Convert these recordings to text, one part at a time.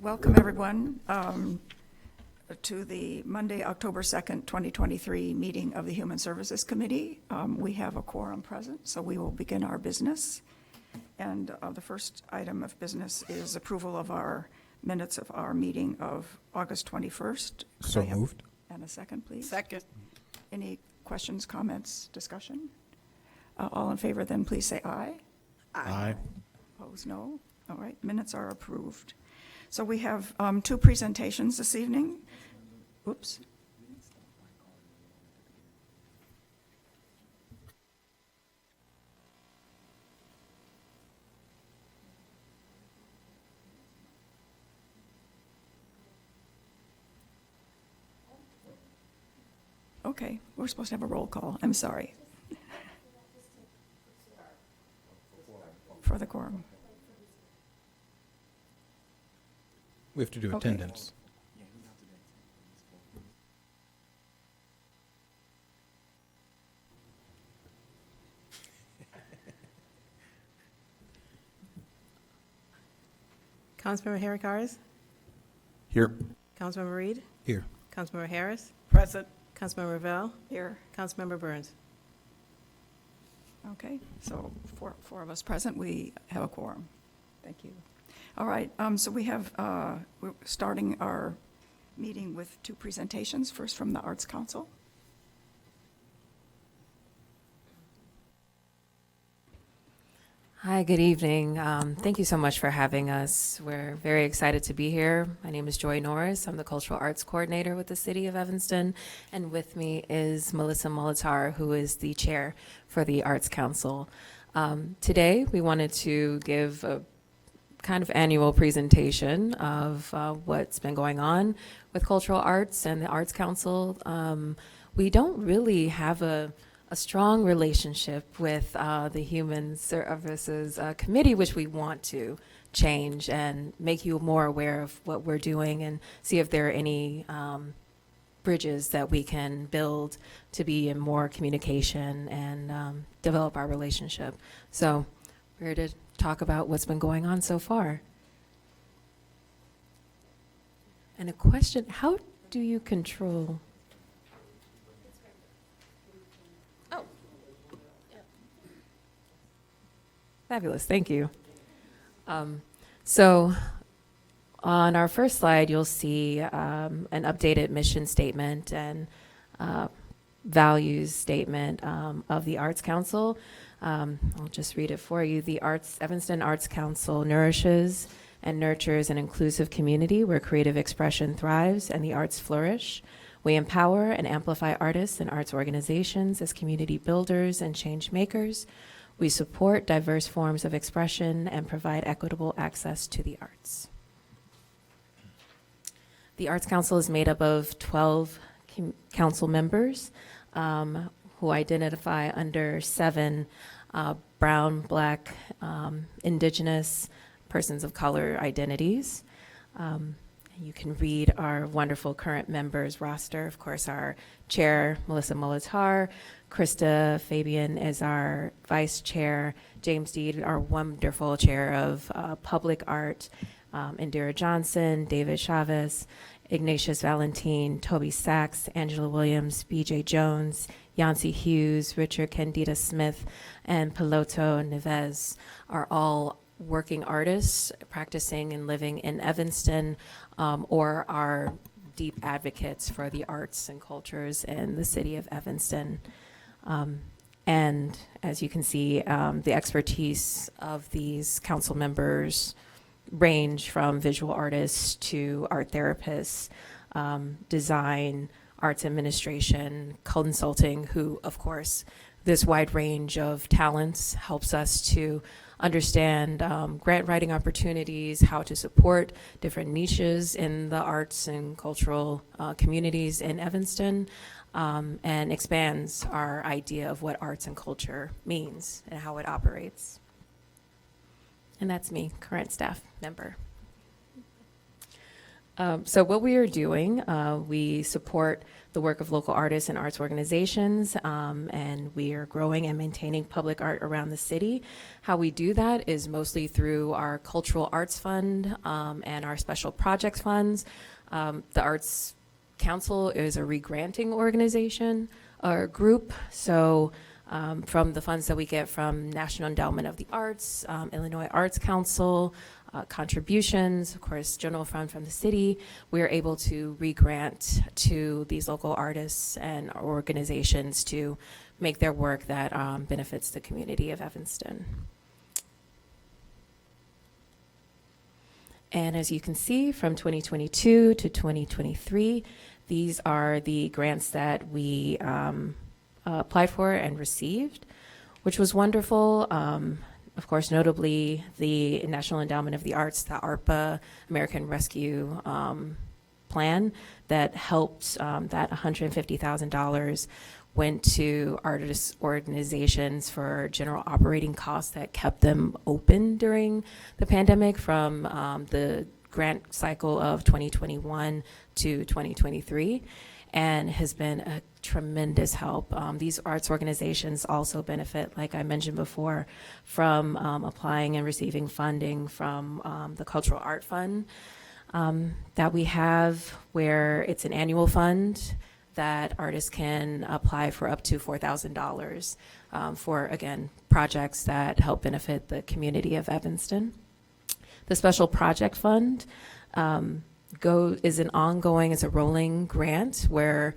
welcome everyone to the Monday, October 2nd, 2023 meeting of the Human Services Committee. We have a quorum present, so we will begin our business. And the first item of business is approval of our minutes of our meeting of August 21st. So moved. And a second, please. Second. Any questions, comments, discussion? All in favor, then please say aye. Aye. Opposed, no. All right, minutes are approved. So we have two presentations this evening. Oops. Okay, we're supposed to have a roll call. I'm sorry. For the quorum. We have to do Okay. attendance. Councilmember Harris, Here. Councilmember Reed, Here. Councilmember Harris, Present. Councilmember Ravel, Here. Councilmember Burns. Okay, so four of us present, we have a quorum. Thank you. All right, so we have, we're starting our meeting with two presentations, first from the Arts Council. Hi, good evening. Thank you so much for having us. We're very excited to be here. My name is Joy Norris. I'm the Cultural Arts Coordinator with the City of Evanston. And with me is Melissa Molitar, who is the Chair for the Arts Council. Today, we wanted to give a kind of annual presentation of what's been going on with cultural arts and the Arts Council. We don't really have a strong relationship with the Human Services Committee, which we want to change and make you more aware of what we're doing and see if there are any bridges that we can build to be in more communication and develop our relationship. So we're here to talk about what's been going on so far. And a question, how do you control? Fabulous, thank you. So on our first slide, you'll see an updated mission statement and values statement of the Arts Council. I'll just read it for you. The Evanston Arts Council nourishes and nurtures an inclusive community where creative expression thrives and the arts flourish. We empower and amplify artists and arts organizations as community builders and change makers. We support diverse forms of expression and provide equitable access to the arts. The Arts Council is made up of 12 council members who identify under 7 brown, Black, Indigenous, persons of color identities. You can read our wonderful current members roster. Of course, our chair, Melissa Molitar, Krista Fabian is our vice chair, James Deed, our wonderful chair of public art, Indira Johnson, David Chavez, Ignatius Valentin, Toby Sachs, Angela Williams, BJ Jones, Yancy Hughes, Richard Candida Smith, and Piloto Neves are all working artists practicing and living in Evanston, or are deep advocates for the arts and cultures in the city of Evanston. And as you can see, the expertise of these council members range from visual artists to art therapists, design, arts administration, consulting, who, of course, this wide range of talents helps us to understand grant writing opportunities, how to support different niches in the arts and cultural communities in Evanston, and expands our idea of what arts and culture means and how it operates. And that's me, current staff member. So what we are doing, we support the work of local artists and arts organizations, and we are growing and maintaining public art around the city. How we do that is mostly through our Cultural Arts Fund and our Special Projects Funds. The Arts Council is a regranting organization or group, so from the funds that we get from National Endowment of the Arts, Illinois Arts Council, contributions, of course, general fund from the city, we're able to re-grant to these local artists and organizations to make their work that benefits the community of Evanston. And as you can see, from 2022 to 2023, these are the grants that we applied for and received, which was wonderful. Of course, notably the National Endowment of the Arts, the ARPA, American Rescue Plan, that helped, that $150,000 went to artist organizations for general operating costs that kept them open during the pandemic from the grant cycle of 2021 to 2023, and has been a tremendous help. These arts organizations also benefit, like I mentioned before, from applying and receiving funding from the Cultural Art Fund that we have, where it's an annual fund that artists can apply for up to $4,000 for, again, projects that help benefit the community of Evanston. The Special Project Fund is an ongoing, it's a rolling grant where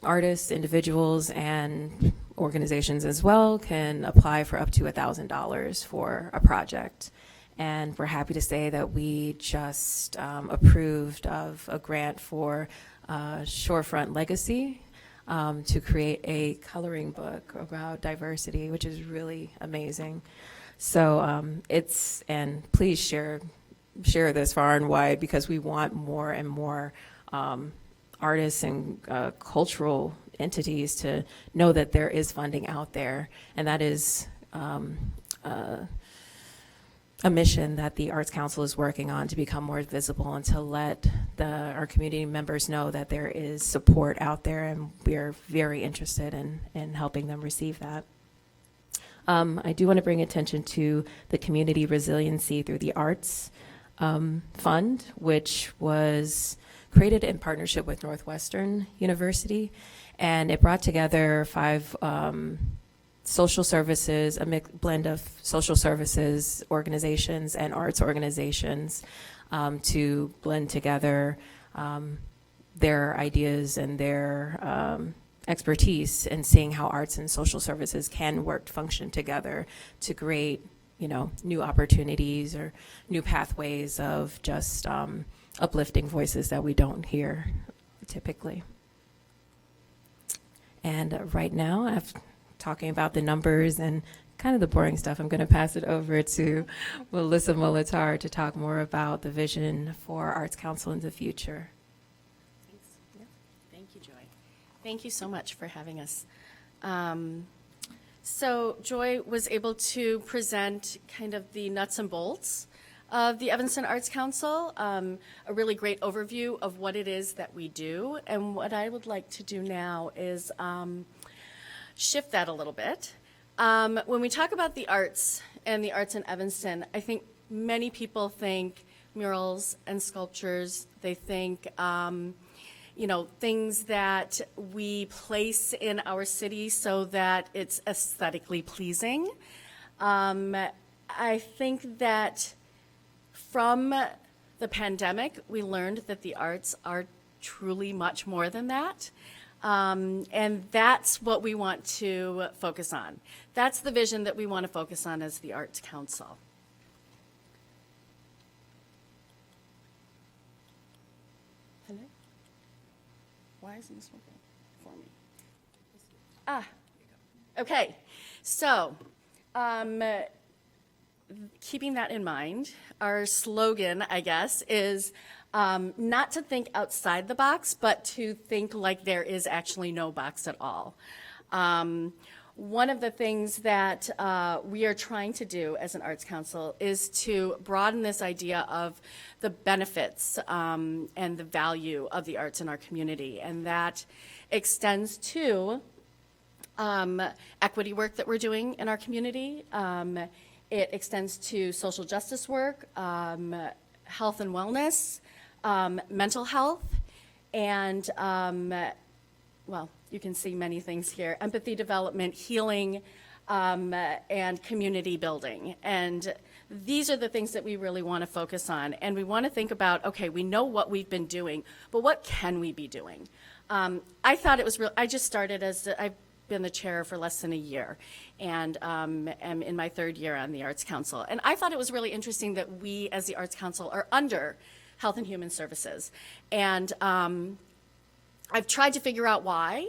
artists, individuals, and organizations as well can apply for up to $1,000 for a project. And we're happy to say that we just approved of a grant for Shorefront Legacy to create a coloring book about diversity, which is really amazing. So and please share this far and wide, because we want more and more artists and cultural entities to know that there is funding out there, and that is a mission that the Arts Council is working on, to become more visible and to let our community members know that there is support out there, and we are very interested in helping them receive that. I do want to bring attention to the Community Resiliency Through the Arts Fund, which was created in partnership with Northwestern University, and it brought together 5 social services, a blend of social services organizations and arts organizations to blend together their ideas and their expertise in seeing how arts and social services can function together to create, new opportunities or new pathways of just uplifting voices that we don't hear typically. And right now, after talking about the numbers and kind of the boring stuff, I'm going to pass it over to Melissa Molitar to talk more about the vision for Arts Council in the future. Thanks. Yeah. Thank you, Joy. Thank you so much for having us. So Joy was able to present kind of the nuts and bolts of the Evanston Arts Council, a really great overview of what it is that we do. And what I would like to do now is shift that a little bit. When we talk about the arts and the arts in Evanston, I think many people think murals and sculptures. They think, things that we place in our city so that it's aesthetically pleasing. I think that from the pandemic, we learned that the arts are truly much more than that. And that's what we want to focus on. That's the vision that we want to focus on as the Arts Council. Hello? Why isn't this working for me? Okay. So, keeping that in mind, our slogan, I guess, is not to think outside the box, but to think like there is actually no box at all. one of the things that we are trying to do as an Arts Council is to broaden this idea of the benefits and the value of the arts in our community. And that extends to equity work that we're doing in our community. It extends to social justice work, health and wellness, mental health, and, well, you can see many things here, empathy development, healing, and community building. And these are the things that we really want to focus on. And we want to think about, okay, we know what we've been doing, but what can we be doing? I thought it was real. I just started I've been the chair for less than a year, and am in my third year on the Arts Council. And I thought it was really interesting that we, as the Arts Council, are under Health and Human Services. And I've tried to figure out why.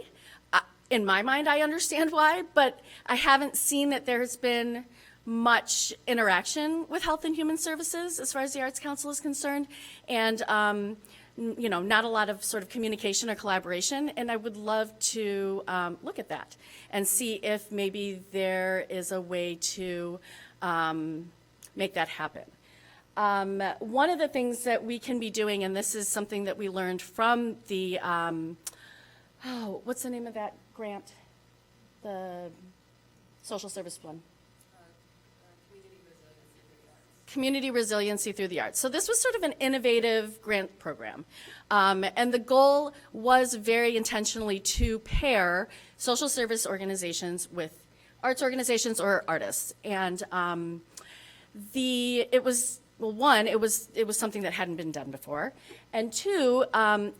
In my mind, I understand why, but I haven't seen that there's been much interaction with Health and Human Services as far as the Arts Council is concerned, and not a lot of sort of communication or collaboration. And I would love to look at that and see if maybe there is a way to make that happen. One of the things that we can be doing, and this is something that we learned from the, what's the name of that grant? The social service one. Community Resiliency Through the Arts. So this was sort of an innovative grant program. And the goal was very intentionally to pair social service organizations with arts organizations or artists. And it was something that hadn't been done before. And two,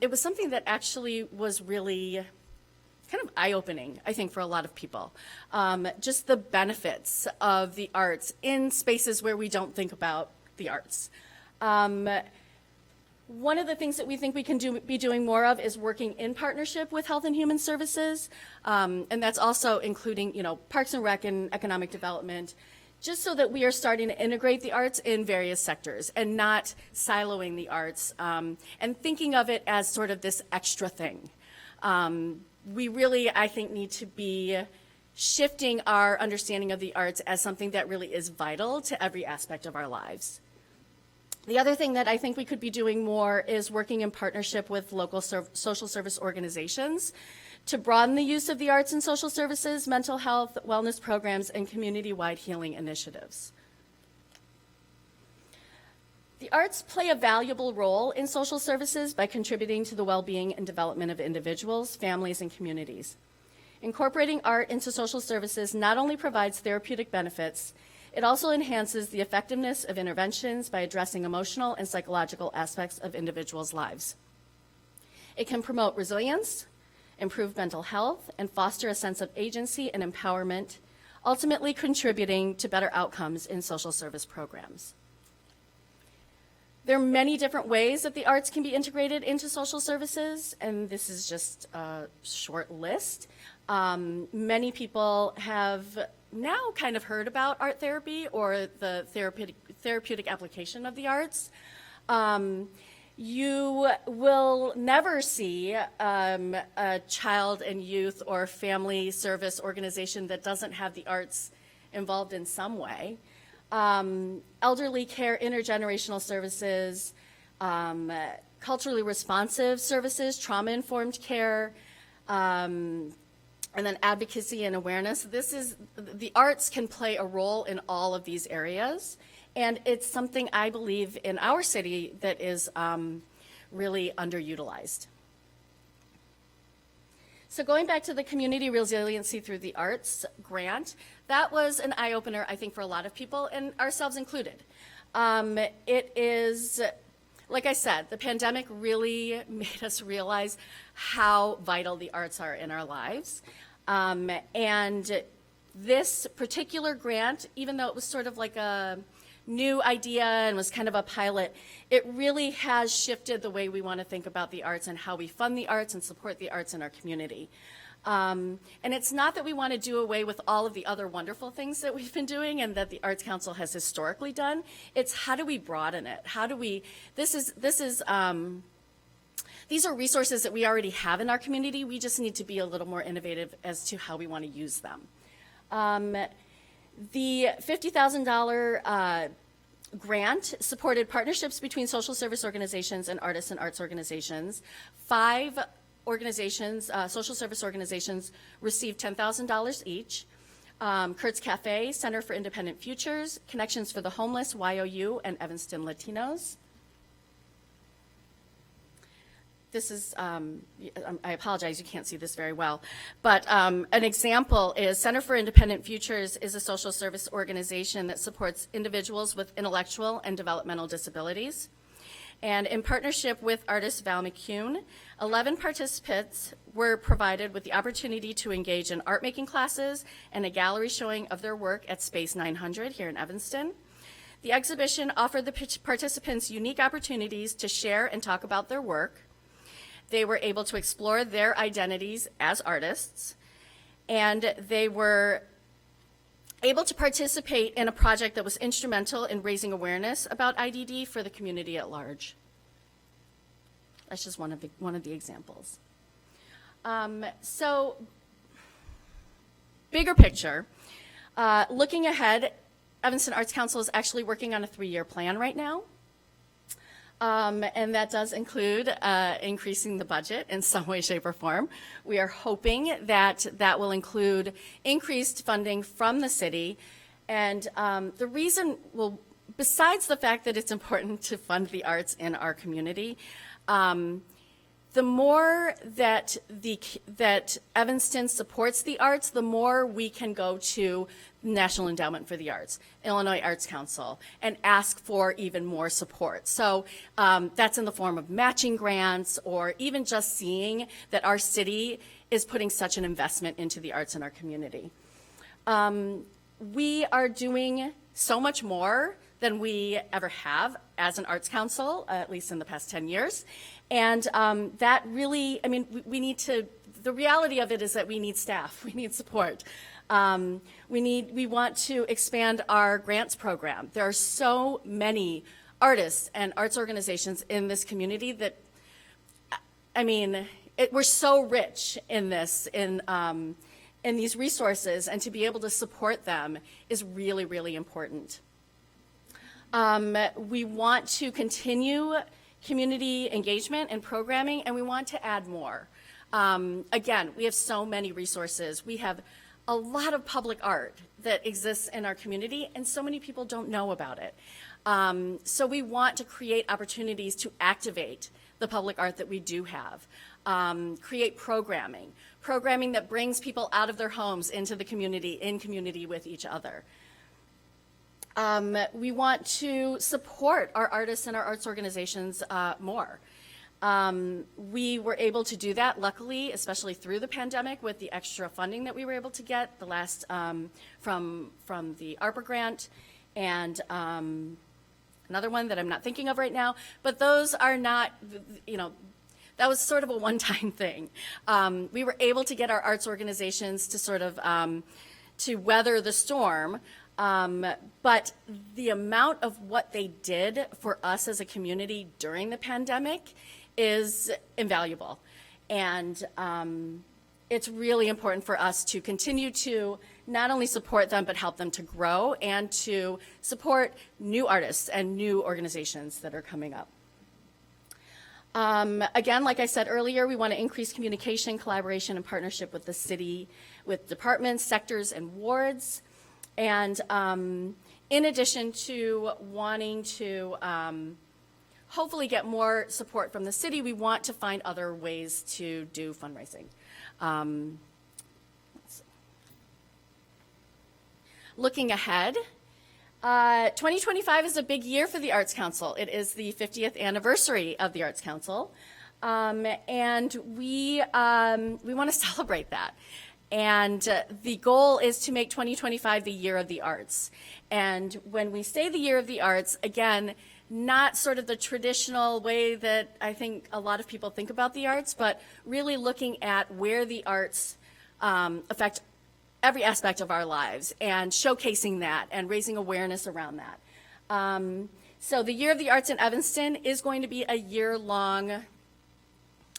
it was something that actually was really kind of eye-opening, I think, for a lot of people. Just the benefits of the arts in spaces where we don't think about the arts. One of the things that we think we can be doing more of is working in partnership with Health and Human Services, and that's also including, Parks and Rec and economic development, just so that we are starting to integrate the arts in various sectors and not siloing the arts and thinking of it as sort of this extra thing. We really, I think, need to be shifting our understanding of the arts as something that really is vital to every aspect of our lives. The other thing that I think we could be doing more is working in partnership with local social service organizations to broaden the use of the arts in social services, mental health, wellness programs, and community-wide healing initiatives. The arts play a valuable role in social services by contributing to the well-being and development of individuals, families, and communities. Incorporating art into social services not only provides therapeutic benefits, it also enhances the effectiveness of interventions by addressing emotional and psychological aspects of individuals' lives. It can promote resilience, improve mental health, and foster a sense of agency and empowerment, ultimately contributing to better outcomes in social service programs. There are many different ways that the arts can be integrated into social services, and this is just a short list. Many people have now kind of heard about art therapy or the therapeutic application of the arts. You will never see a child and youth or family service organization that doesn't have the arts involved in some way. Elderly care, intergenerational services, culturally responsive services, trauma-informed care, and then advocacy and awareness. The arts can play a role in all of these areas, and it's something I believe in our city that is really underutilized. So going back to the Community Resiliency Through the Arts grant, that was an eye-opener, I think, for a lot of people, and ourselves included. It is, like I said, the pandemic really made us realize how vital the arts are in our lives. And this particular grant, even though it was sort of like a new idea and was kind of a pilot, it really has shifted the way we want to think about the arts and how we fund the arts and support the arts in our community. And it's not that we want to do away with all of the other wonderful things that we've been doing and that the Arts Council has historically done. It's how do we broaden it? How do we, these are resources that we already have in our community. We just need to be a little more innovative as to how we want to use them. The $50,000 grant supported partnerships between social service organizations and artists and arts organizations. 5 organizations, social service organizations, received $10,000 each. Kurt's Cafe, Center for Independent Futures, Connections for the Homeless, YOU, and Evanston Latinos. This is, I apologize, you can't see this very well, but an example is Center for Independent Futures is a social service organization that supports individuals with intellectual and developmental disabilities. And in partnership with artist Val McCune, 11 participants were provided with the opportunity to engage in art-making classes and a gallery showing of their work at Space 900 here in Evanston. The exhibition offered the participants unique opportunities to share and talk about their work. They were able to explore their identities as artists, and they were able to participate in a project that was instrumental in raising awareness about IDD for the community at large. That's just one of the examples. So, bigger picture, looking ahead, Evanston Arts Council is actually working on a 3-year plan right now. And that does include increasing the budget in some way, shape, or form. We are hoping that that will include increased funding from the city. And the reason, well, besides the fact that it's important to fund the arts in our community, the more that Evanston supports the arts, the more we can go to National Endowment for the Arts, Illinois Arts Council, and ask for even more support. So that's in the form of matching grants, or even just seeing that our city is putting such an investment into the arts in our community. We are doing so much more than we ever have as an arts council, at least in the past 10 years. And that really, I mean, we need to, the reality of it is that we need staff, we need support. We want to expand our grants program. There are so many artists and arts organizations in this community that, I mean, we're so rich in this, in these resources, and to be able to support them is really, really important. We want to continue community engagement and programming, and we want to add more. Again, we have so many resources. We have a lot of public art that exists in our community, and so many people don't know about it. So we want to create opportunities to activate the public art that we do have. Create programming that brings people out of their homes into the community, in community with each other. We want to support our artists and our arts organizations more. We were able to do that, luckily, especially through the pandemic, with the extra funding that we were able to get, the last from the ARPA grant, and another one that I'm not thinking of right now. But those are not, you know, that was sort of a one-time thing. We were able to get our arts organizations to sort of to weather the storm. But the amount of what they did for us as a community during the pandemic is invaluable. And it's really important for us to continue to not only support them, but help them to grow and to support new artists and new organizations that are coming up. Again, like I said earlier, we want to increase communication, collaboration, and partnership with the city, with departments, sectors, and wards. And in addition to wanting to hopefully get more support from the city, we want to find other ways to do fundraising. Looking ahead, 2025 is a big year for the Arts Council. It is the 50th anniversary of the Arts Council, and we want to celebrate that. And the goal is to make 2025 the year of the arts. And when we say the year of the arts, again, not sort of the traditional way that I think a lot of people think about the arts, but really looking at where the arts affect every aspect of our lives and showcasing that and raising awareness around that. So the Year of the Arts in Evanston is going to be a year-long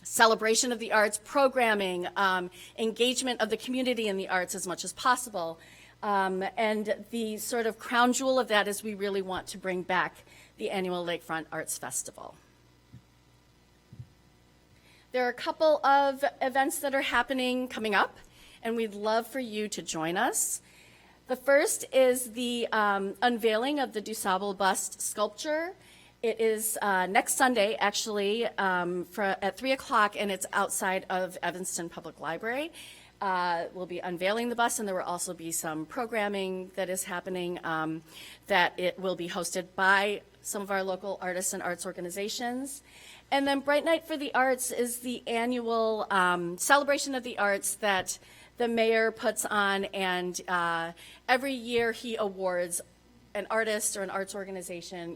celebration of the arts, programming, engagement of the community in the arts as much as possible. And the sort of crown jewel of that is we really want to bring back the annual Lakefront Arts Festival. There are a couple of events that are happening coming up, and we'd love for you to join us. The first is the unveiling of the DuSable bust sculpture. It is next Sunday, actually, at 3 o'clock, and it's outside of Evanston Public Library. We'll be unveiling the bust, and there will also be some programming that is happening that it will be hosted by some of our local artists and arts organizations. And then Bright Night for the Arts is the annual celebration of the arts that the mayor puts on, and every year he awards an artist or an arts organization,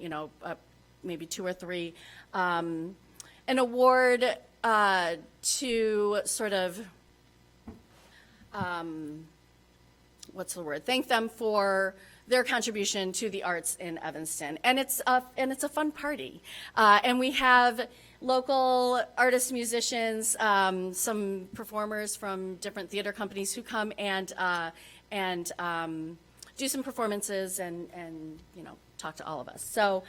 maybe 2 or 3, an award to sort of, thank them for their contribution to the arts in Evanston. And it's a fun party. And we have local artists, musicians, some performers from different theater companies who come and do some performances and talk to all of us. So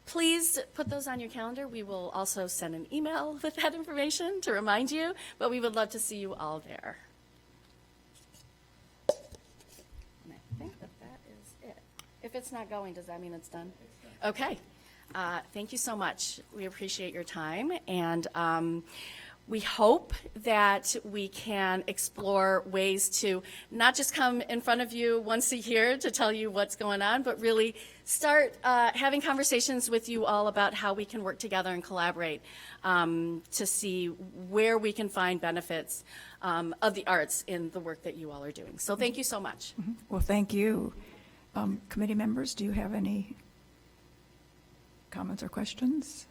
please put those on your calendar. We will also send an email with that information to remind you, but we would love to see you all there. And I think that is it. If it's not going, does that mean it's done? Okay. Thank you so much. We appreciate your time, and we hope that we can explore ways to not just come in front of you once a year to tell you what's going on, but really start having conversations with you all about how we can work together and collaborate to see where we can find benefits of the arts in the work that you all are doing. So thank you so much. Well, thank you. Committee members, do you have any comments or questions?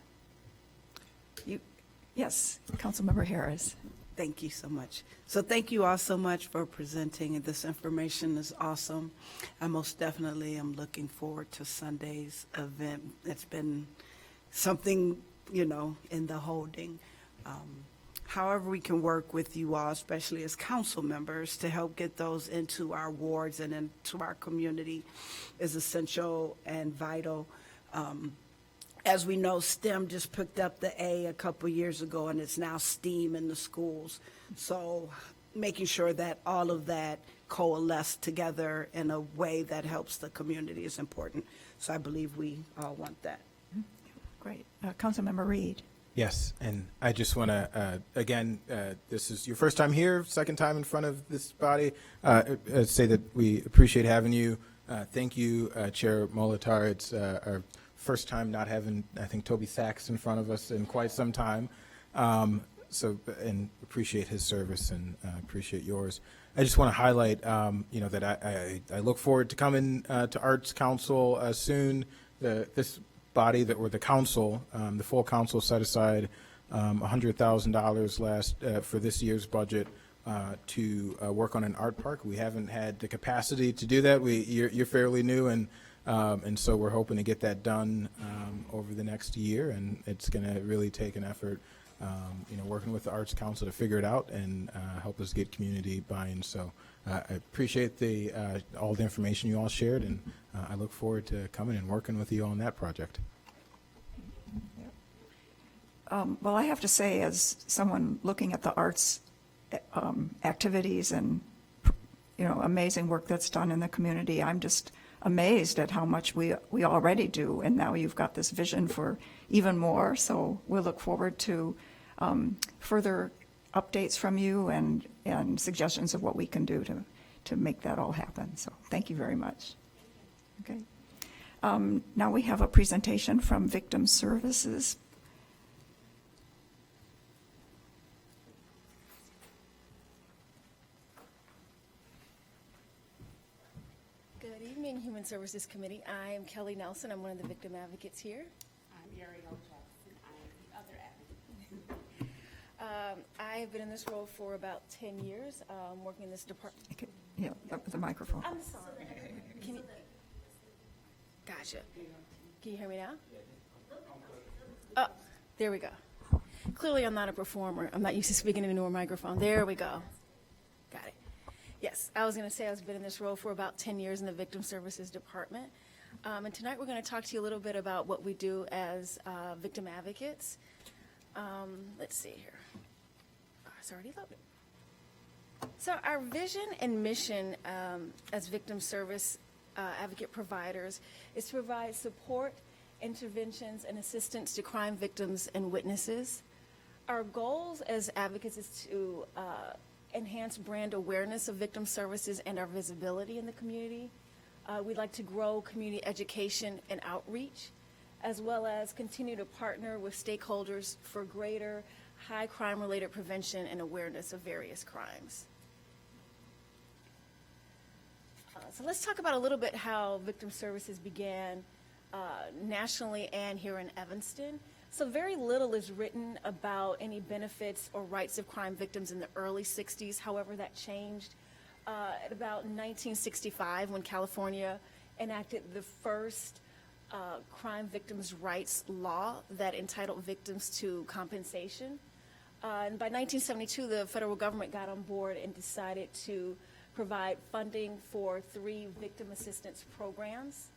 Yes, Councilmember Harris. Thank you so much. So thank you all so much for presenting. This information is awesome. I most definitely am looking forward to Sunday's event. It's been something, in the holding. However we can work with you all, especially as council members, to help get those into our wards and into our community is essential and vital. As we know, STEM just picked up the A couple years ago, and it's now STEAM in the schools. So making sure that all of that coalesce together in a way that helps the community is important. So I believe we all want that. Great. Councilmember Reed. Yes, and I just want to, again, this is your first time here, second time in front of this body, say that we appreciate having you. Thank you, Chair Molitor. It's our first time not having, I think, Toby Sachs in front of us in quite some time. And appreciate his service and appreciate yours. I just want to highlight, that I look forward to coming to Arts Council soon. This body or the council, the full council set aside $100,000 for this year's budget to work on an art park. We haven't had the capacity to do that. You're fairly new, and so we're hoping to get that done over the next year, and it's going to really take an effort, working with the Arts Council to figure it out and help us get community buy-in. So I appreciate all the information you all shared, and I look forward to coming and working with you on that project. Well, I have to say, as someone looking at the arts activities and, amazing work that's done in the community, I'm just amazed at how much we already do, and now you've got this vision for even more. So we'll look forward to further updates from you and suggestions of what we can do to make that all happen. So thank you very much. Okay. Now we have a presentation from Victim Services. Good evening, Human Services Committee. I am Kelly Nelson. I'm one of the victim advocates here. I'm Ariel Jackson. I am the other advocate. I have been in this role for about 10 years, working in this department. Okay. Yeah, the microphone. I'm sorry. Can you? Gotcha. Can you hear me now? Oh, there we go. Clearly, I'm not a performer. I'm not used to speaking into a microphone. There we go. Got it. Yes, I was going to say I've been in this role for about 10 years in the Victim Services Department. And tonight we're going to talk to you a little bit about what we do as victim advocates. Let's see here. Oh, it's already loaded. So our vision and mission as victim service advocate providers is to provide support, interventions, and assistance to crime victims and witnesses. Our goals as advocates is to enhance brand awareness of victim services and our visibility in the community. We'd like to grow community education and outreach, as well as continue to partner with stakeholders for greater high crime-related prevention and awareness of various crimes. So let's talk about a little bit how victim services began nationally and here in Evanston. So very little is written about any benefits or rights of crime victims in the early 60s. However, that changed at about 1965 when California enacted the first crime victims' rights law that entitled victims to compensation. And by 1972, the federal government got on board and decided to provide funding for 3 victim assistance programs.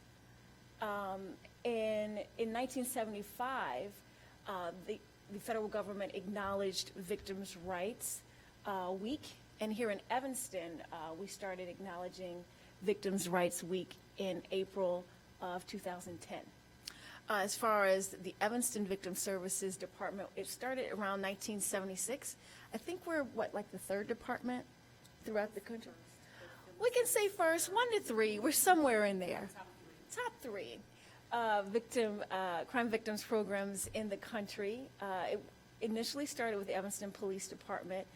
In 1975, the federal government acknowledged Victims' Rights Week, and here in Evanston, we started acknowledging Victims' Rights Week in April of 2010. As far as the Evanston Victim Services Department, it started around 1976. I think we're, like the 3rd department throughout the country? We can say first, 1 to 3, we're somewhere in there. Top 3 crime victims programs in the country. It initially started with the Evanston Police Department.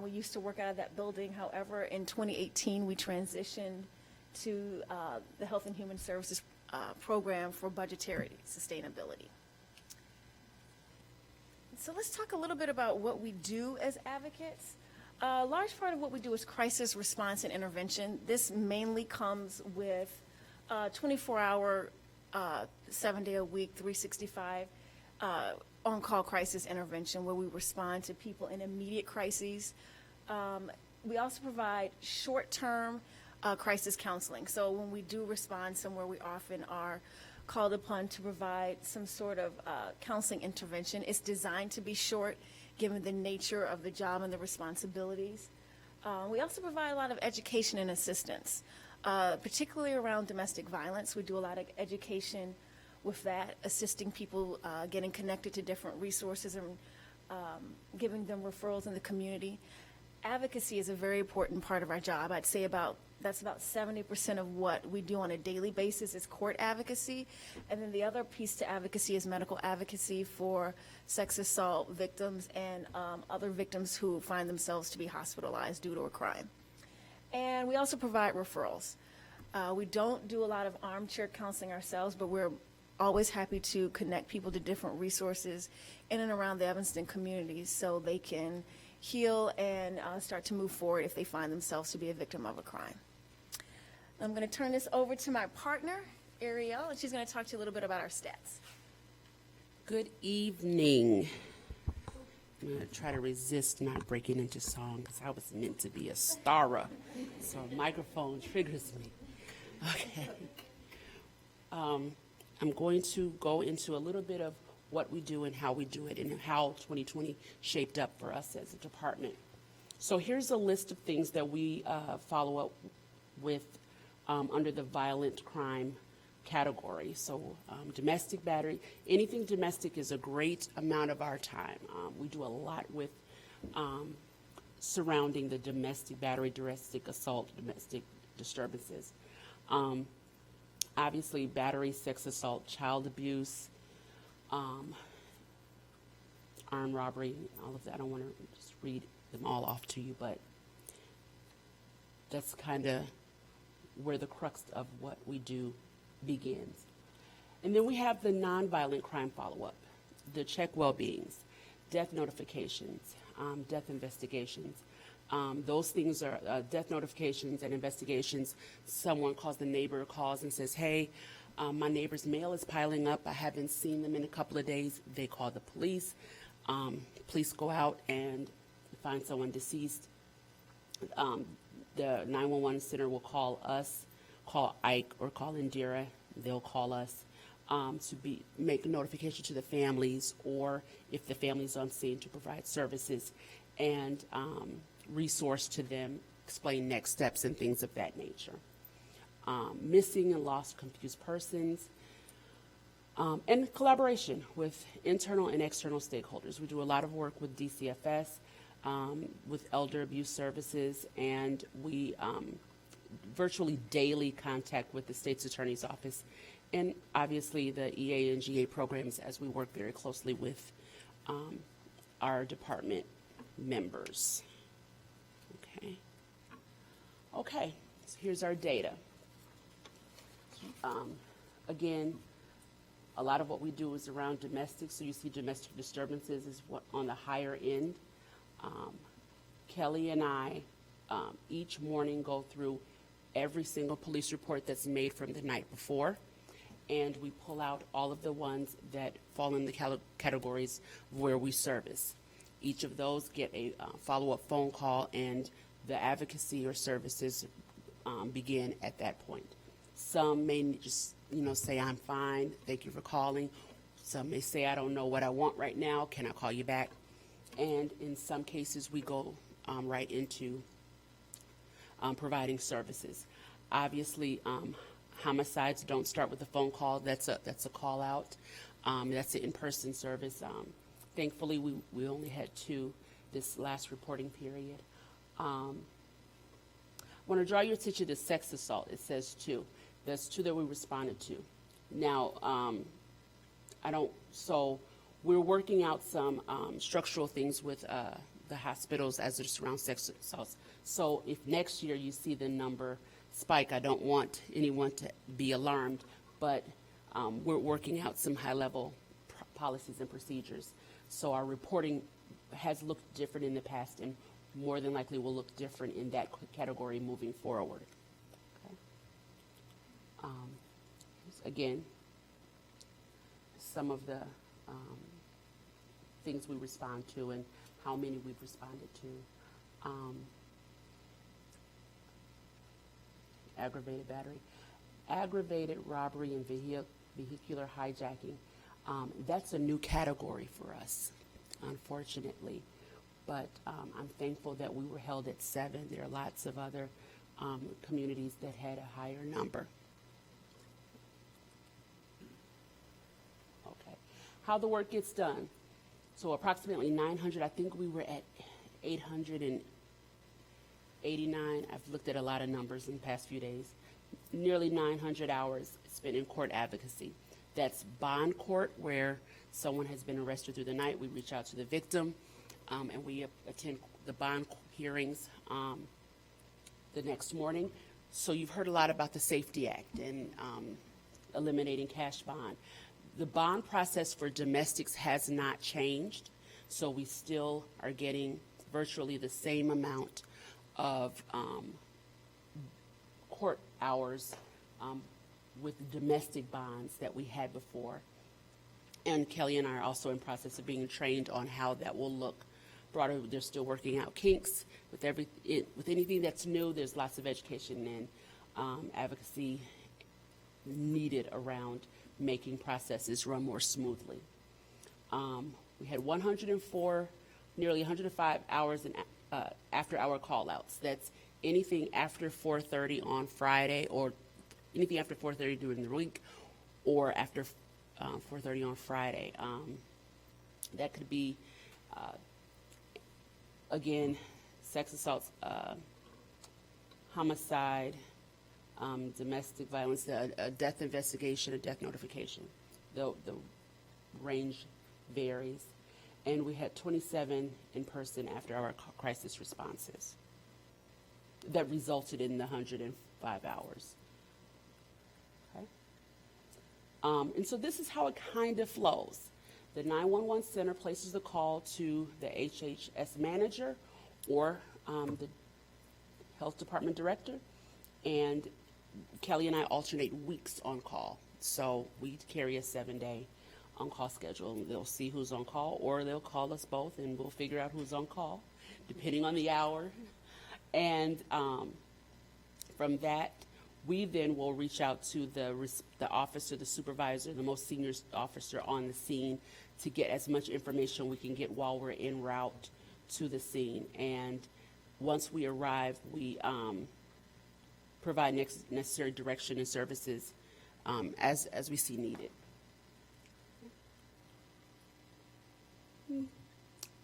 We used to work out of that building. However, in 2018, we transitioned to the Health and Human Services program for budgetary sustainability. So let's talk a little bit about what we do as advocates. A large part of what we do is crisis response and intervention. This mainly comes with 24-hour, 7-day-a-week, 365 on-call crisis intervention where we respond to people in immediate crises. We also provide short-term crisis counseling. So when we do respond somewhere, we often are called upon to provide some sort of counseling intervention. It's designed to be short, given the nature of the job and the responsibilities. We also provide a lot of education and assistance, particularly around domestic violence. We do a lot of education with that, assisting people getting connected to different resources and giving them referrals in the community. Advocacy is a very important part of our job. I'd say that's about 70% of what we do on a daily basis is court advocacy. And then the other piece to advocacy is medical advocacy for sex assault victims and other victims who find themselves to be hospitalized due to a crime. And we also provide referrals. We don't do a lot of armchair counseling ourselves, but we're always happy to connect people to different resources in and around the Evanston communities so they can heal and start to move forward if they find themselves to be a victim of a crime. I'm going to turn this over to my partner, Ariel, and she's going to talk to you a little bit about our stats. Good evening. I'm going to try to resist not breaking into song because I was meant to be a starrer, so a microphone triggers me. Okay. I'm going to go into a little bit of what we do and how we do it and how 2020 shaped up for us as a department. So here's a list of things that we follow up with under the violent crime category. So domestic battery, anything domestic is a great amount of our time. We do a lot with surrounding the domestic battery, domestic assault, domestic disturbances. Obviously, battery, sex assault, child abuse, armed robbery, all of that. I don't want to just read them all off to you, but that's kind of where the crux of what we do begins. And then we have the nonviolent crime follow-up, the check well-beings, death notifications, death investigations. Those things are death notifications and investigations. Someone calls, the neighbor calls and says, hey, my neighbor's mail is piling up. I haven't seen them in a couple of days. They call the police. Police go out and find someone deceased. The 911 center will call us, call Ike, or call Indira. They'll call us to make a notification to the families, or if the family's on scene, to provide services and resource to them, explain next steps and things of that nature. Missing and lost confused persons, and collaboration with internal and external stakeholders. We do a lot of work with DCFS, with elder abuse services, and we virtually daily contact with the state's attorney's office, and obviously the EA and GA programs, as we work very closely with our department members. Okay, so here's our data. Again, a lot of what we do is around domestic, so you see domestic disturbances is what on the higher end. Kelly and I each morning go through every single police report that's made from the night before, and we pull out all of the ones that fall in the categories where we service. Each of those get a follow-up phone call, and the advocacy or services begin at that point. Some may just, say, I'm fine, thank you for calling. Some may say, I don't know what I want right now, can I call you back? And in some cases, we go right into providing services. Obviously, homicides don't start with a phone call. That's a call out. That's an in-person service. Thankfully, we only had 2 this last reporting period. I want to draw your attention to sex assault. It says 2. That's 2 that we responded to. Now, so we're working out some structural things with the hospitals as it surrounds sex assaults. So if next year you see the number spike, I don't want anyone to be alarmed, but we're working out some high-level policies and procedures. So our reporting has looked different in the past, and more than likely will look different in that category moving forward. Okay. Again, some of the things we respond to and how many we've responded to. Aggravated battery, aggravated robbery and vehicular hijacking. That's a new category for us, unfortunately. But I'm thankful that we were held at 7. There are lots of other communities that had a higher number. Okay, how the work gets done. So approximately 900, I think we were at 889. I've looked at a lot of numbers in the past few days. Nearly 900 hours spent in court advocacy. That's bond court, where someone has been arrested through the night. We reach out to the victim, and we attend the bond hearings the next morning. So you've heard a lot about the Safety Act and eliminating cash bond. The bond process for domestics has not changed, so we still are getting virtually the same amount of court hours with domestic bonds that we had before. And Kelly and I are also in process of being trained on how that will look broader. They're still working out kinks. With anything that's new, there's lots of education and advocacy needed around making processes run more smoothly. We had 104, nearly 105 hours in after-hour call-outs. That's anything after 4:30 on Friday, or anything after 4:30 during the week, or after 4:30 on Friday. That could be, again, sex assaults, homicide, domestic violence, a death investigation, a death notification. The range varies. And we had 27 in-person after-hour crisis responses that resulted in the 105 hours. Okay. And so this is how it kind of flows. The 911 center places the call to the HHS manager or the health department director, and Kelly and I alternate weeks on call. So we carry a 7-day on-call schedule. They'll see who's on call, or they'll call us both, and we'll figure out who's on call, depending on the hour. And From that, we then will reach out to the officer, the supervisor, the most senior officer on the scene to get as much information we can get while we're en route to the scene. And once we arrive, we provide necessary direction and services as we see needed.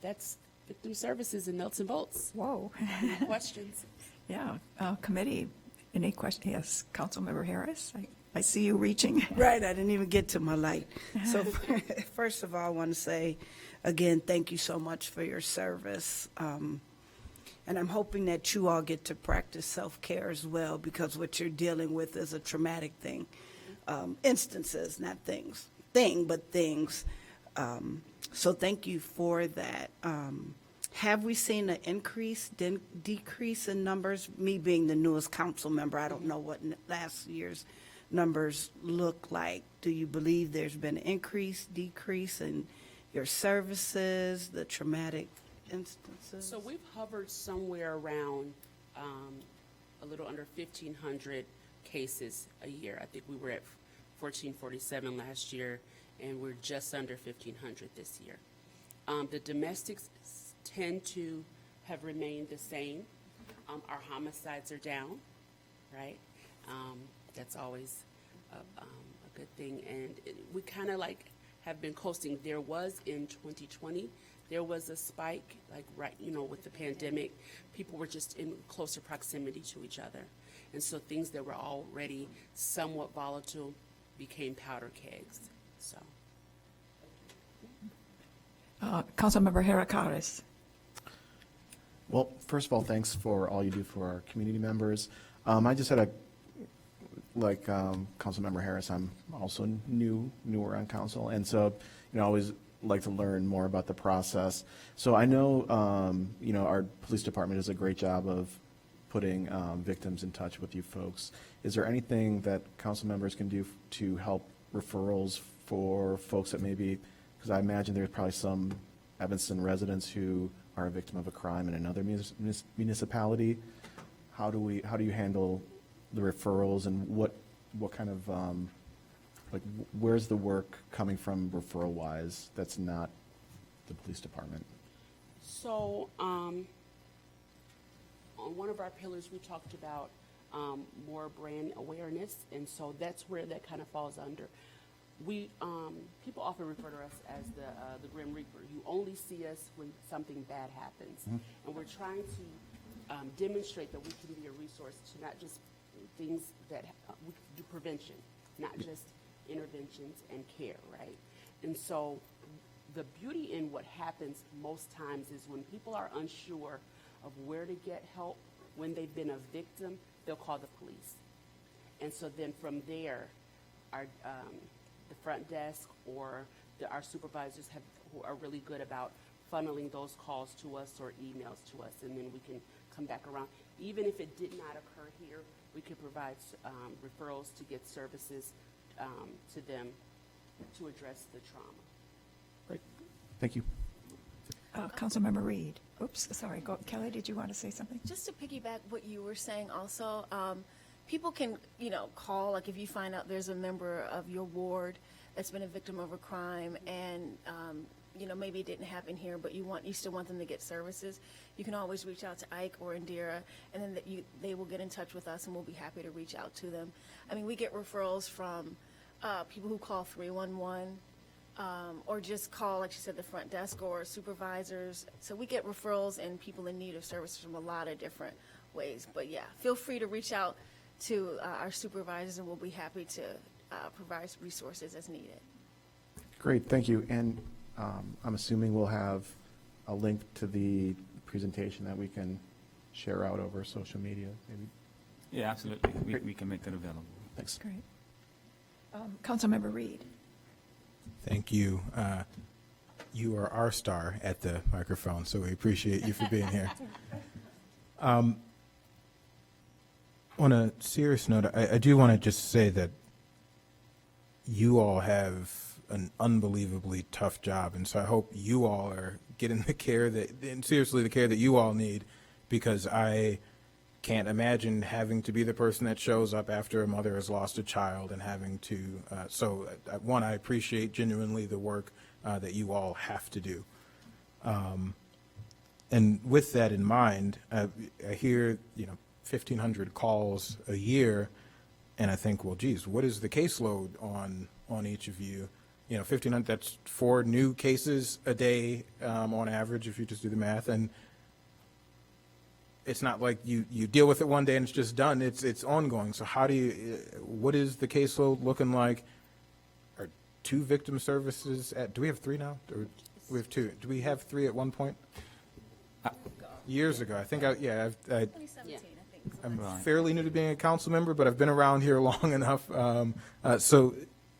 That's victim services in nuts and bolts. Whoa. Any questions? Yeah, committee, any question? Yes, Councilmember Harris, I see you reaching. Right, I didn't even get to my light. So first of all, I want to say, again, thank you so much for your service. And I'm hoping that you all get to practice self-care as well, because what you're dealing with is a traumatic thing. Instances, not things. But things. So thank you for that. Have we seen an increase, decrease in numbers? Me being the newest council member, I don't know what last year's numbers look like. Do you believe there's been an increase, decrease in your services, the traumatic instances? So we've hovered somewhere around a little under 1,500 cases a year. I think we were at 1,447 last year, and we're just under 1,500 this year. The domestics tend to have remained the same. Our homicides are down, right? That's always a good thing. And we kind of like have been coasting. There was in 2020, there was a spike, like with the pandemic, people were just in closer proximity to each other. And so things that were already somewhat volatile became powder kegs, so. Councilmember Heracles. Well, first of all, thanks for all you do for our community members. I just had Councilmember Harris, I'm also newer on council, and so, I always like to learn more about the process. So I know, our police department does a great job of putting victims in touch with you folks. Is there anything that council members can do to help referrals for folks that maybe, because I imagine there's probably some Evanston residents who are a victim of a crime in another municipality. How do you handle the referrals, and what kind of where's the work coming from referral wise that's not the police department? So on one of our pillars, we talked about more brand awareness, and so that's where that kind of falls under. We people often refer to us as the Grim Reaper. You only see us when something bad happens, and we're trying to demonstrate that we can be a resource to not just things that we do prevention, not just interventions and care, right? And so the beauty in what happens most times is when people are unsure of where to get help, when they've been a victim, they'll call the police. And so then from there, our the front desk or our supervisors who are really good about funneling those calls to us or emails to us, and then we can come back around. Even if it did not occur here, we could provide referrals to get services to them to address the trauma. Great, thank you. Councilmember Reed. Oops, sorry. Kelly, did you want to say something? Just to piggyback what you were saying also, people can, call, like if you find out there's a member of your ward that's been a victim of a crime and, maybe it didn't happen here, but you still want them to get services, you can always reach out to Ike or Indira, and then they will get in touch with us and we'll be happy to reach out to them. I mean, we get referrals from people who call 311, or just call, like you said, the front desk or supervisors. So we get referrals and people in need of services from a lot of different ways. But yeah, feel free to reach out to our supervisors and we'll be happy to provide resources as needed. Great, thank you. And I'm assuming we'll have a link to the presentation that we can share out over social media, maybe? Yeah, absolutely. We can make that available. Thanks. Great. Councilmember Reed. Thank you. You are our star at the microphone, so we appreciate you for being here. On a serious note, I do want to just say that you all have an unbelievably tough job, and so I hope you all are getting the care and seriously, the care that you all need, because I can't imagine having to be the person that shows up after a mother has lost a child and having to, one, I appreciate genuinely the work that you all have to do. And with that in mind, I hear, 1,500 calls a year, and I think, well, geez, what is the caseload on each of you? 1,500, that's 4 new cases a day on average, if you just do the math. And it's not like you deal with it one day and it's just done. It's ongoing. So what is the caseload looking like? Are 2 victim services do we have 3 now? Or we have 2. Do we have 3 at one point? Years ago. I think, 2017, I think. I'm Right. fairly new to being a council member, but I've been around here long enough. So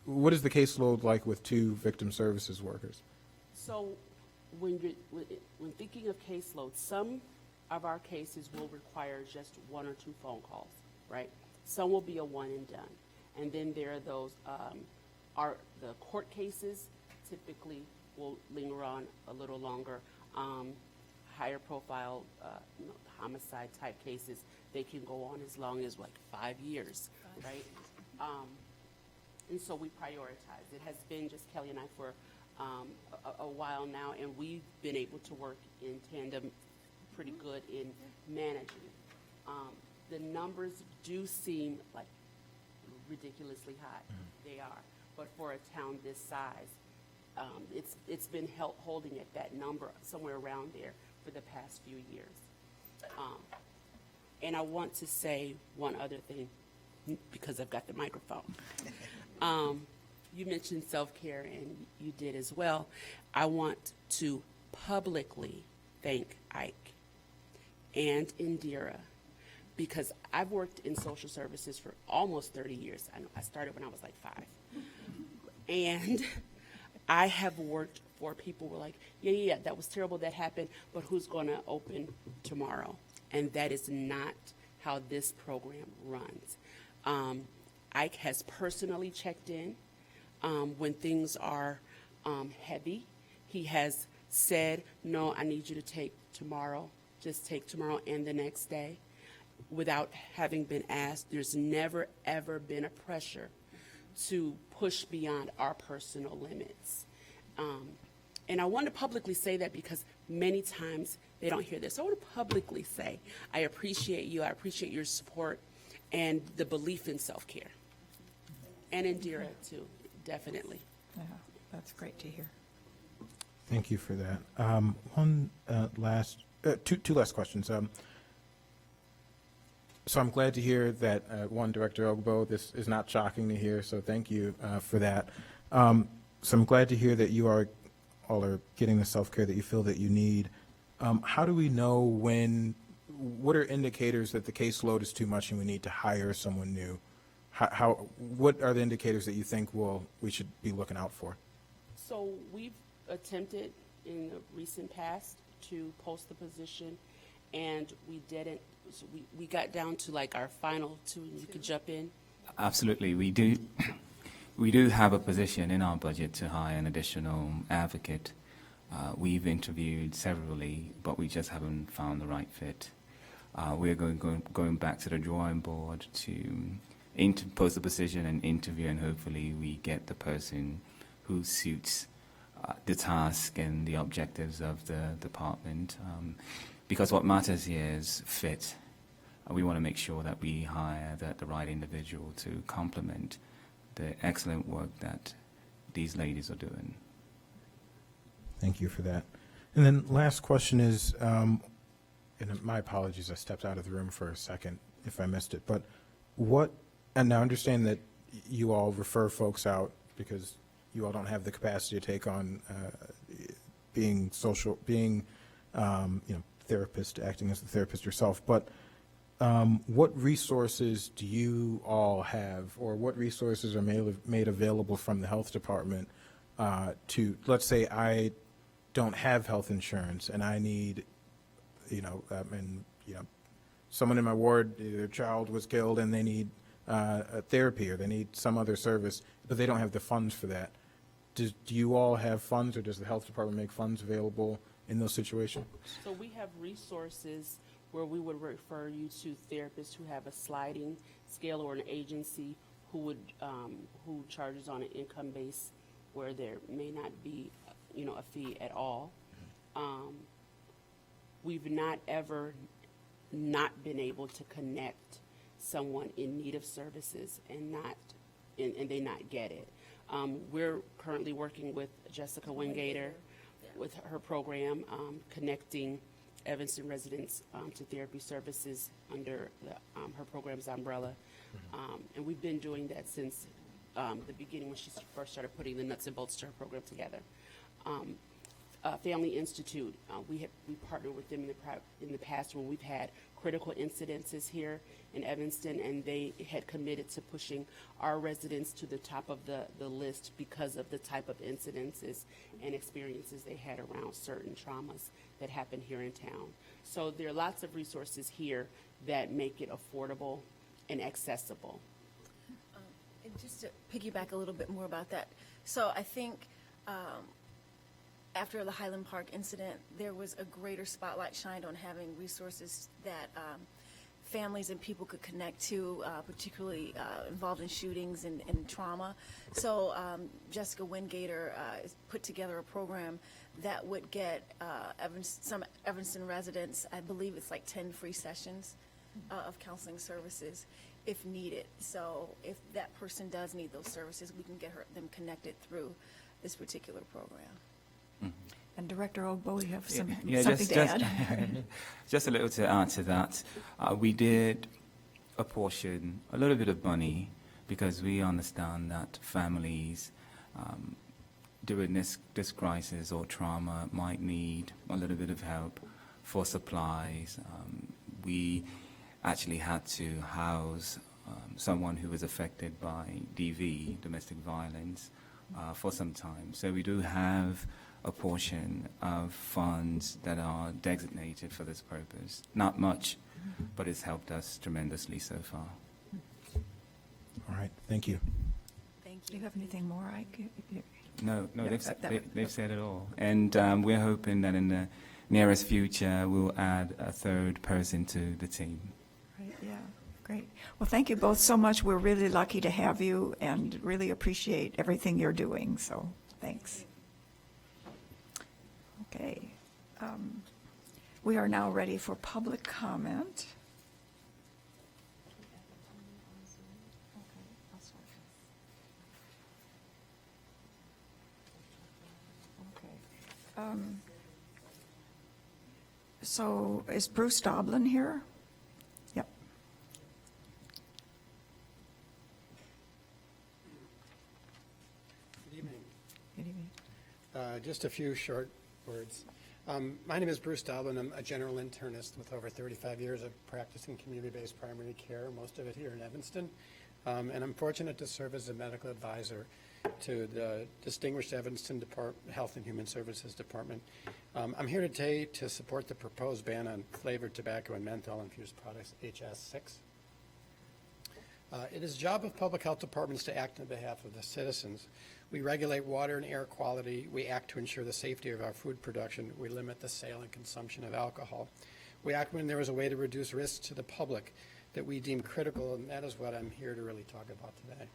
what is the caseload like with 2 victim services workers? So when thinking of caseload, some of our cases will require just 1 or 2 phone calls, right? Some will be a one and done. And then there are those, the court cases typically will linger on a little longer. Higher profile, homicide type cases, they can go on as long as like 5 years, right? And so we prioritize. It has been just Kelly and I for a while now, and we've been able to work in tandem pretty good in managing. The numbers do seem like ridiculously high. They are. But for a town this size, it's been holding at that number somewhere around there for the past few years. And I want to say one other thing because I've got the microphone. You mentioned self-care, and you did as well. I want to publicly thank Ike and Indira because I've worked in social services for almost 30 years. I started when I was like 5. And I have worked for people who were like, yeah, that was terrible, that happened, but who's going to open tomorrow? And that is not how this program runs. Ike has personally checked in when things are heavy. He has said, no, I need you to take tomorrow. Just take tomorrow and the next day without having been asked. There's never, ever been a pressure to push beyond our personal limits. And I want to publicly say that because many times they don't hear this. So I want to publicly say I appreciate you. I appreciate your support and the belief in self-care. And Indira, too, definitely. Yeah, that's great to hear. Thank you for that. Two last questions. So I'm glad to hear that, Director Ogbo, this is not shocking to hear, so thank you for that. So I'm glad to hear that you all are getting the self-care that you feel that you need. How do we know what are indicators that the caseload is too much and we need to hire someone new? What are the indicators that you think we should be looking out for? So we've attempted in the recent past to post the position, and we didn't. So we got down to like our final 2, and you could jump in. Absolutely, we do. We do have a position in our budget to hire an additional advocate. We've interviewed severally, but we just haven't found the right fit. We're going back to the drawing board to post the position and interview, and hopefully we get the person who suits the task and the objectives of the department. Because what matters here is fit. We want to make sure that we hire the right individual to complement the excellent work that these ladies are doing. Thank you for that. And then last question is, and my apologies, I stepped out of the room for a second if I missed it, but and now understand that you all refer folks out because you all don't have the capacity to take on being therapist, acting as the therapist yourself, but what resources do you all have, or what resources are made available from the health department to, let's say I don't have health insurance and I need, someone in my ward, their child was killed and they need a therapy or they need some other service, but they don't have the funds for that. Do you all have funds, or does the health department make funds available in those situations? So we have resources where we would refer you to therapists who have a sliding scale or an agency who charges on an income base where there may not be, a fee at all. We've not ever not been able to connect someone in need of services and they not get it. We're currently working with Jessica Wingater with her program, connecting Evanston residents to therapy services under her program's umbrella. And we've been doing that since the beginning when she first started putting the nuts and bolts to her program together. Family Institute, we partnered with them in the past when we've had critical incidences here in Evanston, and they had committed to pushing our residents to the top of the list because of the type of incidences and experiences they had around certain traumas that happened here in town. So there are lots of resources here that make it affordable and accessible. And just to piggyback a little bit more about that, so I think after the Highland Park incident, there was a greater spotlight shined on having resources that families and people could connect to, particularly involved in shootings and trauma. So Jessica Wingater put together a program that would get some Evanston residents, I believe it's like 10 free sessions of counseling services if needed. So if that person does need those services, we can get them connected through this particular program. And Director Ogbo, you have something just, to add? Just a little to add to that. We did apportion a little bit of money because we understand that families during this crisis or trauma might need a little bit of help for supplies. We actually had to house someone who was affected by DV, domestic violence, for some time. So we do have a portion of funds that are designated for this purpose. Not much, but it's helped us tremendously so far. All right, thank you. Thank Do you have anything more? No, Yeah, they've said it all. And we're hoping that in the nearest future, we'll add a third person to the team. Right, yeah, great. Well, thank you both so much. We're really lucky to have you and really appreciate everything you're doing, so thanks. Okay. We are now ready for public comment. So is Bruce Doblin here? Yep. Good evening. Good evening. Just a few short words. My name is Bruce Doblin. I'm a general internist with over 35 years of practice in community-based primary care, most of it here in Evanston. And I'm fortunate to serve as a medical advisor to the distinguished Evanston Health and Human Services Department. I'm here today to support the proposed ban on flavored tobacco and menthol-infused products, HS6. It is the job of public health departments to act on behalf of the citizens. We regulate water and air quality. We act to ensure the safety of our food production. We limit the sale and consumption of alcohol. We act when there is a way to reduce risks to the public that we deem critical, and that is what I'm here to really talk about today.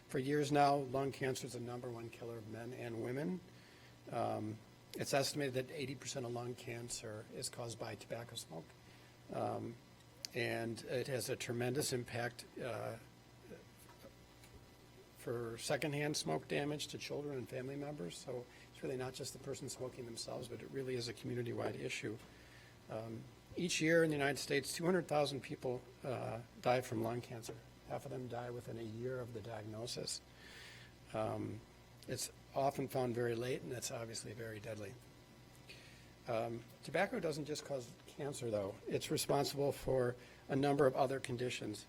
For years now, lung cancer is the #1 killer of men and women. It's estimated that 80% of lung cancer is caused by tobacco smoke. And it has a tremendous impact for secondhand smoke damage to children and family members. So it's really not just the person smoking themselves, but it really is a community-wide issue. Each year in the United States, 200,000 people die from lung cancer. Half of them die within a year of the diagnosis. It's often found very late, and it's obviously very deadly. Tobacco doesn't just cause cancer, though. It's responsible for a number of other conditions.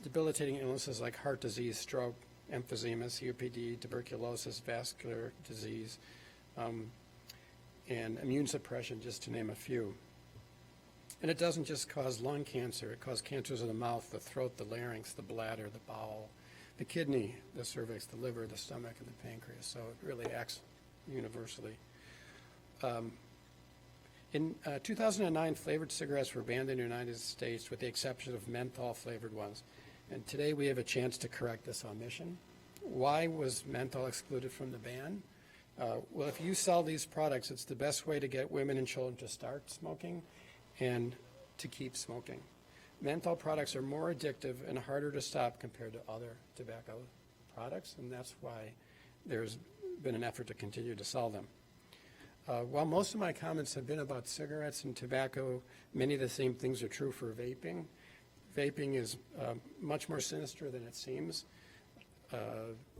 Debilitating illnesses like heart disease, stroke, emphysema, COPD, tuberculosis, vascular disease, and immune suppression, just to name a few. And it doesn't just cause lung cancer. It causes cancers of the mouth, the throat, the larynx, the bladder, the bowel, the kidney, the cervix, the liver, the stomach, and the pancreas. So it really acts universally. In 2009, flavored cigarettes were banned in the United States with the exception of menthol-flavored ones. And today we have a chance to correct this omission. Why was menthol excluded from the ban? Well, if you sell these products, it's the best way to get women and children to start smoking and to keep smoking. Menthol products are more addictive and harder to stop compared to other tobacco products, and that's why there's been an effort to continue to sell them. While most of my comments have been about cigarettes and tobacco, many of the same things are true for vaping. Vaping is much more sinister than it seems.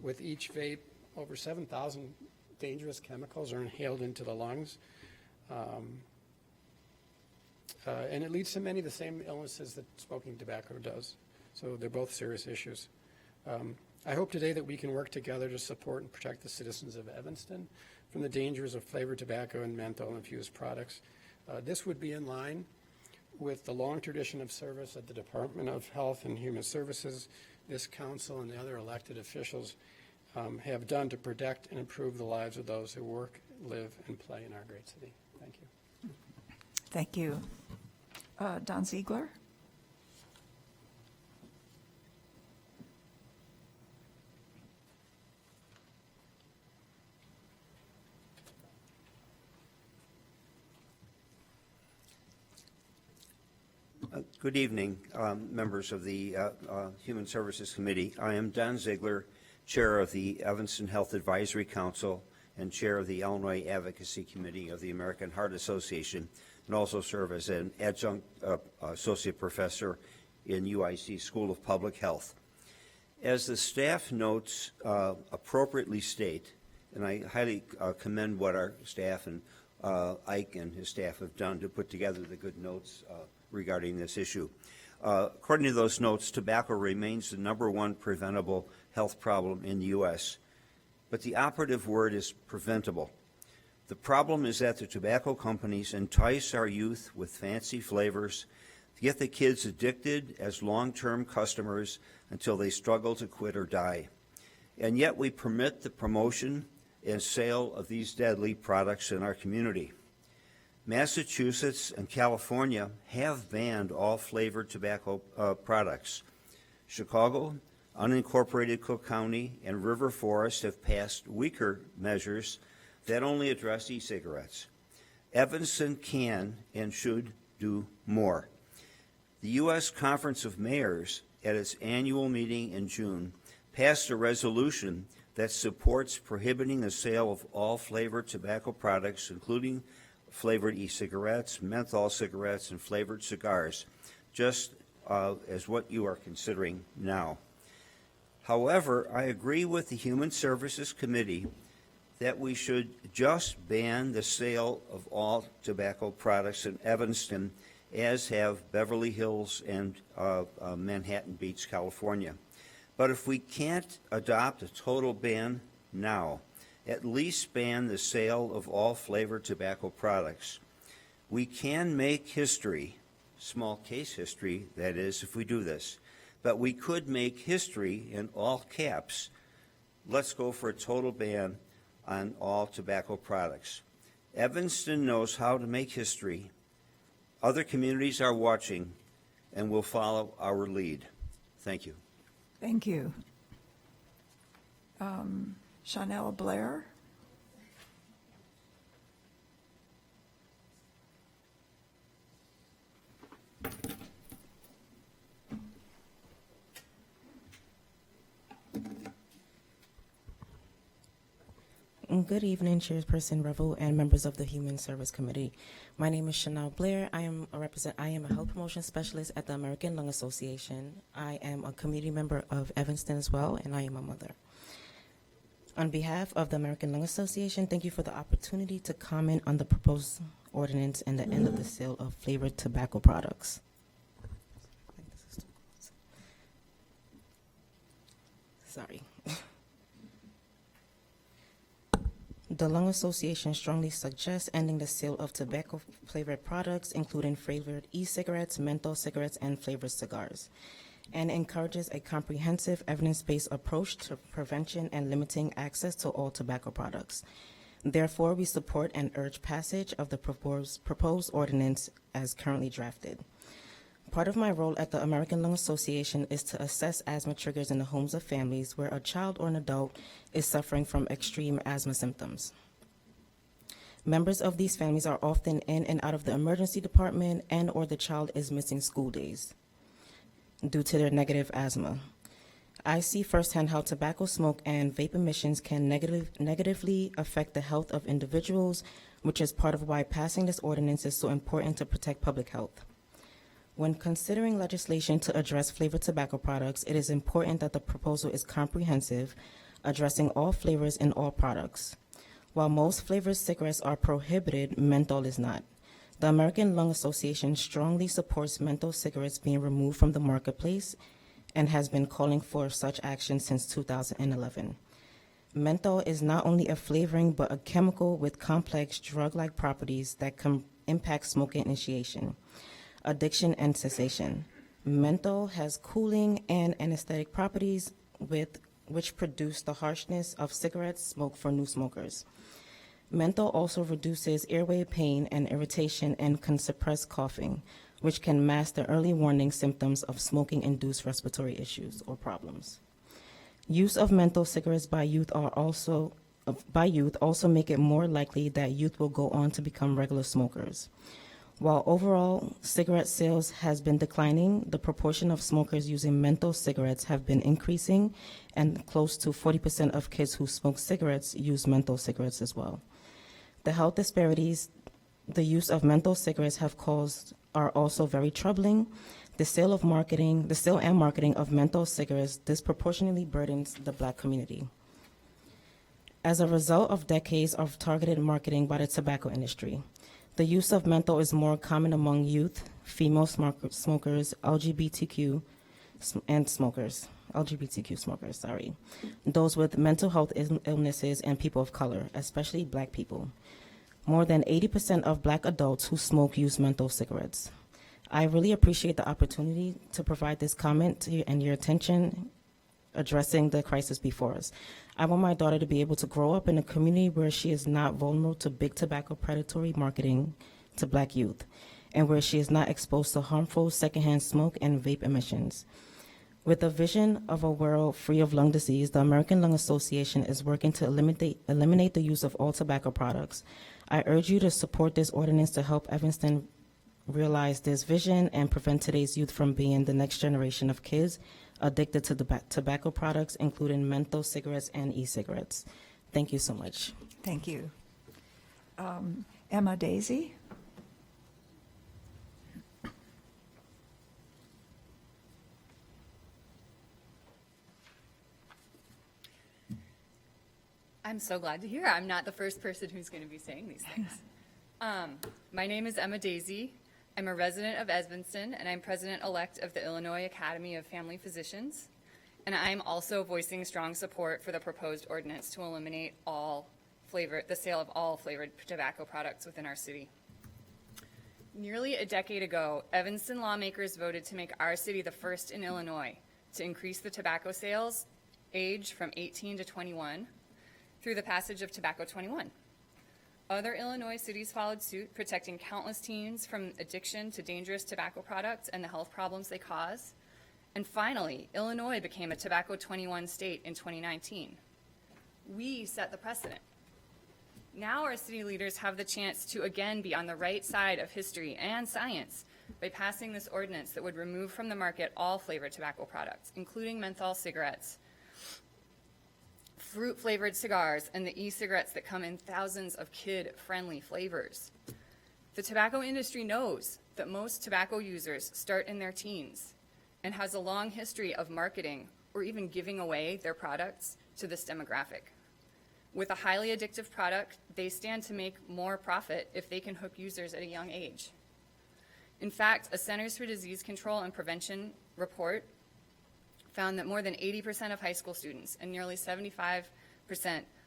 With each vape, over 7,000 dangerous chemicals are inhaled into the lungs. And it leads to many of the same illnesses that smoking tobacco does. So they're both serious issues. I hope today that we can work together to support and protect the citizens of Evanston from the dangers of flavored tobacco and menthol-infused products. This would be in line with the long tradition of service that the Department of Health and Human Services, this council, and the other elected officials have done to protect and improve the lives of those who work, live, and play in our great city. Thank you. Thank you. Don Ziegler? Good evening, members of the Human Services Committee. I am Don Ziegler, Chair of the Evanston Health Advisory Council and Chair of the Illinois Advocacy Committee of the American Heart Association, and also serve as an adjunct associate professor in UIC School of Public Health. As the staff notes appropriately state, and I highly commend what our staff and Ike and his staff have done to put together the good notes regarding this issue. According to those notes, tobacco remains the #1 preventable health problem in the U.S., but the operative word is preventable. The problem is that the tobacco companies entice our youth with fancy flavors to get the kids addicted as long-term customers until they struggle to quit or die. And yet we permit the promotion and sale of these deadly products in our community. Massachusetts and California have banned all flavored tobacco products. Chicago, unincorporated Cook County, and River Forest have passed weaker measures that only address e-cigarettes. Evanston can and should do more. The U.S. Conference of Mayors, at its annual meeting in June, passed a resolution that supports prohibiting the sale of all flavored tobacco products, including flavored e-cigarettes, menthol cigarettes, and flavored cigars, just as what you are considering now. However, I agree with the Human Services Committee that we should just ban the sale of all tobacco products in Evanston, as have Beverly Hills and Manhattan Beach, California. But if we can't adopt a total ban now, at least ban the sale of all flavored tobacco products. We can make history, small case history, that is, if we do this, but we could make history in all caps. Let's go for a total ban on all tobacco products. Evanston knows how to make history. Other communities are watching and will follow our lead. Thank you. Thank you. Chanel Blair? Good evening, Chairperson Revel and members of the Human Service Committee. My name is Chanel Blair. I am a health promotion specialist at the American Lung Association. I am a community member of Evanston as well, and I am a mother. On behalf of the American Lung Association, thank you for the opportunity to comment on the proposed ordinance and the end of the sale of flavored tobacco products. Sorry. The Lung Association strongly suggests ending the sale of tobacco-flavored products, including flavored e-cigarettes, menthol cigarettes, and flavored cigars, and encourages a comprehensive, evidence-based approach to prevention and limiting access to all tobacco products. Therefore, we support and urge passage of the proposed ordinance as currently drafted. Part of my role at the American Lung Association is to assess asthma triggers in the homes of families where a child or an adult is suffering from extreme asthma symptoms. Members of these families are often in and out of the emergency department, and or the child is missing school days due to their negative asthma. I see firsthand how tobacco smoke and vape emissions can negatively affect the health of individuals, which is part of why passing this ordinance is so important to protect public health. When considering legislation to address flavored tobacco products, it is important that the proposal is comprehensive, addressing all flavors in all products. While most flavored cigarettes are prohibited, menthol is not. The American Lung Association strongly supports menthol cigarettes being removed from the marketplace and has been calling for such action since 2011. Menthol is not only a flavoring but a chemical with complex drug-like properties that can impact smoking initiation, addiction, and cessation. Menthol has cooling and anesthetic properties which produce the harshness of cigarette smoke for new smokers. Menthol also reduces airway pain and irritation and can suppress coughing, which can mask the early warning symptoms of smoking-induced respiratory issues or problems. Use of menthol cigarettes by youth also make it more likely that youth will go on to become regular smokers. While overall cigarette sales has been declining, the proportion of smokers using menthol cigarettes have been increasing, and close to 40% of kids who smoke cigarettes use menthol cigarettes as well. The health disparities the use of menthol cigarettes have caused are also very troubling. The sale and marketing of menthol cigarettes disproportionately burdens the Black community. As a result of decades of targeted marketing by the tobacco industry, the use of menthol is more common among youth, female smokers, LGBTQ smokers, those with mental health illnesses, and people of color, especially Black people. More than 80% of Black adults who smoke use menthol cigarettes. I really appreciate the opportunity to provide this comment to you and your attention addressing the crisis before us. I want my daughter to be able to grow up in a community where she is not vulnerable to big tobacco predatory marketing to Black youth, and where she is not exposed to harmful secondhand smoke and vape emissions. With a vision of a world free of lung disease, the American Lung Association is working to eliminate the use of all tobacco products. I urge you to support this ordinance to help Evanston realize this vision and prevent today's youth from being the next generation of kids addicted to tobacco products, including menthol cigarettes and e-cigarettes. Thank you so much. Thank you. Emma Daisy? I'm so glad to hear I'm not the first person who's going to be saying these things. My name is Emma Daisy. I'm a resident of Evanston, and I'm president-elect of the Illinois Academy of Family Physicians. And I'm also voicing strong support for the proposed ordinance to eliminate the sale of all flavored tobacco products within our city. Nearly a decade ago, Evanston lawmakers voted to make our city the first in Illinois to increase the tobacco sales age from 18 to 21 through the passage of Tobacco 21. Other Illinois cities followed suit, protecting countless teens from addiction to dangerous tobacco products and the health problems they cause. And finally, Illinois became a Tobacco 21 state in 2019. We set the precedent. Now our city leaders have the chance to again be on the right side of history and science by passing this ordinance that would remove from the market all flavored tobacco products, including menthol cigarettes, fruit-flavored cigars, and the e-cigarettes that come in thousands of kid-friendly flavors. The tobacco industry knows that most tobacco users start in their teens and has a long history of marketing or even giving away their products to this demographic. With a highly addictive product, they stand to make more profit if they can hook users at a young age. In fact, a Centers for Disease Control and Prevention report found that more than 80% of high school students and nearly 75%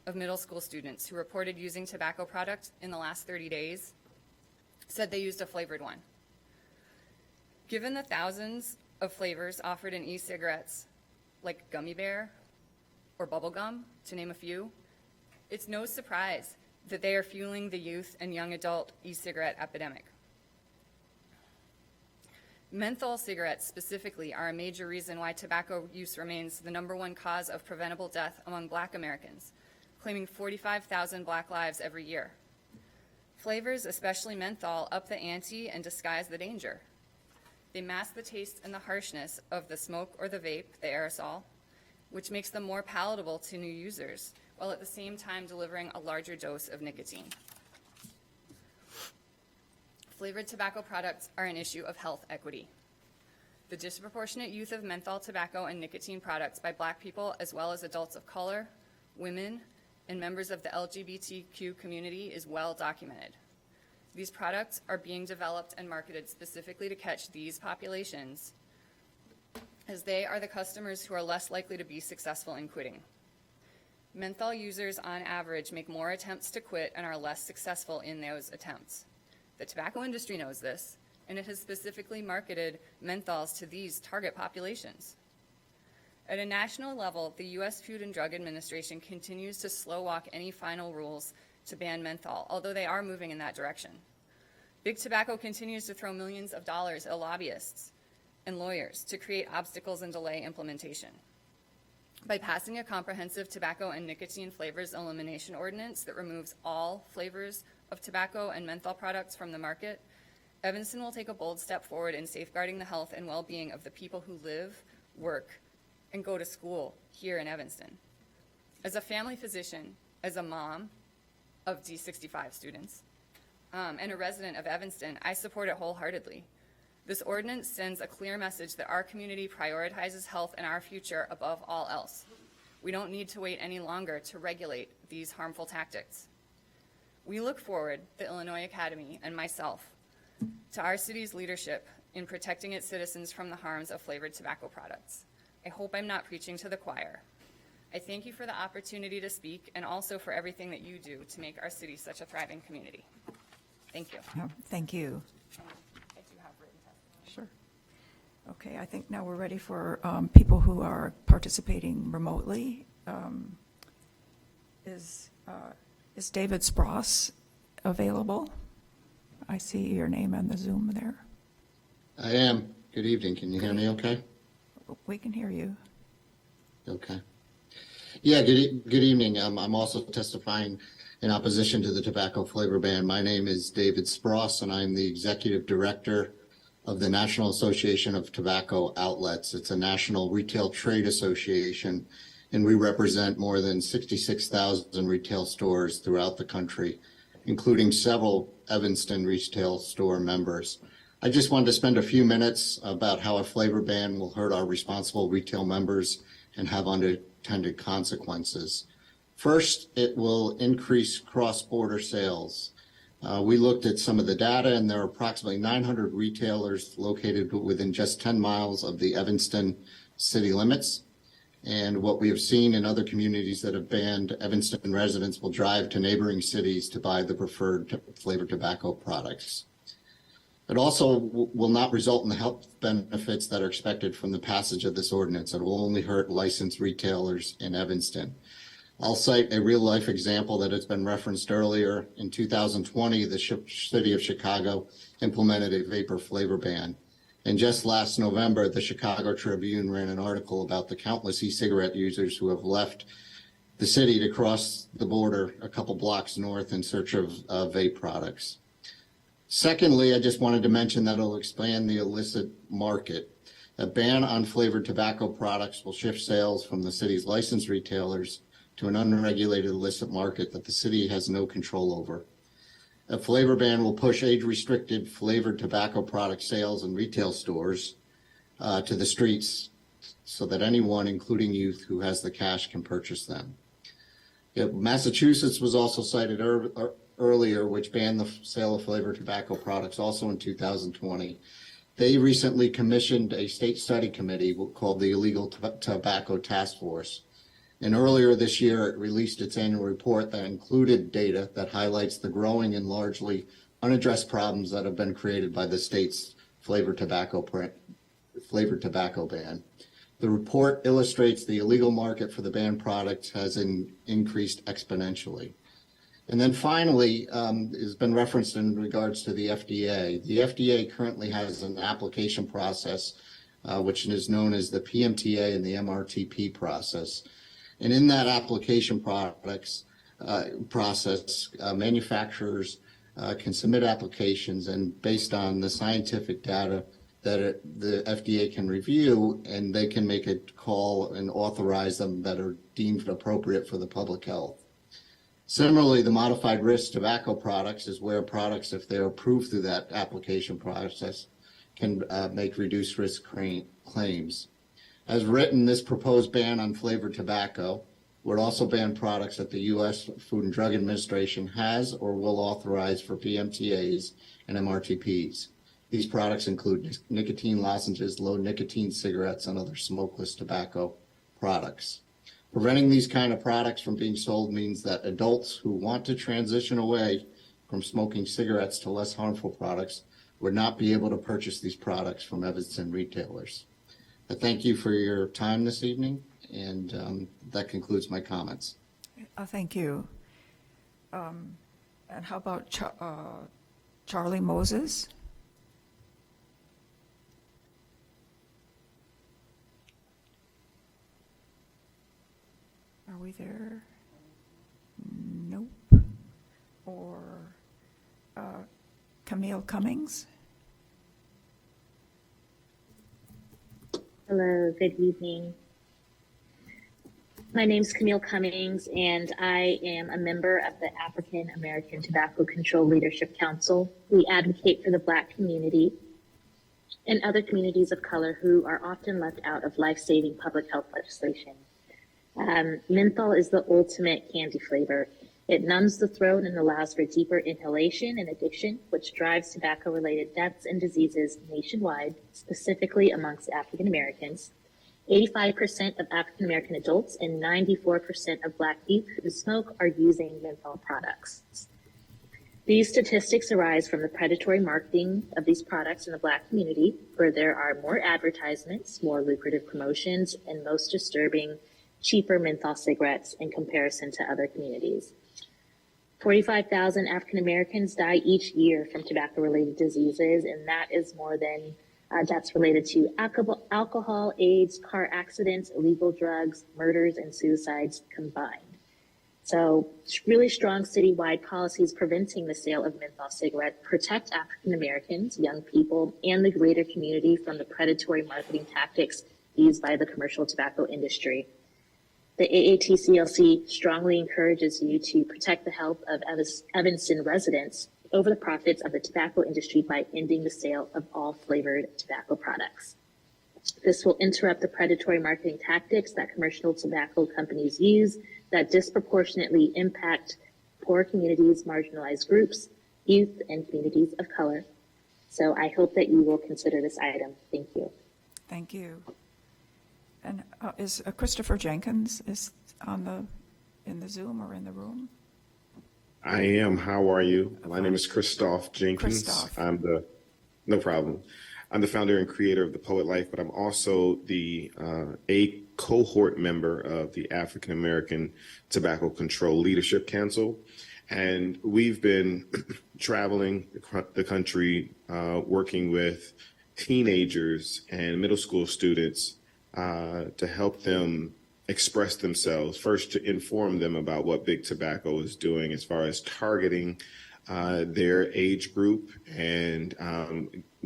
of middle school students who reported using tobacco products in the last 30 days said they used a flavored one. Given the thousands of flavors offered in e-cigarettes, like gummy bear or bubble gum, to name a few, it's no surprise that they are fueling the youth and young adult e-cigarette epidemic. Menthol cigarettes specifically are a major reason why tobacco use remains the #1 cause of preventable death among Black Americans, claiming 45,000 Black lives every year. Flavors, especially menthol, up the ante and disguise the danger. They mask the taste and the harshness of the smoke or the vape, the aerosol, which makes them more palatable to new users, while at the same time delivering a larger dose of nicotine. Flavored tobacco products are an issue of health equity. The disproportionate use of menthol tobacco and nicotine products by Black people, as well as adults of color, women, and members of the LGBTQ community is well documented. These products are being developed and marketed specifically to catch these populations, as they are the customers who are less likely to be successful in quitting. Menthol users on average make more attempts to quit and are less successful in those attempts. The tobacco industry knows this, and it has specifically marketed menthols to these target populations. At a national level, the U.S. Food and Drug Administration continues to slow walk any final rules to ban menthol, although they are moving in that direction. Big Tobacco continues to throw millions of dollars at lobbyists and lawyers to create obstacles and delay implementation. By passing a comprehensive tobacco and nicotine flavors elimination ordinance that removes all flavors of tobacco and menthol products from the market, Evanston will take a bold step forward in safeguarding the health and well-being of the people who live, work, and go to school here in Evanston. As a family physician, as a mom of D65 students, and a resident of Evanston, I support it wholeheartedly. This ordinance sends a clear message that our community prioritizes health and our future above all else. We don't need to wait any longer to regulate these harmful tactics. We look forward, the Illinois Academy and myself, to our city's leadership in protecting its citizens from the harms of flavored tobacco products. I hope I'm not preaching to the choir. I thank you for the opportunity to speak and also for everything that you do to make our city such a thriving community. Thank you. Thank you. I do have written testimony. Sure. Okay, I think now we're ready for people who are participating remotely. Is David Spross available? I see your name on the Zoom there. I am. Good evening. Can you hear me okay? We can hear you. Okay. Yeah, good evening. I'm also testifying in opposition to the tobacco flavor ban. My name is David Spross, and I'm the executive director of the National Association of Tobacco Outlets. It's a national retail trade association, and we represent more than 66,000 retail stores throughout the country, including several Evanston retail store members. I just wanted to spend a few minutes about how a flavor ban will hurt our responsible retail members and have unintended consequences. First, it will increase cross-border sales. We looked at some of the data, and there are approximately 900 retailers located within just 10 miles of the Evanston city limits. And what we have seen in other communities that have banned, Evanston residents will drive to neighboring cities to buy the preferred flavored tobacco products. It also will not result in the health benefits that are expected from the passage of this ordinance. It will only hurt licensed retailers in Evanston. I'll cite a real-life example that has been referenced earlier. In 2020, the city of Chicago implemented a vapor flavor ban. And just last November, the Chicago Tribune ran an article about the countless e-cigarette users who have left the city to cross the border a couple blocks north in search of vape products. Secondly, I just wanted to mention that it'll expand the illicit market. A ban on flavored tobacco products will shift sales from the city's licensed retailers to an unregulated illicit market that the city has no control over. A flavor ban will push age-restricted flavored tobacco product sales in retail stores to the streets so that anyone, including youth who has the cash, can purchase them. Massachusetts was also cited earlier, which banned the sale of flavored tobacco products also in 2020. They recently commissioned a state study committee called the Illegal Tobacco Task Force. And earlier this year, it released its annual report that included data that highlights the growing and largely unaddressed problems that have been created by the state's flavored tobacco ban. The report illustrates the illegal market for the banned products has increased exponentially. And then finally, has been referenced in regards to the FDA. The FDA currently has an application process, which is known as the PMTA and the MRTP process. And in that application process, manufacturers can submit applications, and based on the scientific data that the FDA can review, and they can make a call and authorize them that are deemed appropriate for the public health. Similarly, the modified risk tobacco products is where products, if they're approved through that application process, can make reduced risk claims. As written, this proposed ban on flavored tobacco would also ban products that the U.S. Food and Drug Administration has or will authorize for PMTAs and MRTPs. These products include nicotine lozenges, low nicotine cigarettes, and other smokeless tobacco products. Preventing these kind of products from being sold means that adults who want to transition away from smoking cigarettes to less harmful products would not be able to purchase these products from Evanston retailers. I thank you for your time this evening, and that concludes my comments. Thank you. And how about Charlie Moses? Are we there? Nope. Or Camille Cummings? Hello, good evening. My name is Camille Cummings, and I am a member of the African American Tobacco Control Leadership Council. We advocate for the Black community and other communities of color who are often left out of life-saving public health legislation. Menthol is the ultimate candy flavor. It numbs the throat and allows for deeper inhalation and addiction, which drives tobacco-related deaths and diseases nationwide, specifically amongst African Americans. 85% of African American adults and 94% of Black youth who smoke are using menthol products. These statistics arise from the predatory marketing of these products in the Black community, where there are more advertisements, more lucrative promotions, and most disturbing, cheaper menthol cigarettes in comparison to other communities. 45,000 African Americans die each year from tobacco-related diseases, and that is more than deaths related to alcohol, AIDS, car accidents, illegal drugs, murders, and suicides combined. So really strong citywide policies preventing the sale of menthol cigarettes protect African Americans, young people, and the greater community from the predatory marketing tactics used by the commercial tobacco industry. The AATCLC strongly encourages you to protect the health of Evanston residents over the profits of the tobacco industry by ending the sale of all flavored tobacco products. This will interrupt the predatory marketing tactics that commercial tobacco companies use that disproportionately impact poor communities, marginalized groups, youth, and communities of color. So I hope that you will consider this item. Thank you. Thank you. And is Christopher Jenkins in the Zoom or in the room? I am. How are you? My name is Christoph Jenkins. Christoph. No problem. I'm the founder and creator of The Poet Life, but I'm also a cohort member of the African American Tobacco Control Leadership Council. And we've been traveling the country, working with teenagers and middle school students to help them express themselves, first to inform them about what Big Tobacco is doing as far as targeting their age group and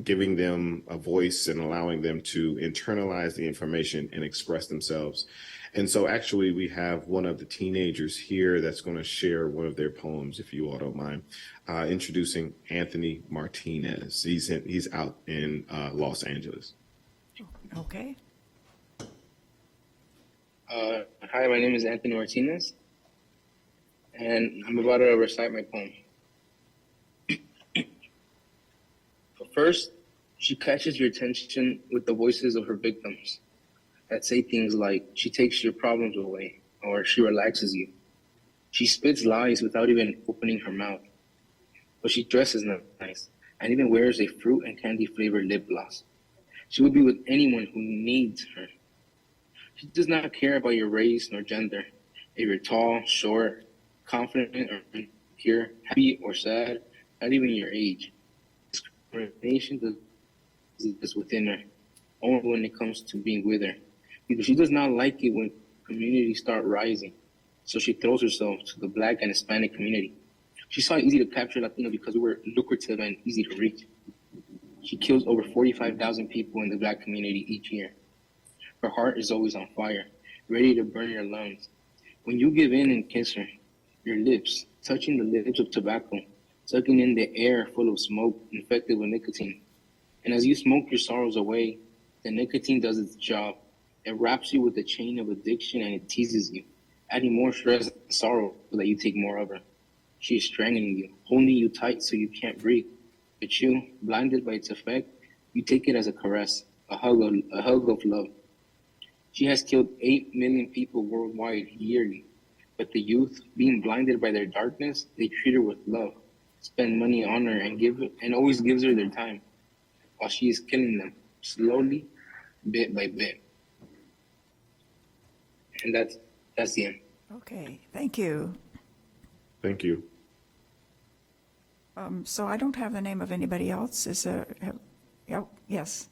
giving them a voice and allowing them to internalize the information and express themselves. And so actually we have one of the teenagers here that's going to share one of their poems, if you all don't mind, introducing Anthony Martinez. He's out in Los Angeles. Okay. Hi, my name is Anthony Martinez, and I'm about to recite my poem. But first, she catches your attention with the voices of her victims that say things like, she takes your problems away, or she relaxes you. She spits lies without even opening her mouth. But she dresses nice, and even wears a fruit and candy flavored lip gloss. She would be with anyone who needs her. She does not care about your race nor gender, if you're tall, short, confident, or insecure, happy, or sad, not even your age. Discrimination is within her, only when it comes to being with her. Because she does not like it when communities start rising. So she throws herself to the Black and Hispanic community. She saw it easy to capture Latino because we were lucrative and easy to reach. She kills over 45,000 people in the Black community each year. Her heart is always on fire, ready to burn your lungs. When you give in and kiss her, your lips, touching the lips of tobacco, sucking in the air full of smoke infected with nicotine. And as you smoke your sorrows away, the nicotine does its job. It wraps you with a chain of addiction and it teases you, adding more stress and sorrow so that you take more of her. She is strangling you, holding you tight so you can't breathe. But you, blinded by its effect, you take it as a caress, a hug of love. She has killed 8 million people worldwide yearly. But the youth, being blinded by their darkness, they treat her with love, spend money on her, and always gives her their time, while she is killing them, slowly, bit by bit. And that's the end. Okay, thank you. Thank you. So I don't have the name of anybody else. Yes.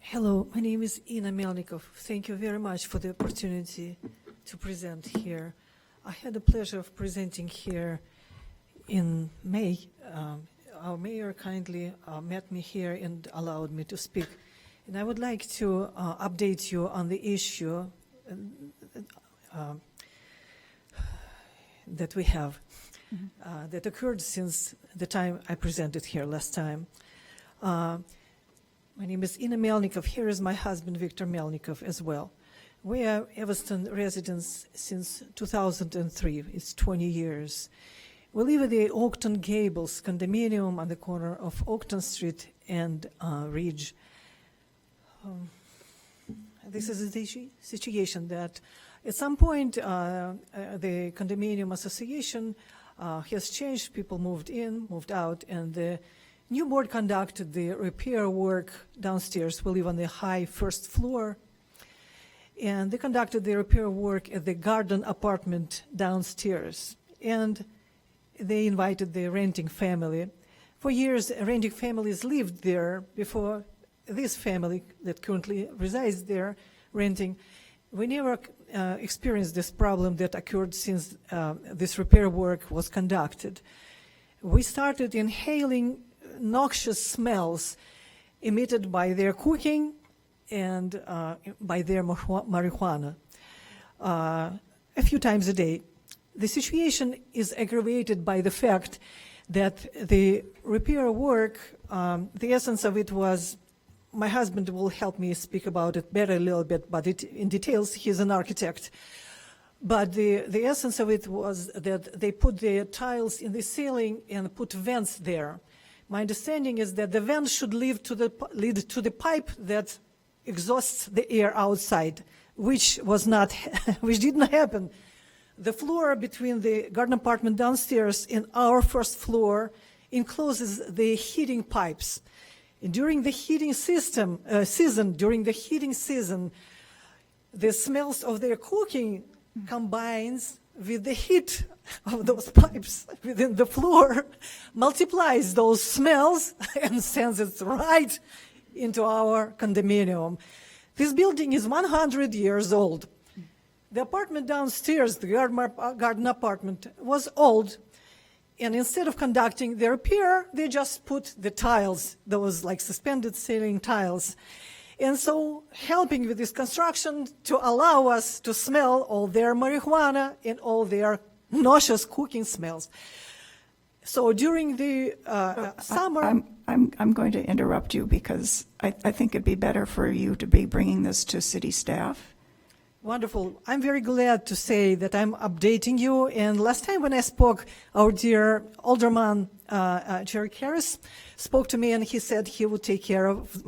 Hello, my name is Ina Melnikov. Thank you very much for the opportunity to present here. I had the pleasure of presenting here in May. Our mayor kindly met me here and allowed me to speak. And I would like to update you on the issue that we have that occurred since the time I presented here last time. My name is Ina Melnikov. Here is my husband, Victor Melnikov, as well. We are Evanston residents since 2003. It's 20 years. We live at the Oakton Gables condominium on the corner of Oakton Street and Ridge. This is the situation that at some point the condominium association has changed. People moved in, moved out, and the new board conducted the repair work downstairs. We live on the high first floor. And they conducted the repair work at the garden apartment downstairs. And they invited the renting family. For years, renting families lived there before this family that currently resides there renting. We never experienced this problem that occurred since this repair work was conducted. We started inhaling noxious smells emitted by their cooking and by their marijuana a few times a day. The situation is aggravated by the fact that the repair work, the essence of it was, my husband will help me speak about it better a little bit, but in details, he's an architect. But the essence of it was that they put the tiles in the ceiling and put vents there. My understanding is that the vents should lead to the pipe that exhausts the air outside, which didn't happen. The floor between the garden apartment downstairs and our first floor encloses the heating pipes. And during the heating season, the smells of their cooking combines with the heat of those pipes within the floor, multiplies those smells and sends it right into our condominium. This building is 100 years old. The apartment downstairs, the garden apartment, was old. And instead of conducting the repair, they just put the tiles, those like suspended ceiling tiles. And so helping with this construction to allow us to smell all their marijuana and all their nauseous cooking smells. So during the summer... I'm going to interrupt you because I think it'd be better for you to be bringing this to city staff. Wonderful. I'm very glad to say that I'm updating you. And last time when I spoke, our dear Alderman Jerry Harris spoke to me and he said he would take care of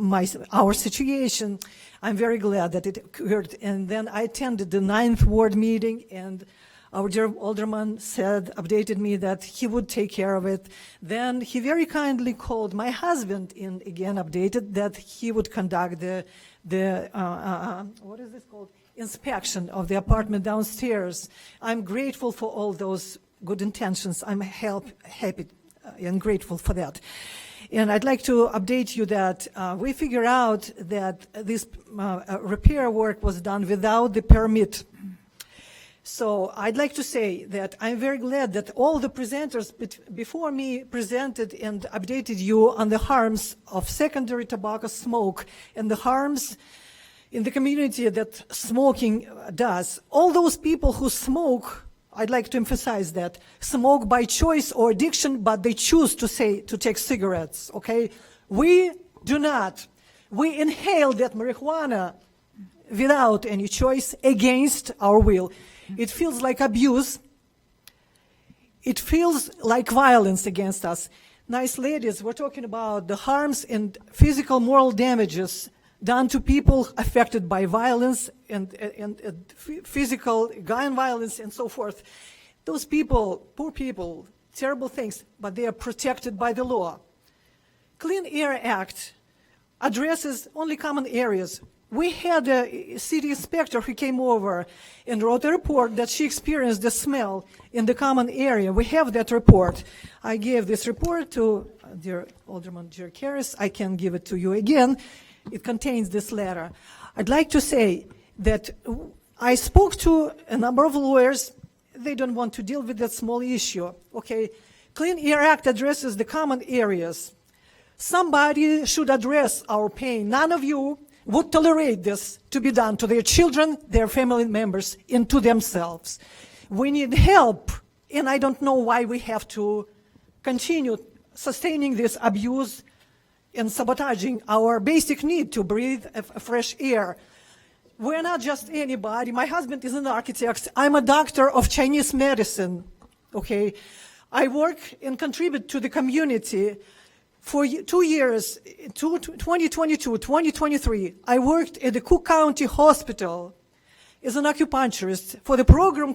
our situation. I'm very glad that it occurred. And then I attended the 9th Ward meeting and Our dear alderman updated me that he would take care of it. Then he very kindly called my husband in, again updated that he would conduct the what is this called? Inspection of the apartment downstairs. I'm grateful for all those good intentions. I'm happy and grateful for that. And I'd like to update you that we figure out that this repair work was done without the permit. So I'd like to say that I'm very glad that all the presenters before me presented and updated you on the harms of secondary tobacco smoke and the harms in the community that smoking does. All those people who smoke, I'd like to emphasize that, smoke by choice or addiction, but they choose to take cigarettes, okay? We do not. We inhale that marijuana without any choice, against our will. It feels like abuse. It feels like violence against us. Nice ladies, we're talking about the harms and physical moral damages done to people affected by violence and physical gun violence and so forth. Those people, poor people, terrible things, but they are protected by the law. Clean Air Act addresses only common areas. We had a city inspector who came over and wrote a report that she experienced the smell in the common area. We have that report. I gave this report to dear Alderman Jerry Harris. I can give it to you again. It contains this letter. I'd like to say that I spoke to a number of lawyers. They don't want to deal with that small issue. Okay, Clean Air Act addresses the common areas. Somebody should address our pain. None of you would tolerate this to be done to their children, their family members, and to themselves. We need help, and I don't know why we have to continue sustaining this abuse and sabotaging our basic need to breathe fresh air. We're not just anybody. My husband is an architect. I'm a doctor of Chinese medicine, okay? I work and contribute to the community. For 2 years, 2022, 2023, I worked at the Cook County Hospital as an acupuncturist for the program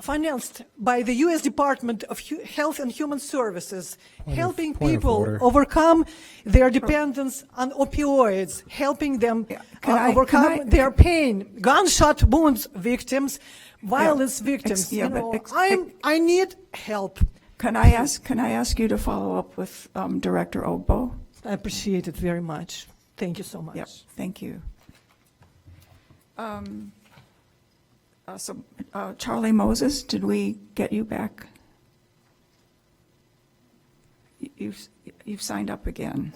financed by the U.S. Department of Health and Human Services, helping people overcome their dependence on opioids, helping them overcome their pain, gunshot wounds victims, violence victims. I need help. Can I ask you to follow up with Director Ogbo? I appreciate it very much. Thank you so much. Yep, thank you. Charlie Moses, did we get you back? You've signed up again.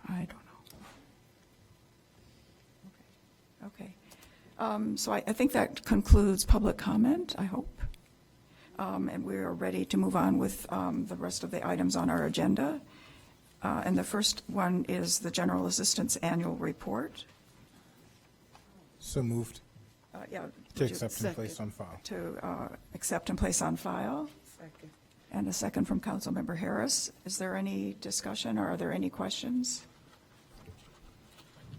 I don't know. Okay. So I think that concludes public comment, I hope. And we are ready to move on with the rest of the items on our agenda. And the first one is the General Assistance Annual Report. So moved. To accept and place on file. To accept and place on file. Second. And a second from Councilmember Harris. Is there any discussion or are there any questions?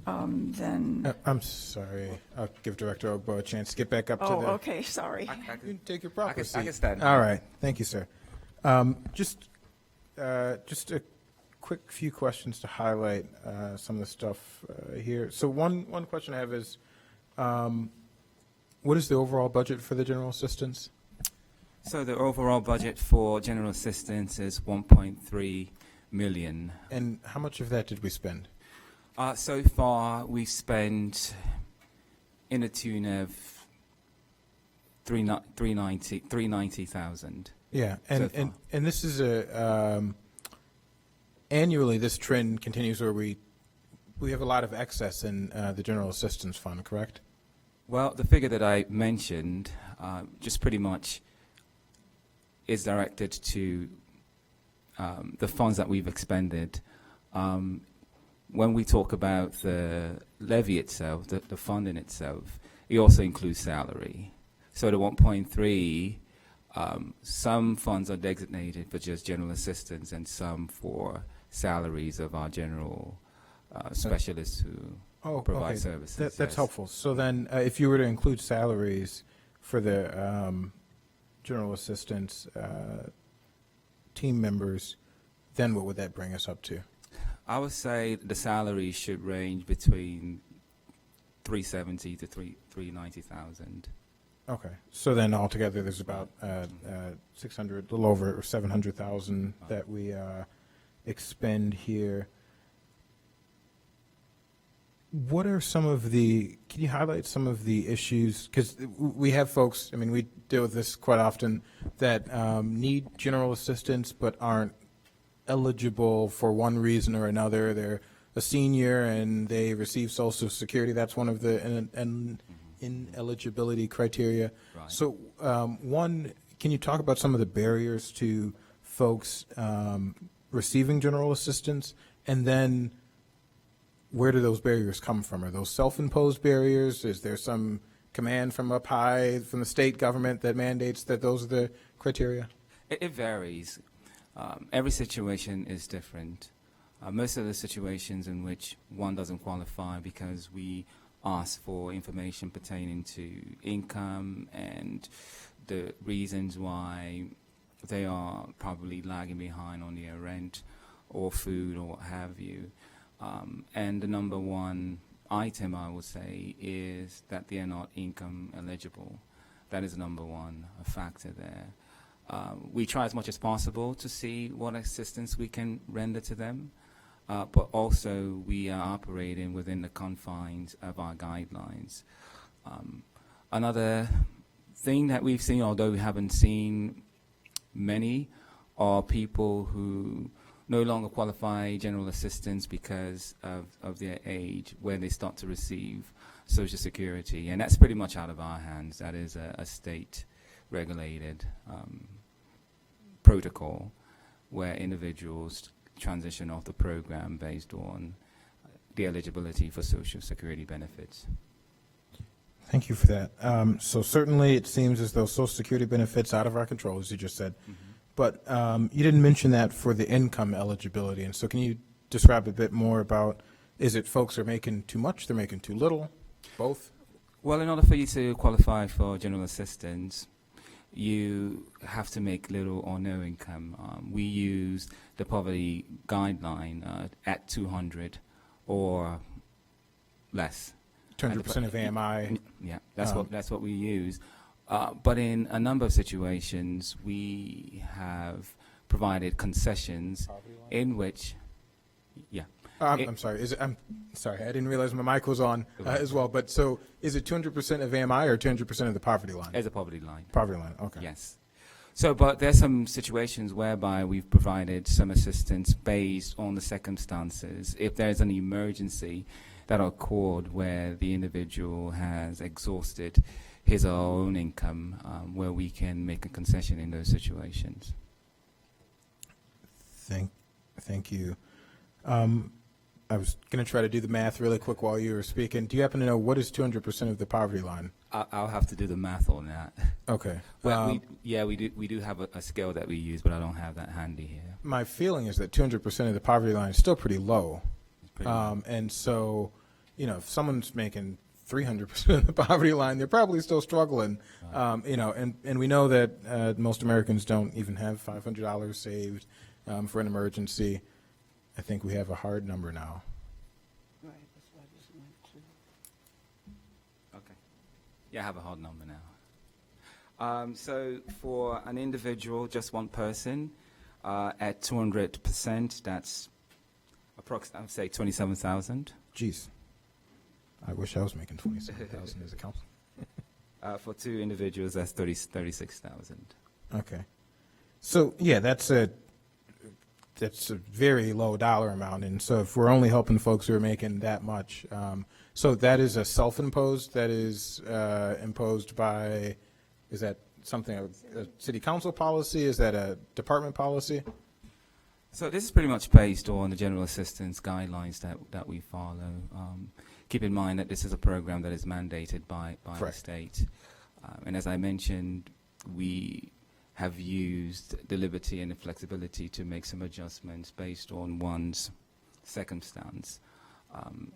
Then. I'm sorry. I'll give Director Ogbo a chance to get back up to the. Oh, okay, sorry. You can take your proper seat. I can stand. All right. Thank you, sir. Just a quick few questions to highlight some of the stuff here. So one question I have is, what is the overall budget for the general assistance? So the overall budget for general assistance is 1.3 million. And how much of that did we spend? So far, we've spent in the tune of 390,000. Yeah, and this is annually this trend continues where we have a lot of excess in the general assistance fund, correct? Well, the figure that I mentioned just pretty much is directed to the funds that we've expended. When we talk about the levy itself, the funding itself, it also includes salary. So the 1.3, some funds are designated for just general assistance and some for salaries of our general specialists who provide okay. services. That's yes. helpful. So then, if you were to include salaries for the general assistance team members, then what would that bring us up to? I would say the salary should range between 370 to 390,000. Okay. So then altogether, there's about 600, a little over 700,000 that we expend here. What are some of the, can you highlight some of the issues? Because we have folks, I mean, we deal with this quite often, that need general assistance but aren't eligible for one reason or another. They're a senior and they receive Social Security. That's one of the ineligibility criteria. Right. So, one, can you talk about some of the barriers to folks receiving general assistance? And then where do those barriers come from? Are those self-imposed barriers? Is there some command from up high, from the state government, that mandates that those are the criteria? It varies. Every situation is different. Most of the situations in which one doesn't qualify because we ask for information pertaining to income and the reasons why they are probably lagging behind on their rent or food or what have you. And the number one item, I would say, is that they are not income eligible. That is number one, a factor there. We try as much as possible to see what assistance we can render to them, but also we are operating within the confines of our guidelines. Another thing that we've seen, although we haven't seen many, are people who no longer qualify general assistance because of their age, where they start to receive Social Security. And that's pretty much out of our hands. That is a state-regulated protocol where individuals transition off the program based on the eligibility for Social Security benefits. Thank you for that. So certainly it seems as though Social Security benefits out of our control, as you just said. Mm-hmm. But you didn't mention that for the income eligibility. And so can you describe a bit more about, is it folks are making too much, they're making too little, both? Well, in order for you to qualify for general assistance, you have to make little or no income. We use the poverty guideline at 200 or less. 200% of AMI. Yeah, that's what we use. But in a number of situations, we have provided concessions in which, yeah. I'm sorry. I'm sorry. I didn't realize my mic was on as well. But so, is it 200% of AMI or 200% of the poverty line? As a poverty line. Poverty line. Okay. Yes. So, but there's some situations whereby we've provided some assistance based on the circumstances. If there's an emergency that occurred where the individual has exhausted his or her own income, where we can make a concession in those situations. Thank you. I was going to try to do the math really quick while you were speaking. Do you happen to know what is 200% of the poverty line? I'll have to do the math on that. Okay. Well, we do have a scale that we use, but I don't have that handy here. My feeling is that 200% of the poverty line is still pretty low. And so, if someone's making 300% of the poverty line, they're probably still struggling. And we know that most Americans don't even have $500 saved for an emergency. I think we have a hard number now. Right, that's what I just went to. Okay. Yeah, I have a hard number now. So for an individual, just one person, at 200%, that's approximately, I'd say 27,000. Jeez. I wish I was making 27,000 as a council. For two individuals, that's 36,000. Okay. So, yeah, that's a very low dollar amount. And so if we're only helping folks who are making that much, so that is a self-imposed, that is imposed by, is that something, a city council policy? Is that a department policy? So this is pretty much based on the general assistance guidelines that we follow. Keep in mind that this is a program that is mandated by the state. And as I mentioned, we have used the liberty and the flexibility to make some adjustments based on one's circumstance.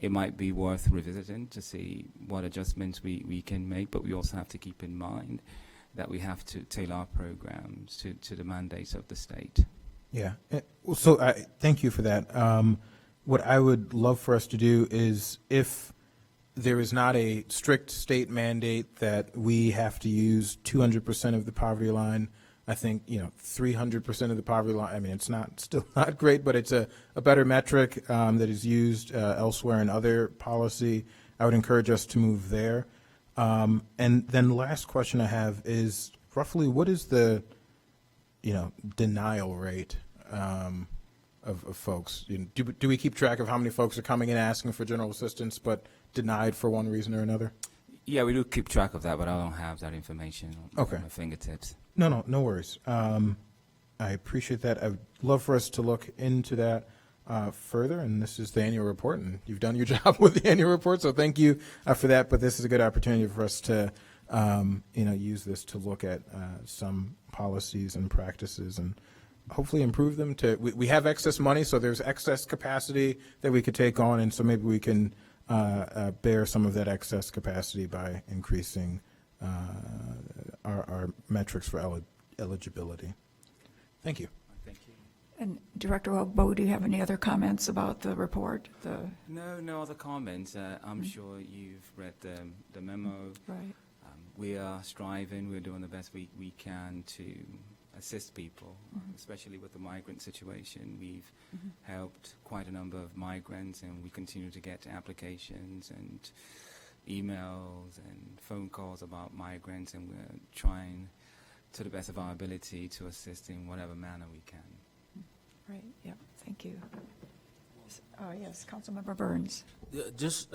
It might be worth revisiting to see what adjustments we can make, but we also have to keep in mind that we have to tailor our programs to the mandates of the state. Yeah. So thank you for that. What I would love for us to do is, if there is not a strict state mandate that we have to use 200% of the poverty line, I think, 300% of the poverty line, I mean, it's still not great, but it's a better metric that is used elsewhere in other policy. I would encourage us to move there. And then the last question I have is, roughly what is the, denial rate of folks? Do we keep track of how many folks are coming in asking for general assistance but denied for one reason or another? Yeah, we do keep track of that, but I don't have that information on my fingertips. No worries. I appreciate that. I would love for us to look into that further, and this is the annual report, and you've done your job with the annual report, so thank you for that. But this is a good opportunity for us to, use this to look at some policies and practices and hopefully improve them. We have excess money, so there's excess capacity that we could take on, and so maybe we can bear some of that excess capacity by increasing our metrics for eligibility. Thank you. Thank you. And Director Wellbo, do you have any other comments about the report? No other comments. I'm sure you've read the memo. Right. We are striving, we're doing the best we can to assist people, especially with the migrant situation. We've helped quite a number of migrants, and we continue to get applications and emails and phone calls about migrants, and we're trying to the best of our ability to assist in whatever manner we can. Right, yep, thank you. Yes, Councilmember Burns. Just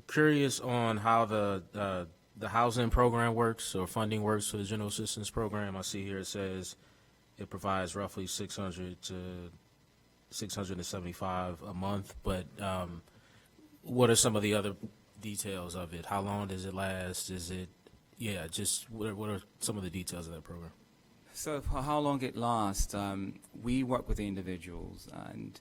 curious on how the housing program works, or funding works for the general assistance program. I see here it says it provides roughly $600 to $675 a month, but what are some of the other details of it? How long does it last? Is it, just what are some of the details of that program? So for how long it lasts, we work with the individuals, and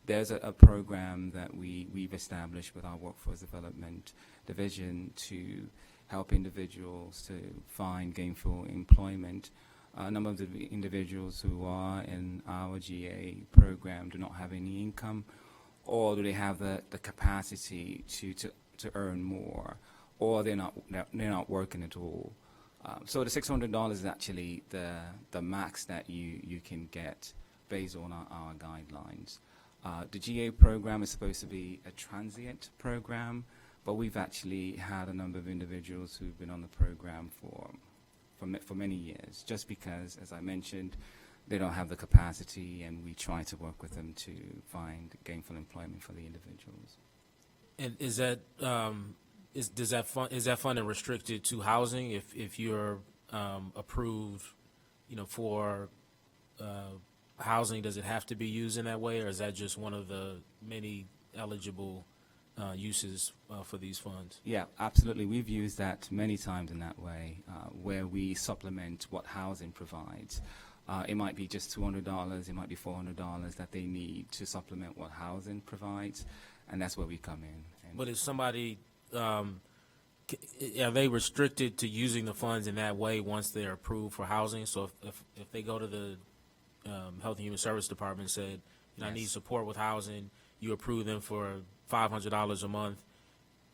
there's a program that we've established with our Workforce Development Division to help individuals to find gainful employment. A number of the individuals who are in our GA program do not have any income, or do they have the capacity to earn more, or they're not working at all. So the $600 is actually the max that you can get based on our guidelines. The GA program is supposed to be a transient program, but we've actually had a number of individuals who've been on the program for many years, just because, as I mentioned, they don't have the capacity, and we try to work with them to find gainful employment for the individuals. And is that is that funding restricted to housing? If you're approved, for housing, does it have to be used in that way, or is that just one of the many eligible uses for these funds? Yeah, absolutely. We've used that many times in that way, where we supplement what housing provides. It might be just $200, it might be $400 that they need to supplement what housing provides, and that's where we come in. But if somebody, are they restricted to using the funds in that way once they're approved for housing? So if they go to the Health and Human Service Department and said, I need support with housing, you approve them for $500 a month,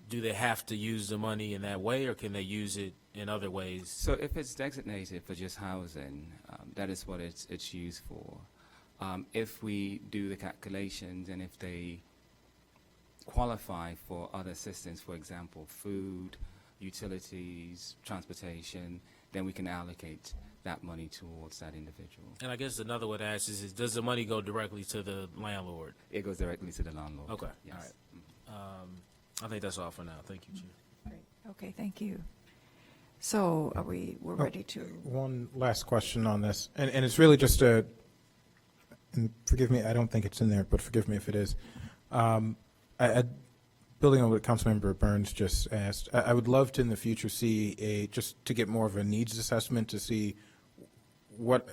do they have to use the money in that way, or can they use it in other ways? So if it's designated for just housing, that is what it's used for. If we do the calculations, and if they qualify for other assistance, for example, food, utilities, transportation, then we can allocate that money towards that individual. And I guess another way to ask is does the money go directly to the landlord? It goes directly to the landlord. Okay. Yes. All right. I think that's all for now. Thank you, Chief. Great. Okay, thank you. So we're ready to. One last question on this, and it's really just and forgive me, I don't think it's in there, but forgive me if it is. Building on what Councilmember Burns just asked, I would love to in the future see just to get more of a needs assessment to see what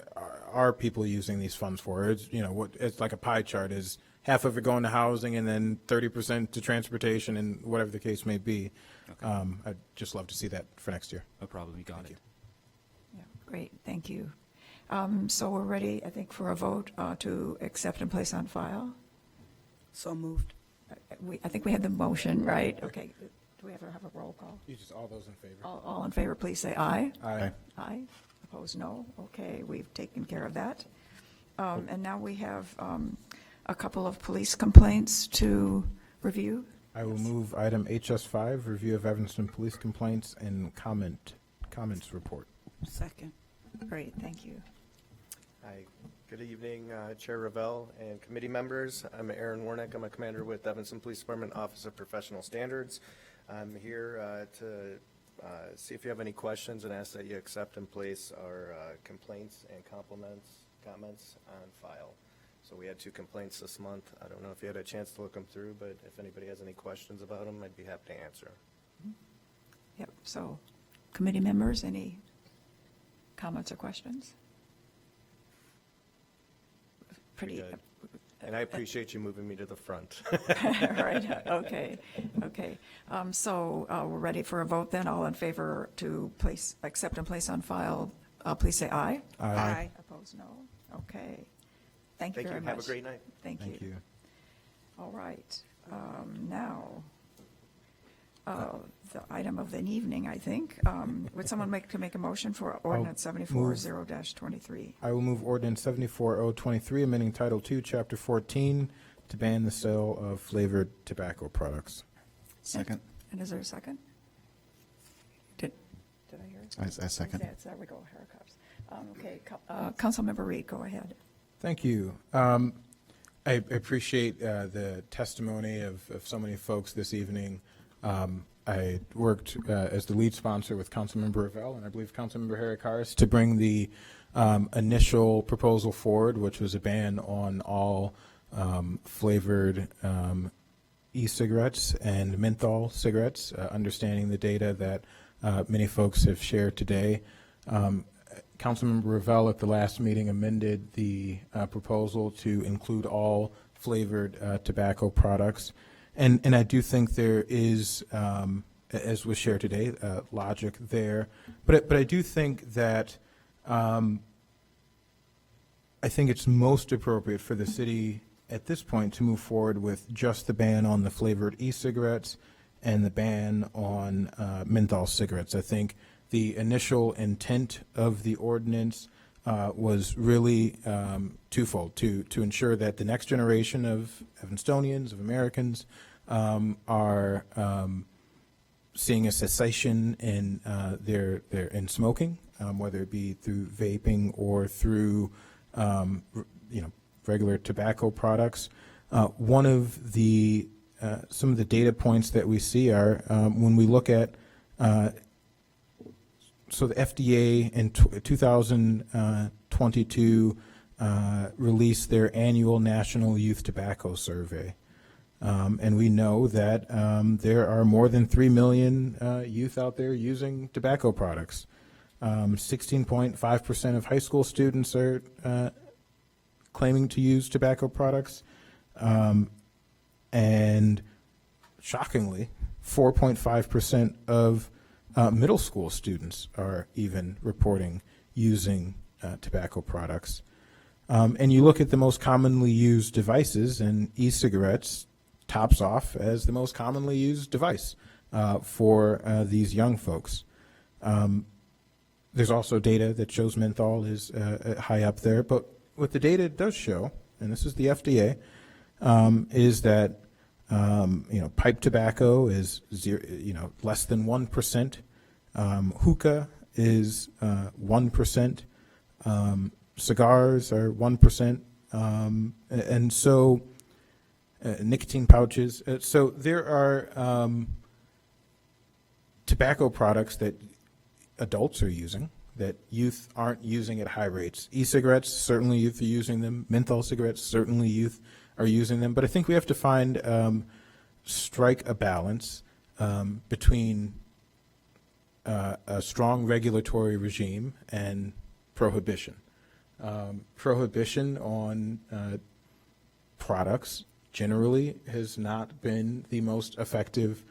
are people using these funds for. It's, it's like a pie chart. Is half of it going to housing and then 30% to transportation and whatever the case may be. I'd just love to see that for next year. No problem, we got it. Yeah, great, thank you. So we're ready, I think, for a vote to accept and place on file. So moved. I think we had the motion, right? Okay. Do we ever have a roll call? You just, all those in favor? All in favor, please say aye. Aye. Aye. Opposed, no. Okay, we've taken care of that. And now we have a couple of police complaints to review. I will move item HS5, review of Evanston police complaints and comments report. Second. Great, thank you. Hi, good evening, Chair Ravel and committee members. I'm Aaron Warnick. I'm a commander with Evanston Police Department Office of Professional Standards. I'm here to see if you have any questions and ask that you accept and place our complaints and comments on file. So we had 2 complaints this month. I don't know if you had a chance to look them through, but if anybody has any questions about them, I'd be happy to answer. Yep, so committee members, any comments or questions? Pretty Good. And I appreciate you moving me to the front. Right, okay. So we're ready for a vote then. All in favor to accept and place on file, please say aye. Aye. Opposed, no. Okay. Thank you very much. Have a great night. Thank Thank you. All right. Now, the item of the evening, I think. Would someone make a motion for ordinance move. 74-0-23? I will move ordinance 74-023, amending Title II, Chapter 14, to ban the sale of flavored tobacco products. Second. And is there a second? Did I hear it? I second. There we go, haircuts. Okay, Councilmember Reed, go ahead. Thank you. I appreciate the testimony of so many folks this evening. I worked as the lead sponsor with Councilmember Ravel and I believe Councilmember Harry Harris to bring the initial proposal forward, which was a ban on all flavored e-cigarettes and menthol cigarettes, understanding the data that many folks have shared today. Councilmember Ravel at the last meeting amended the proposal to include all flavored tobacco products. And I do think there is, as was shared today, logic there. But I do think that I think it's most appropriate for the city at this point to move forward with just the ban on the flavored e-cigarettes and the ban on menthol cigarettes. I think the initial intent of the ordinance was really twofold, to ensure that the next generation of Evanstonians, of Americans, are seeing a cessation in in smoking, whether it be through vaping or through regular tobacco products. One of the some of the data points that we see are when we look at so the FDA in 2022 released their annual National Youth Tobacco Survey. And we know that there are more than 3 million youth out there using tobacco products. 16.5% of high school students are claiming to use tobacco products. And shockingly, 4.5% of middle school students are even reporting using tobacco products. And you look at the most commonly used devices, and e-cigarettes tops off as the most commonly used device for these young folks. There's also data that shows menthol is high up there, but what the data does show, and this is the FDA, is that pipe tobacco is less than 1%. Hookah is 1%. Cigars are 1%, and so nicotine pouches. So there are tobacco products that adults are using that youth aren't using at high rates. E-cigarettes, certainly youth are using them. Menthol cigarettes, certainly youth are using them. But I think we have to find, strike a balance between a strong regulatory regime and prohibition. Prohibition on products generally has not been the most effective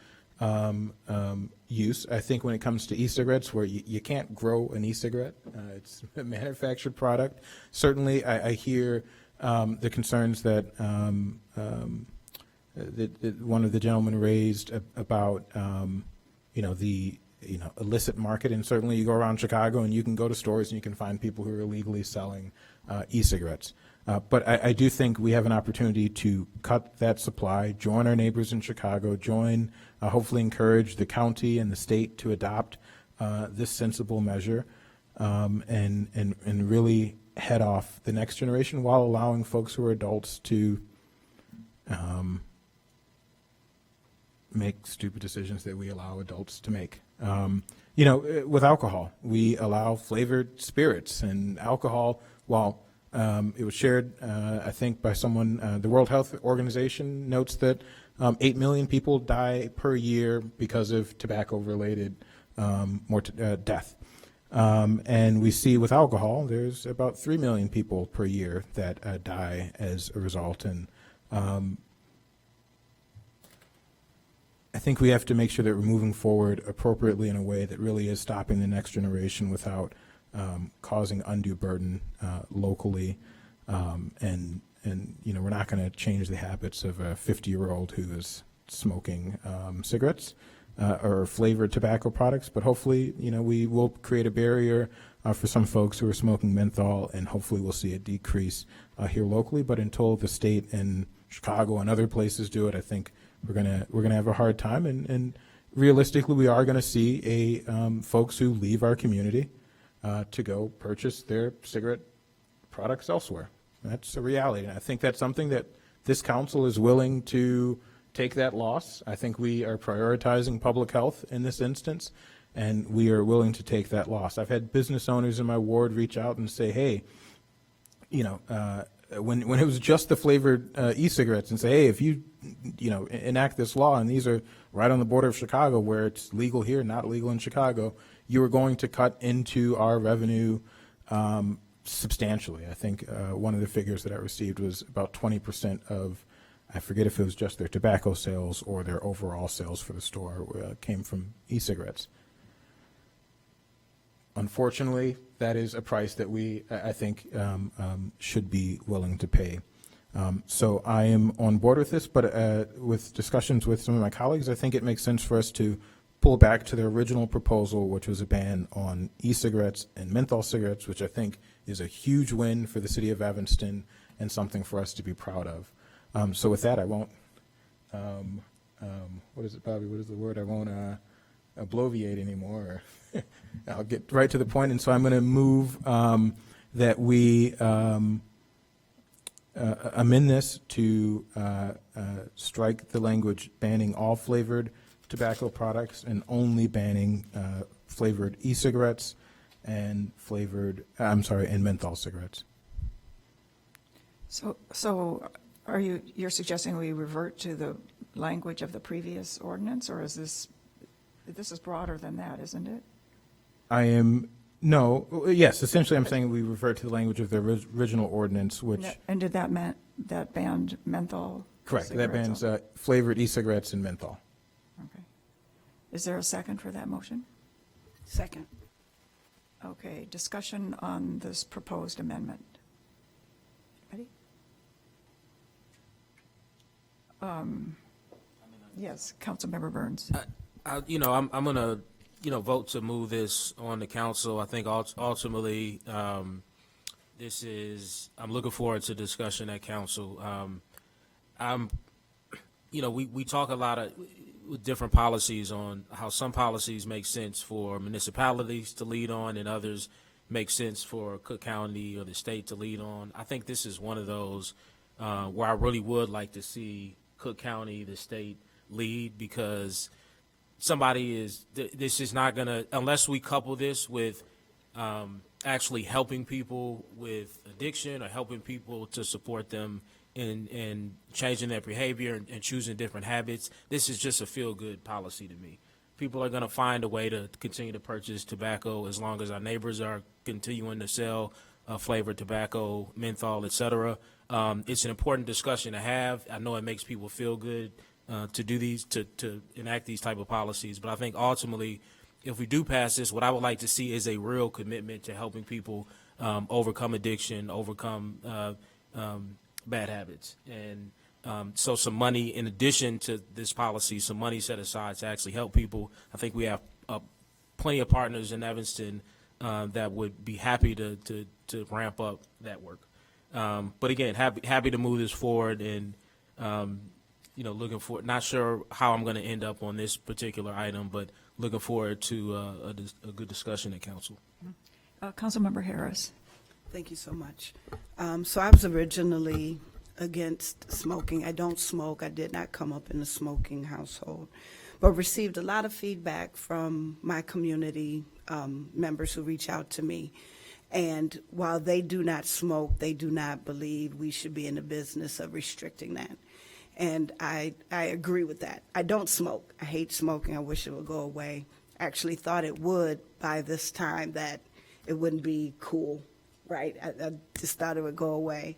use. I think when it comes to e-cigarettes, where you can't grow an e-cigarette, it's a manufactured product. Certainly, I hear the concerns that, that one of the gentlemen raised about, the illicit market, and certainly you go around Chicago and you can go to stores and you can find people who are illegally selling e-cigarettes. But I do think we have an opportunity to cut that supply, join our neighbors in Chicago, hopefully encourage the county and the state to adopt this sensible measure, and really head off the next generation while allowing folks who are adults to make stupid decisions that we allow adults to make. With alcohol, we allow flavored spirits, and alcohol, while it was shared, I think, by someone, the World Health Organization notes that 8 million people die per year because of tobacco-related death. And we see with alcohol, there's about 3 million people per year that die as a result. And I think we have to make sure that we're moving forward appropriately in a way that really is stopping the next generation without causing undue burden locally. And we're not going to change the habits of a 50-year-old who is smoking cigarettes or flavored tobacco products, but hopefully, we will create a barrier for some folks who are smoking menthol, and hopefully we'll see a decrease here locally. But until the state and Chicago and other places do it, I think we're gonna have a hard time. And realistically, we are going to see folks who leave our community to go purchase their cigarette products elsewhere. That's a reality. And I think that's something that this council is willing to take that loss. I think we are prioritizing public health in this instance, and we are willing to take that loss. I've had business owners in my ward reach out and say, hey, when it was just the flavored e-cigarettes, and say, hey, if you enact this law, and these are right on the border of Chicago where it's legal here, not legal in Chicago, you are going to cut into our revenue substantially. I think one of the figures that I received was about 20% of, I forget if it was just their tobacco sales or their overall sales for the store came from e-cigarettes. Unfortunately, that is a price that I think, should be willing to pay. So I am on board with this, but with discussions with some of my colleagues, I think it makes sense for us to pull back to the original proposal, which was a ban on e-cigarettes and menthol cigarettes, which I think is a huge win for the city of Evanston and something for us to be proud of. So with that, I won't, what is it, Bobby? What is the word? I won't bloviate anymore. I'll get right to the point. And so I'm going to move that we amend this to strike the language banning all flavored tobacco products and only banning flavored e-cigarettes and and menthol cigarettes. So you're suggesting we revert to the language of the previous ordinance, or is this is broader than that, isn't it? Yes, essentially I'm saying we revert to the language of the original ordinance, which. And did that banned menthol? Correct, that cigarettes bans flavored e-cigarettes and menthol. Okay. Is there a second for that motion? Second. Okay, discussion on this proposed amendment. Ready? Yes, Councilmember Burns. I'm going to, vote to move this on the council. I think ultimately, I'm looking forward to discussion at council. We talk a lot with different policies on how some policies make sense for municipalities to lead on and others make sense for Cook County or the state to lead on. I think this is one of those where I really would like to see Cook County, the state, lead, because this is not going to, unless we couple this with actually helping people with addiction or helping people to support them in changing their behavior and choosing different habits. This is just a feel-good policy to me. People are going to find a way to continue to purchase tobacco as long as our neighbors are continuing to sell flavored tobacco, menthol, et cetera. It's an important discussion to have. I know it makes people feel good to do these, to enact these type of policies. But I think ultimately, if we do pass this, what I would like to see is a real commitment to helping people overcome addiction, overcome bad habits. And so some money, in addition to this policy, some money set aside to actually help people. I think we have plenty of partners in Evanston that would be happy to ramp up that work. But again, happy to move this forward, and looking forward. Not sure how I'm going to end up on this particular item, but looking forward to a good discussion at council. Councilmember Harris. Thank you so much. So I was originally against smoking. I don't smoke. I did not come up in a smoking household, but received a lot of feedback from my community members who reach out to me. And while they do not smoke, they do not believe we should be in the business of restricting that. And I agree with that. I don't smoke. I hate smoking. I wish it would go away. I actually thought it would by this time, that it wouldn't be cool, right? I just thought it would go away.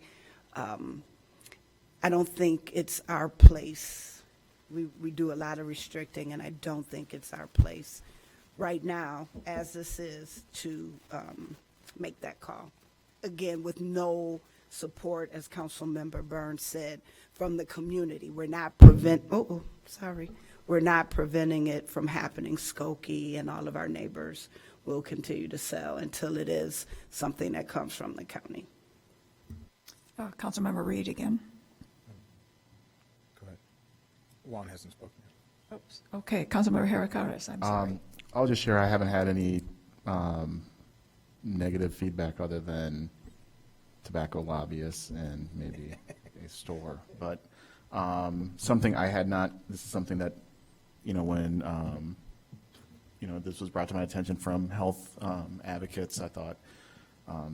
I don't think it's our place. We do a lot of restricting, and I don't think it's our place right now, as this is, to make that call. Again, with no support, as Councilmember Burns said, from the community. We're not We're not preventing it from happening. Skokie and all of our neighbors will continue to sell until it is something that comes from the county. Councilmember Reed again. Go ahead. Juan hasn't spoken yet. Oops. Okay, Councilmember Heracles, I'm sorry. I'll just share, I haven't had any negative feedback other than tobacco lobbyists and maybe a store. But something I had not, this is something that, when, this was brought to my attention from health advocates, I thought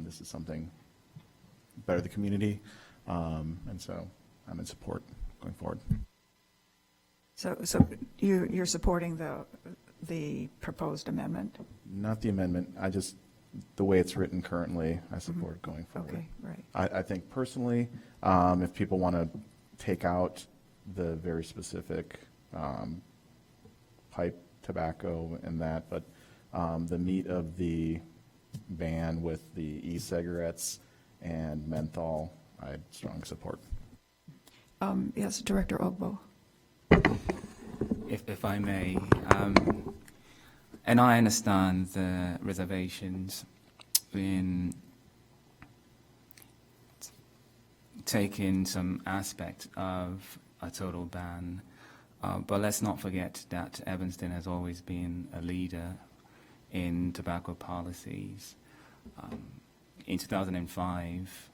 this is something better the community. And so I'm in support going forward. So you're supporting the proposed amendment? Not the amendment. The way it's written currently, I support going forward. Okay, right. I think personally, if people want to take out the very specific pipe tobacco and that, but the meat of the ban with the e-cigarettes and menthol, I strongly support. Yes, Director Ogbo. If I may, and I understand the reservations in taking some aspect of a total ban, but let's not forget that Evanston has always been a leader in tobacco policies. In 2005,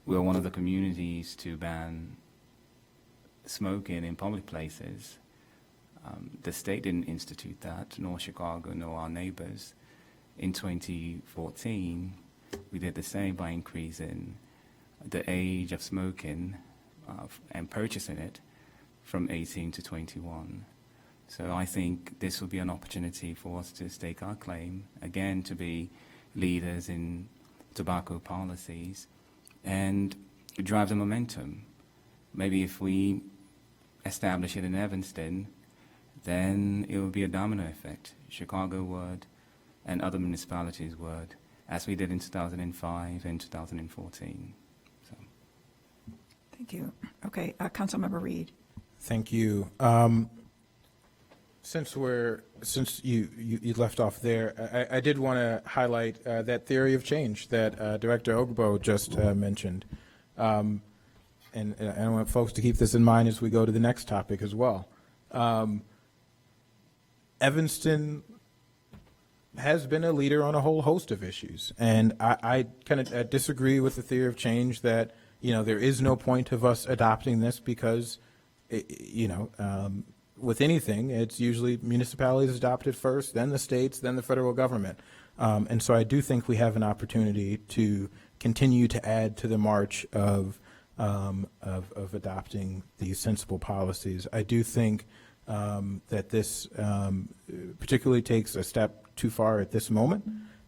we were one of the communities to ban smoking in public places. The state didn't institute that, nor Chicago, nor our neighbors. In 2014, we did the same by increasing the age of smoking and purchasing it from 18 to 21. So I think this will be an opportunity for us to stake our claim, again, to be leaders in tobacco policies and drive the momentum. Maybe if we establish it in Evanston, then it will be a domino effect. Chicago would, and other municipalities would, as we did in 2005 and 2014. So. Thank you. Okay, Councilmember Reed. Thank you. Since you left off there, I did want to highlight that theory of change that Director Ogbo just mentioned. And I want folks to keep this in mind as we go to the next topic as well. Evanston has been a leader on a whole host of issues, and I kind of disagree with the theory of change that there is no point of us adopting this because with anything it's usually municipalities adopt it first, then the states, then the federal government, and so I do think we have an opportunity to continue to add to the march of adopting these sensible policies. I do think that this particularly takes a step too far at this moment,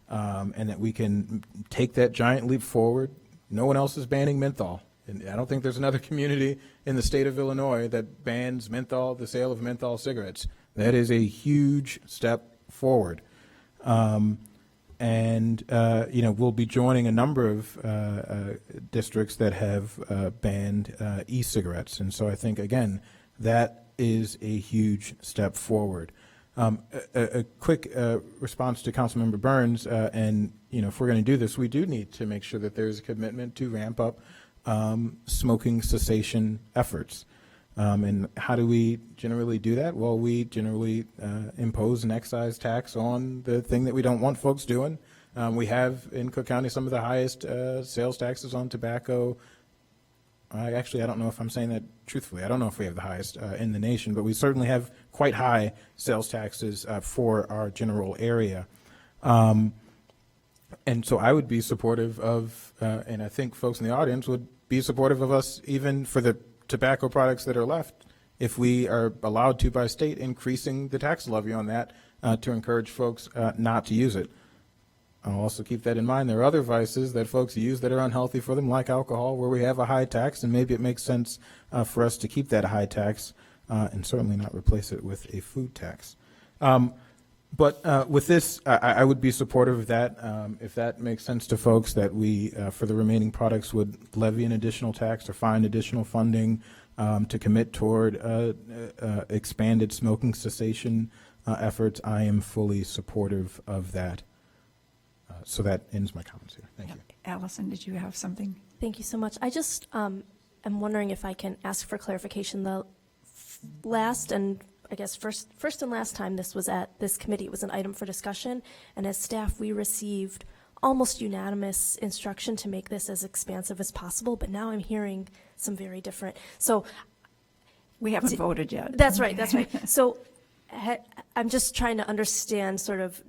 and that we can take that giant leap forward. No one else is banning menthol And I don't think there's another community in the state of Illinois that bans menthol, the sale of menthol cigarettes. That is a huge step forward. We'll be joining a number of districts that have banned e-cigarettes. And so I think, again, that is a huge step forward. A quick response to Councilmember Burns, if we're going to do this, we do need to make sure that there's a commitment to ramp up smoking cessation efforts. And how do we generally do that? Well, we generally impose an excise tax on the thing that we don't want folks doing. We have in Cook County some of the highest sales taxes on tobacco. I don't know if I'm saying that truthfully. I don't know if we have the highest in the nation, but we certainly have quite high sales taxes for our general area. And so I would be supportive of, and I think folks in the audience would be supportive of us even for the tobacco products that are left, if we are allowed to by state, increasing the tax levy on that to encourage folks not to use it. I'll also keep that in mind. There are other vices that folks use that are unhealthy for them, like alcohol, where we have a high tax, and maybe it makes sense for us to keep that high tax and certainly not replace it with a food tax. But with this, I would be supportive of that. If that makes sense to folks, that we, for the remaining products, would levy an additional tax or find additional funding to commit toward expanded smoking cessation efforts, I am fully supportive of that. So that ends my comments here. Thank you. Allison, did you have something? Thank you so much. I just am wondering if I can ask for clarification. The last and I guess first and last time this was at this committee, it was an item for discussion, and as staff we received almost unanimous instruction to make this as expansive as possible, but now I'm hearing some very different. So we haven't voted yet. That's right. So I'm just trying to understand sort of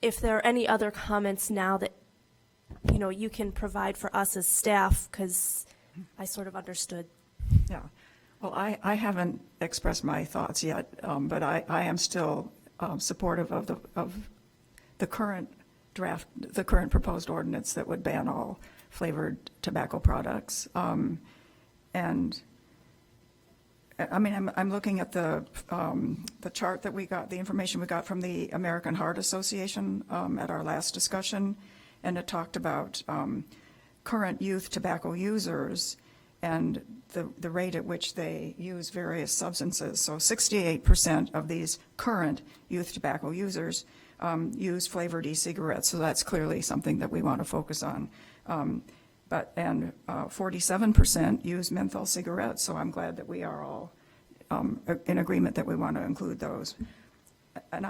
if there are any other comments now that you can provide for us as staff, because I sort of understood. Yeah. Well, I haven't expressed my thoughts yet, but I am still supportive of the current draft, the current proposed ordinance that would ban all flavored tobacco products. And I mean, I'm looking at the chart that we got, the information we got from the American Heart Association at our last discussion, and it talked about current youth tobacco users and the rate at which they use various substances. So 68% of these current youth tobacco users use flavored e-cigarettes, so that's clearly something that we want to focus on. 47% use menthol cigarettes, so I'm glad that we are all in agreement that we want to include those. And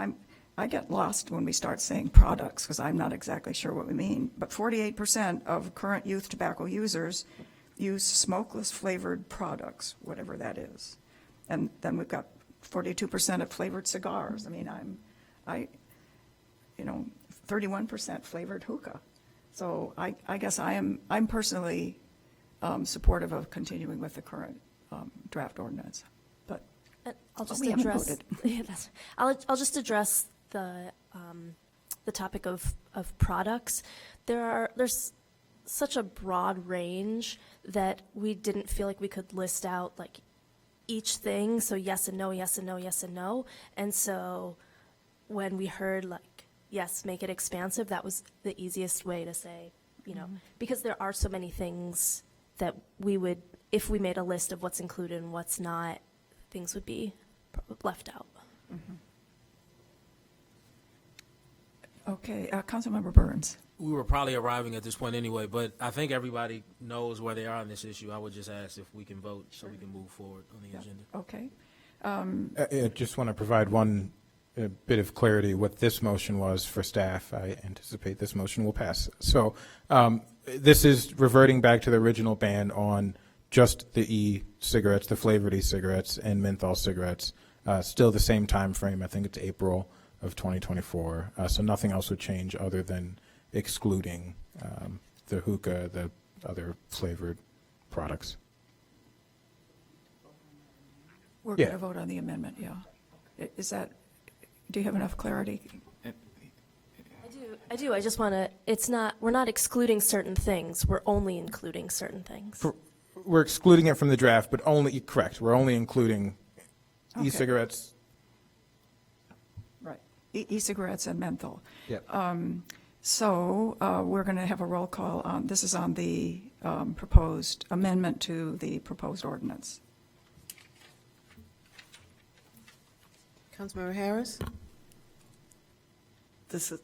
I get lost when we start saying products, because I'm not exactly sure what we mean, but 48% of current youth tobacco users use smokeless flavored products, whatever that is. And then we've got 42% of flavored cigars. I mean, 31% flavored hookah. So I guess I'm personally supportive of continuing with the current draft ordinance. But I'll just we haven't address. voted. Yeah, I'll just address the topic of products. There's such a broad range that we didn't feel like we could list out like each thing. So yes and no, yes and no, yes and no. And so when we heard like, yes, make it expansive, that was the easiest way to say, because there are so many things that we would, if we made a list of what's included and what's not, things would be left out. Okay, Councilmember Burns. We were probably arriving at this point anyway, but I think everybody knows where they are on this issue. I would just ask if we can vote so we can move forward on the agenda. Okay. I just want to provide one bit of clarity what this motion was for staff. I anticipate this motion will pass. So this is reverting back to the original ban on just the e-cigarettes, the flavored e-cigarettes and menthol cigarettes. Still the same time frame. I think it's April of 2024. So nothing else would change other than excluding the hookah, the other flavored products. We're going to vote on the amendment, yeah. Is that, do you have enough clarity? I do. I do. I just want to, we're not excluding certain things. We're only including certain things. We're excluding it from the draft, but only, correct, we're only including Okay. e-cigarettes. Right. E-cigarettes and menthol. Yep. So we're going to have a roll call on, this is on the proposed amendment to the proposed ordinance. Councilmember Harris? This is,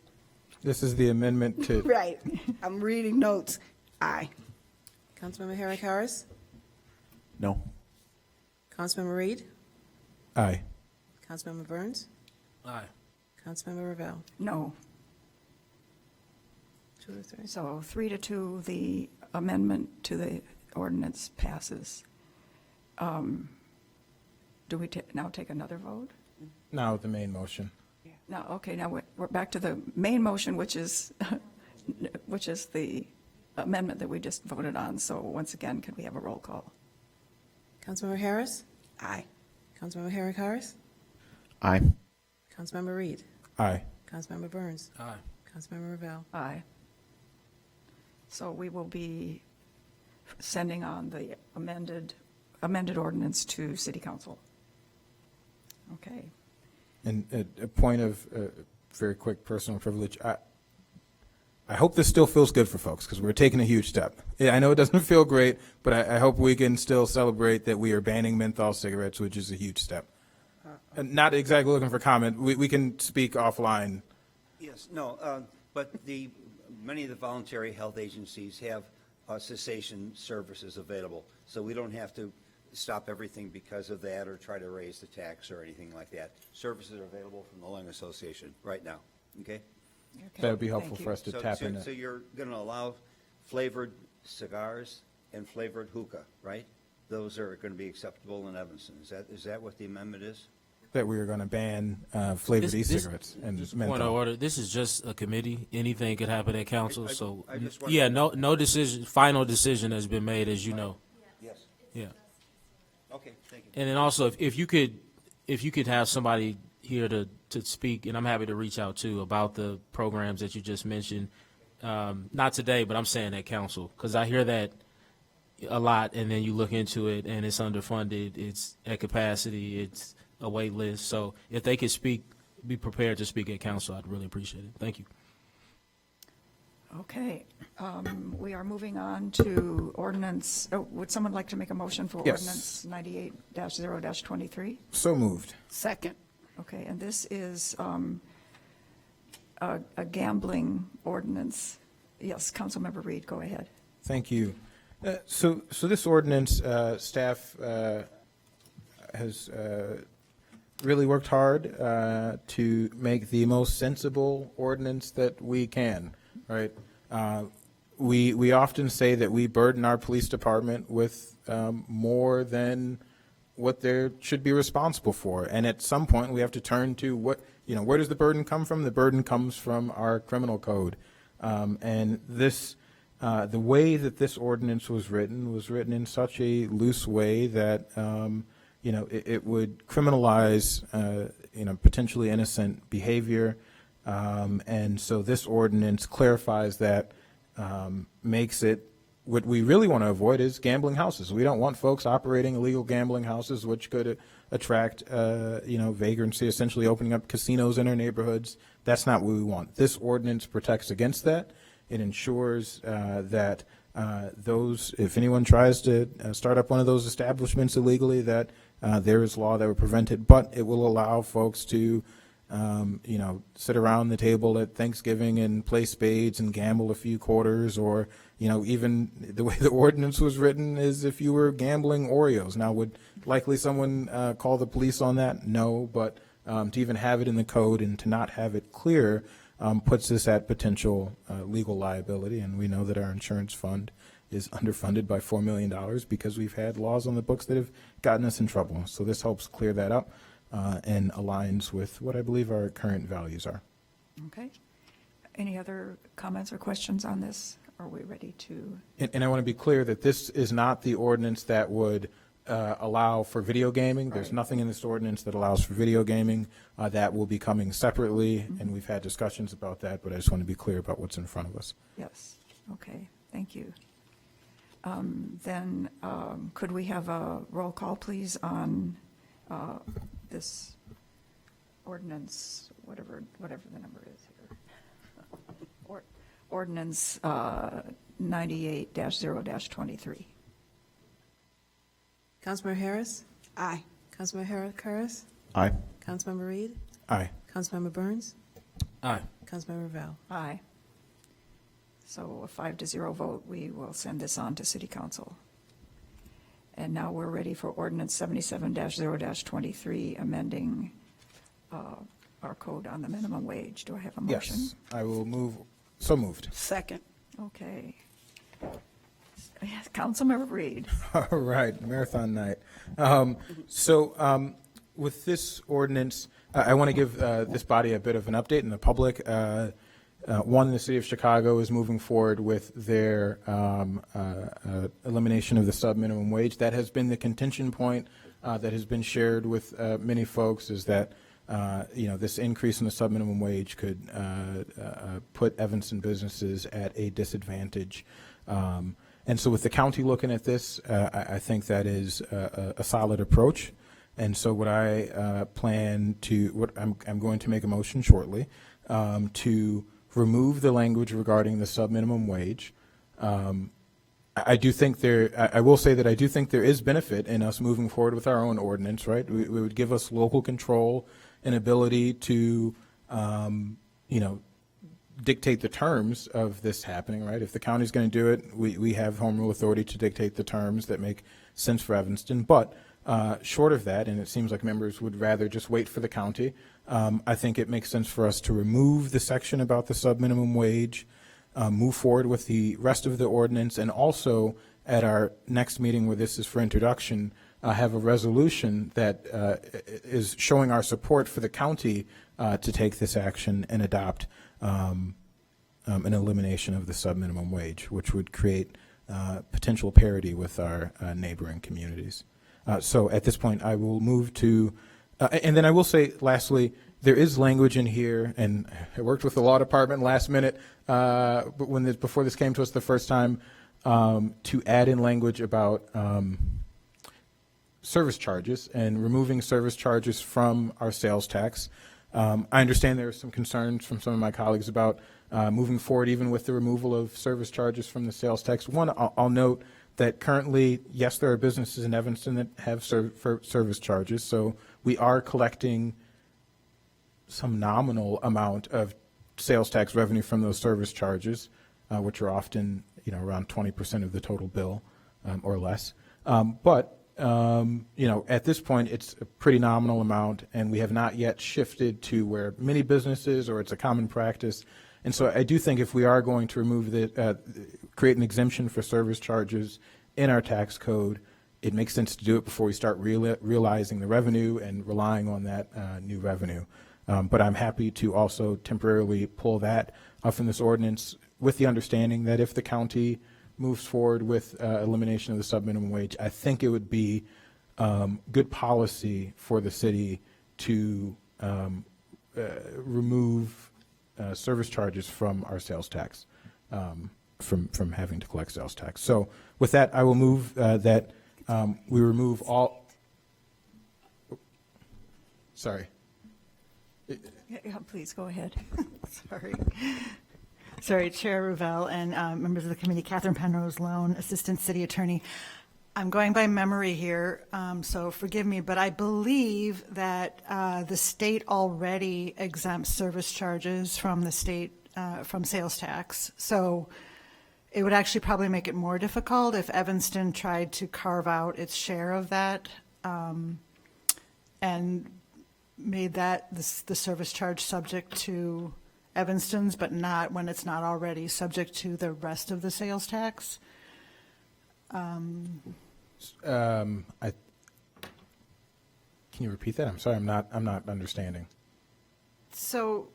This is the amendment to, right, I'm reading notes. Aye. Councilmember Herrick Harris? No. Councilmember Reed? aye. Councilmember Burns? Aye. Councilmember Ravel? No. 2 to 3. So 3-2, the amendment to the ordinance passes. Do we now take another vote? Now the main motion. No, okay, now we're back to the main motion, which is, the amendment that we just voted on. So once again, could we have a roll call? Councilmember Harris? Aye. Councilmember Herrick Harris? Aye. Councilmember Reed? Aye. Councilmember Burns? Aye. Councilmember Ravel? Aye. So we will be sending on the amended ordinance to City Council. Okay. And a point of very quick personal privilege, I hope this still feels good for folks, because we're taking a huge step. Yeah, I know it doesn't feel great, but I hope we can still celebrate that we are banning menthol cigarettes, which is a huge step. And not exactly looking for comment. We can speak offline. Yes, no, but many of the voluntary health agencies have cessation services available, so we don't have to stop everything because of that or try to raise the tax or anything like that. Services are available from the Lung Association right now, okay? That would be helpful Thank for you. us to tap into. So you're going to allow flavored cigars and flavored hookah, right? Those are going to be acceptable in Evanston. Is that what the amendment is? That we are going to ban flavored e-cigarettes and Just a point of menthol. order. This is just a committee. Anything could happen at council. I So just wanted- yeah, no decision. Final decision has been made, as you know. Yes. Yeah. Okay, thank you. And then also, if you could have somebody here to speak, and I'm happy to reach out too about the programs that you just mentioned. Not today, but I'm saying at council, because I hear that a lot, and then you look into it and it's underfunded, it's at capacity, it's a wait list. So if they could speak, be prepared to speak at council, I'd really appreciate it. Thank you. Okay, we are moving on to ordinance, would someone like to make a motion for Yes. ordinance 98-0-23? So moved. Second. Okay, and this is a gambling ordinance. Yes, Councilmember Reed, go ahead. Thank you. So this ordinance, staff has really worked hard to make the most sensible ordinance that we can, right? We often say that we burden our police department with more than what they should be responsible for. And at some point, we have to turn to where does the burden come from? The burden comes from our criminal code. And this, the way that this ordinance was written in such a loose way that, it would criminalize, potentially innocent behavior. And so this ordinance clarifies that, makes it, what we really want to avoid is gambling houses. We don't want folks operating illegal gambling houses, which could attract, vagrancy, essentially opening up casinos in our neighborhoods. That's not what we want. This ordinance protects against that. It ensures that those, if anyone tries to start up one of those establishments illegally, that there is law that would prevent it. But it will allow folks to, sit around the table at Thanksgiving and play spades and gamble a few quarters, or, even the way the ordinance was written is if you were gambling Oreos. Now, would likely someone call the police on that? No, but to even have it in the code and to not have it clear puts us at potential legal liability. And we know that our insurance fund is underfunded by $4 million because we've had laws on the books that have gotten us in trouble. So this helps clear that up and aligns with what I believe our current values are. Okay. Any other comments or questions on this? Are we ready to? And I want to be clear that this is not the ordinance that would allow for video gaming. There's nothing in this ordinance that allows for video gaming. That will be coming separately, and we've had discussions about that, but I just want to be clear about what's in front of us. Yes, okay, thank you. Then could we have a roll call, please, on this ordinance, whatever the number is here. Ordinance 98-0-23. Councilmember Harris? Aye. Councilmember Harris? Aye. Councilmember Reed? Aye. Councilmember Burns? Aye. Councilmember Val? Aye. So a 5-0 vote, we will send this on to City Council. And now we're ready for ordinance 77-0-23, amending our code on the minimum wage. Do I have a motion? Yes, I will move. So moved. Second. Okay. Councilmember Reed. All right, marathon night. With this ordinance, I want to give this body a bit of an update in the public. One, the city of Chicago is moving forward with their elimination of the sub-minimum wage. That has been the contention point that has been shared with many folks, is that this increase in the sub-minimum wage could put Evanston businesses at a disadvantage. And so with the county looking at this, I think that is a solid approach. And so what I plan to, I'm going to make a motion shortly to remove the language regarding the sub-minimum wage. I do think I will say that I do think there is benefit in us moving forward with our own ordinance, right? It would give us local control and ability to, dictate the terms of this happening, right? If the county's going to do it, we have home rule authority to dictate the terms that make sense for Evanston. But short of that, and it seems like members would rather just wait for the county, I think it makes sense for us to remove the section about the sub-minimum wage, move forward with the rest of the ordinance, and also at our next meeting where this is for introduction, have a resolution that is showing our support for the county to take this action and adopt an elimination of the sub-minimum wage, which would create potential parity with our neighboring communities. So at this point, I will move to, and then I will say, lastly, there is language in here, and I worked with the law department last minute, but before this came to us the first time, to add in language about service charges and removing service charges from our sales tax. I understand there are some concerns from some of my colleagues about moving forward even with the removal of service charges from the sales tax. One, I'll note that currently, yes, there are businesses in Evanston that have service charges, so we are collecting some nominal amount of sales tax revenue from those service charges, which are often around 20% of the total bill or less. But at this point, it's a pretty nominal amount, and we have not yet shifted to where many businesses, or it's a common practice. And so I do think if we are going to remove create an exemption for service charges in our tax code, it makes sense to do it before we start realizing the revenue and relying on that new revenue. But I'm happy to also temporarily pull that from this ordinance with the understanding that if the county moves forward with elimination of the sub-minimum wage, I think it would be good policy for the city to remove service charges from our sales tax, from having to collect sales tax. So with that, I will move that we remove all. Sorry. Yeah, please go ahead. Sorry. Sorry, Chair Ravel and members of the committee, Catherine Penrose Lone, Assistant City Attorney. I'm going by memory here, so forgive me, but I believe that the state already exempts service charges from the state, from sales tax. So it would actually probably make it more difficult if Evanston tried to carve out its share of that and made that the service charge subject to Evanston's, but not when it's not already subject to the rest of the sales tax. Can you repeat that? I'm sorry, I'm not understanding. So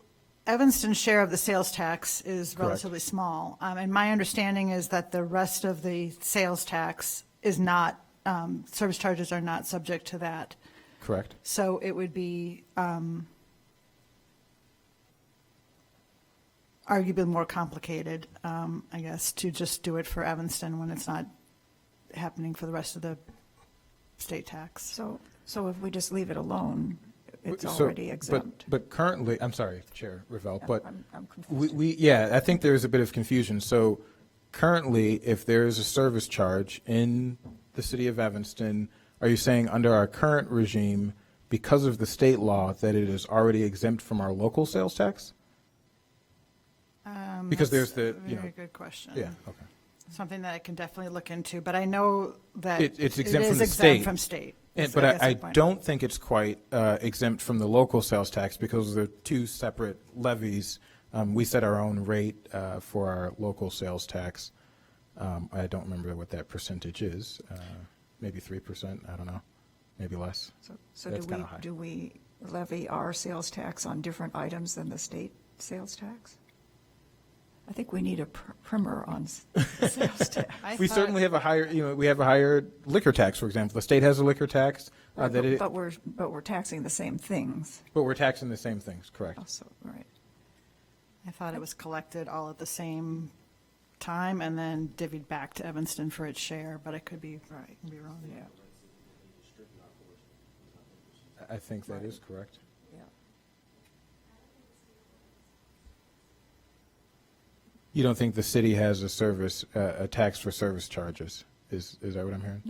Evanston's share of the sales tax is Correct. relatively small, and my understanding is that the rest of the sales tax is not service charges are not subject to that. Correct. So it would be arguably more complicated, I guess, to just do it for Evanston when it's not happening for the rest of the state tax. So if we just leave it alone, it's So- already exempt. But currently, I'm sorry, Chair Ravel, but I'm confused. yeah, I think there's a bit of confusion. So currently, if there is a service charge in the city of Evanston, are you saying under our current regime, because of the state law, that it is already exempt from our local sales tax? Because That's there's the, a you know. very good question. Yeah, okay. Something that I can definitely look into, but I know that It's exempt from is the exempt state. from state. And, So but guess I the point. don't think it's quite exempt from the local sales tax because they're two separate levies. We set our own rate for our local sales tax. I don't remember what that percentage is. Maybe 3%. I don't know. Maybe less. So That's kinda high. do we levy our sales tax on different items than the state sales tax? I think we need a primer on the sales tax. We certainly have a higher, we have a higher liquor tax, for example. The state has a liquor tax But we're taxing the same things. but we're taxing the same things, correct? Also, right. I thought it was collected all at the same time and then divvied back to Evanston for its share, but I could be wrong. Yeah. I think that is correct. Yeah. You don't think the city has a tax for service charges? Is that what I'm hearing?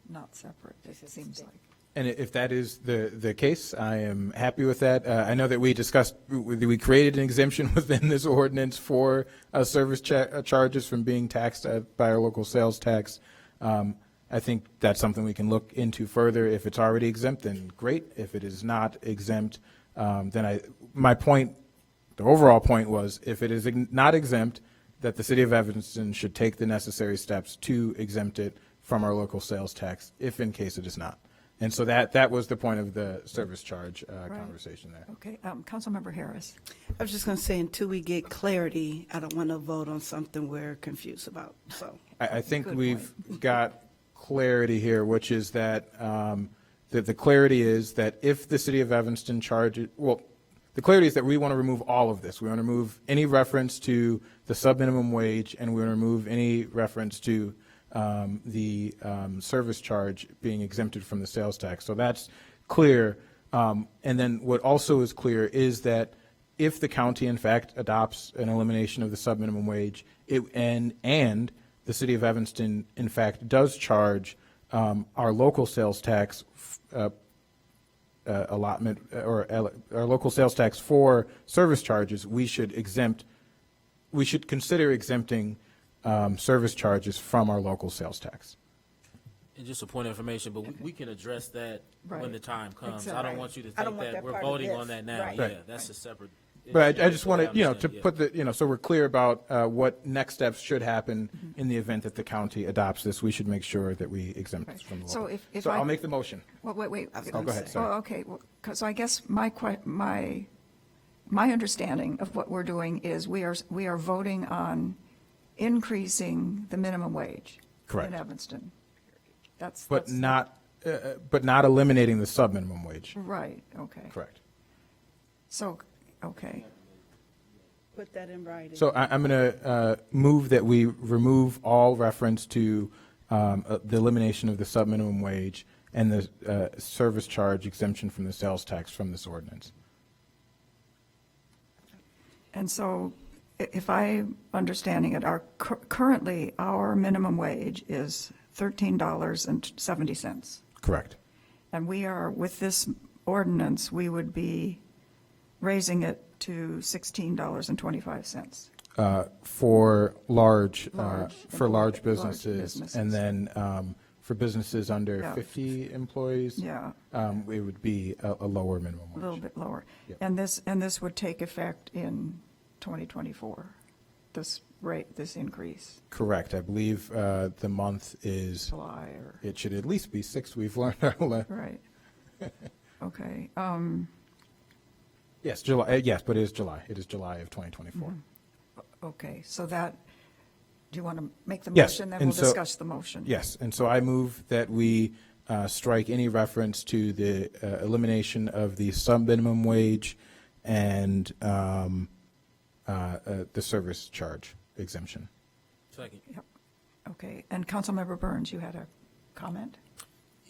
Not separate, it seems like. And if that is the case, I am happy with that. I know that we discussed, we created an exemption within this ordinance for service charges from being taxed by our local sales tax. I think that's something we can look into further. If it's already exempt, then great. If it is not exempt, then my point, the overall point was, if it is not exempt, that the city of Evanston should take the necessary steps to exempt it from our local sales tax, if in case it is not. And so that was the point of the service charge conversation there. Okay, Councilmember Harris. I was just going to say, until we get clarity, I don't want to vote on something we're confused about, so. I think we've got clarity here, which is that the clarity is that if the city of Evanston charges, well, the clarity is that we want to remove all of this. We want to remove any reference to the sub-minimum wage, and we want to remove any reference to the service charge being exempted from the sales tax. So that's clear. And then what also is clear is that if the county, in fact, adopts an elimination of the sub-minimum wage, and the city of Evanston, in fact, does charge our local sales tax allotment, or our local sales tax for service charges, we should consider exempting service charges from our local sales tax. And just a point of information, but we can address that when Right. the time comes. I Exactly. don't want you to I don't think want that that we're part of voting this. on that now. Right. Yeah, Right. that's a separate. But I just issue. want to, to understand, yeah. put the, so we're clear about what next steps should happen in the event that the county adopts this. We should make sure that we exempt this from the So local. if So I- I'll make the motion. Well, wait. Oh, go ahead, sorry. Oh, okay, so I guess my understanding of what we're doing is we are voting on increasing the minimum wage. Correct. In Evanston. But not eliminating the sub-minimum wage. Right, okay. Correct. So, okay. Put that in writing. So I'm going to move that we remove all reference to the elimination of the sub-minimum wage and the service charge exemption from the sales tax from this ordinance. And so if I'm understanding it, currently our minimum wage is $13.70. Correct. And we are, with this ordinance, we would be raising it to $16.25. For large large businesses. businesses. And then for businesses under Yeah. 50 employees. Yeah. It would be a lower minimum A wage. little bit lower. Yep. And this would take effect in 2024, this rate, this increase. Correct. I believe the month is. July or. It should at least be 6. We've learned our Right. Okay. Yes, July. Yes, but it is July. It is July of 2024. Okay, so that, Do you want to make the Yes, motion? Then and we'll so- discuss the motion. Yes, and so I move that we strike any reference to the elimination of the sub-minimum wage and the service charge exemption. Second. Yep. Okay, and Councilmember Burns, you had a comment?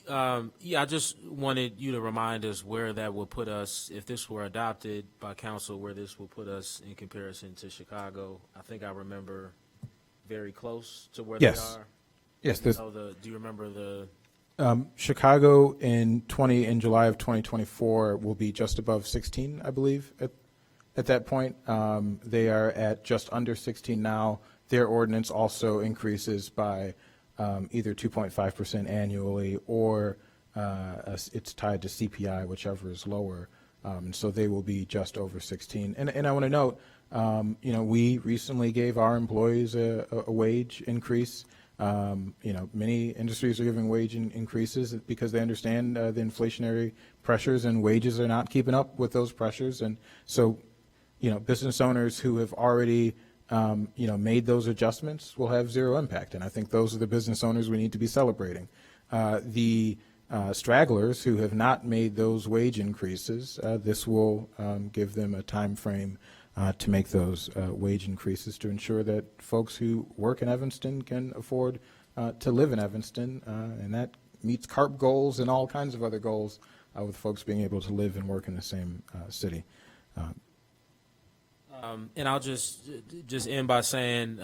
Yeah, I just wanted you to remind us where that will put us, if this were adopted by council, where this will put us in comparison to Chicago. I think I remember very close to where Yes. they are. Yes, Do there's- you know do you remember the? Chicago in July of 2024 will be just above 16, I believe, at that point. They are at just under 16 now. Their ordinance also increases by either 2.5% annually, or it's tied to CPI, whichever is lower. And so they will be just over 16. And I want to note, we recently gave our employees a wage increase. Many industries are giving wage increases because they understand the inflationary pressures, and wages are not keeping up with those pressures. And so, business owners who have already made those adjustments will have zero impact. And I think those are the business owners we need to be celebrating. The stragglers who have not made those wage increases, this will give them a time frame to make those wage increases to ensure that folks who work in Evanston can afford to live in Evanston. And that meets CARP goals and all kinds of other goals with folks being able to live and work in the same city. And I'll just end by saying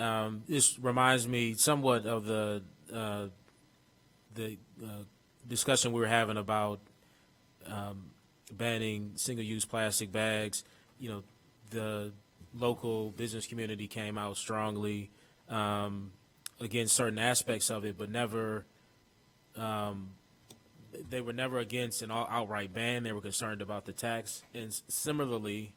this reminds me somewhat of the discussion we were having about banning single-use plastic bags. The local business community came out strongly against certain aspects of it, but never. They were never against an outright ban. They were concerned about the tax, and similarly,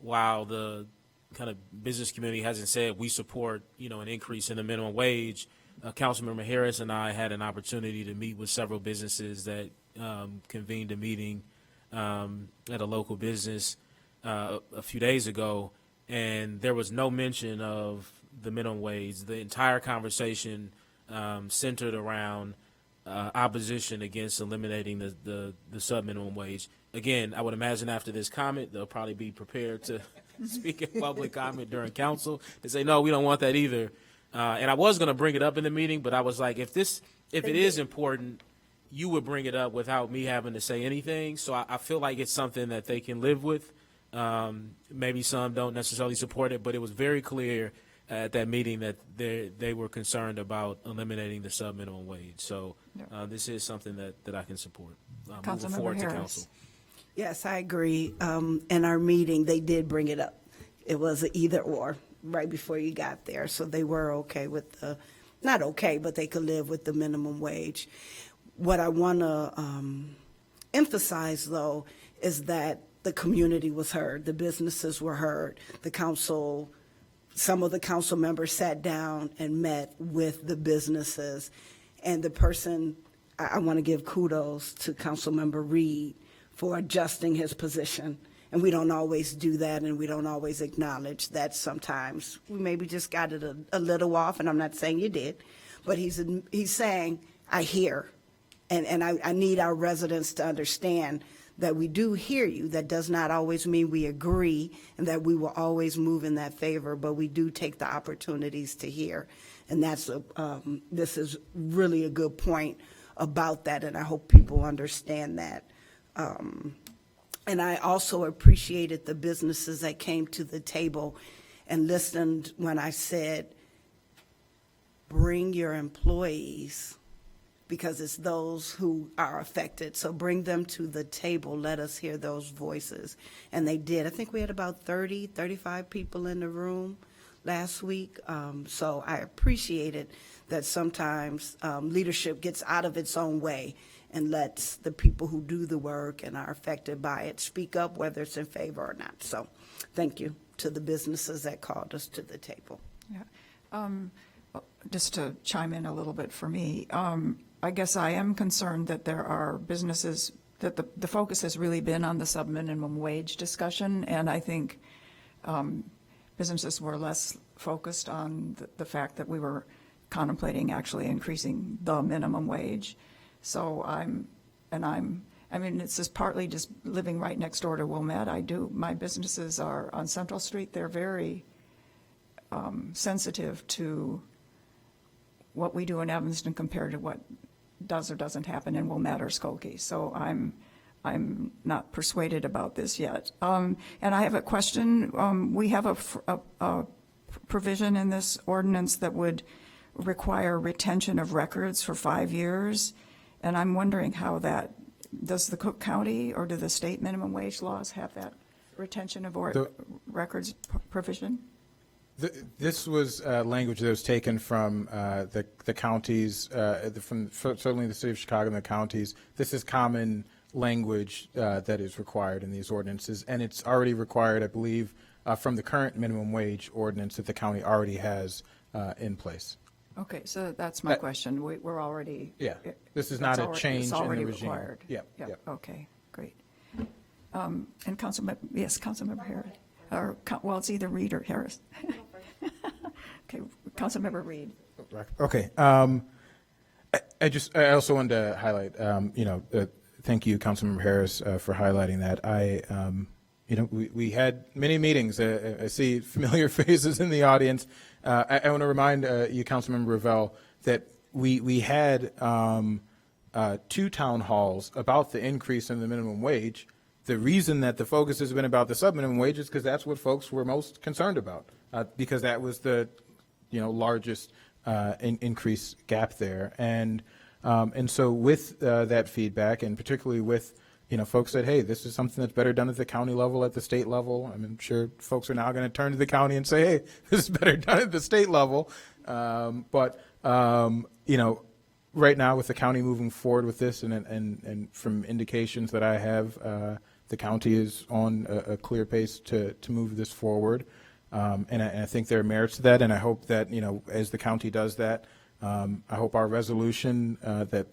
while the kind of business community hasn't said we support, an increase in the minimum wage, Councilmember Harris and I had an opportunity to meet with several businesses that convened a meeting at a local business a few days ago, and there was no mention of the minimum wage. The entire conversation centered around opposition against eliminating the sub-minimum wage. Again, I would imagine after this comment, they'll probably be prepared to speak in public comment during council and say, no, we don't want that either. And I was going to bring it up in the meeting, but I was like, if it is important, you would bring it up without me having to say anything. So I feel like it's something that they can live with. Maybe some don't necessarily support it, but it was very clear at that meeting that they were concerned about eliminating the sub-minimum wage. So this is something that I can support. Moving forward to council. Yes, I agree. In our meeting, they did bring it up. It was an either or right before you got there. So they were okay with not okay, but they could live with the minimum wage. What I want to emphasize, though, is that the community was heard. The businesses were heard. The council, some of the council members sat down and met with the businesses. And the person, I want to give kudos to Councilmember Reed for adjusting his position. And we don't always do that, and we don't always acknowledge that sometimes we maybe just got it a little off, and I'm not saying you did, but he's saying, I hear, and I need our residents to understand that we do hear you. That does not always mean we agree and that we will always move in that favor, but we do take the opportunities to hear. And that's this is really a good point about that, and I hope people understand that. And I also appreciated the businesses that came to the table and listened when I said, bring your employees, because it's those who are affected. So bring them to the table. Let us hear those voices. And they did. I think we had about 30, 35 people in the room last week. So I appreciated that sometimes leadership gets out of its own way and lets the people who do the work and are affected by it speak up, whether it's in favor or not. So thank you to the businesses that called us to the table. Yeah. Just to chime in a little bit for me, I guess I am concerned that there are businesses, that the focus has really been on the sub-minimum wage discussion, and I think businesses were less focused on the fact that we were contemplating actually increasing the minimum wage. So I mean, this is partly just living right next door to Wilmette. My businesses are on Central Street. They're very sensitive to what we do in Evanston compared to what does or doesn't happen in Wilmette or Skokie. So I'm not persuaded about this yet. And I have a question. We have a provision in this ordinance that would require retention of records for 5 years. And I'm wondering how that, does the Cook County or do the state minimum wage laws have that retention of records provision? This was language that was taken from the counties, from certainly the city of Chicago and the counties. This is common language that is required in these ordinances, and it's already required, I believe, from the current minimum wage ordinance that the county already has in place. Okay, so that's my question. We're already. Yeah, this is not a change it's in the already regime. required. Yep. Okay, great. And Councilmember Harris, or, well, it's either Reed or Harris. Okay, Councilmember Reed. Okay. I also wanted to highlight, thank you, Councilmember Harris, for highlighting that. We had many meetings. I see familiar faces in the audience. I want to remind you, Councilmember Ravel, that we had 2 town halls about the increase in the minimum wage. The reason that the focus has been about the sub-minimum wage is because that's what folks were most concerned about, because that was the largest increase gap there. And so with that feedback, and particularly with folks said, hey, this is something that's better done at the county level, at the state level. I'm sure folks are now going to turn to the county and say, hey, this is better done at the state level. But right now with the county moving forward with this, and from indications that I have, the county is on a clear pace to move this forward. And I think there are merits to that. And I hope that, as the county does that, I hope our resolution that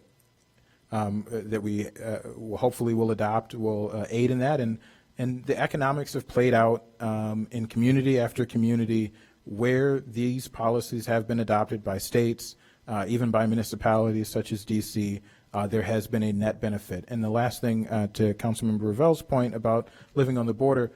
we hopefully will adopt will aid in that. And the economics have played out in community after community where these policies have been adopted by states, even by municipalities such as DC. There has been a net benefit. And the last thing, to Councilmember Ravel's point about living on the border,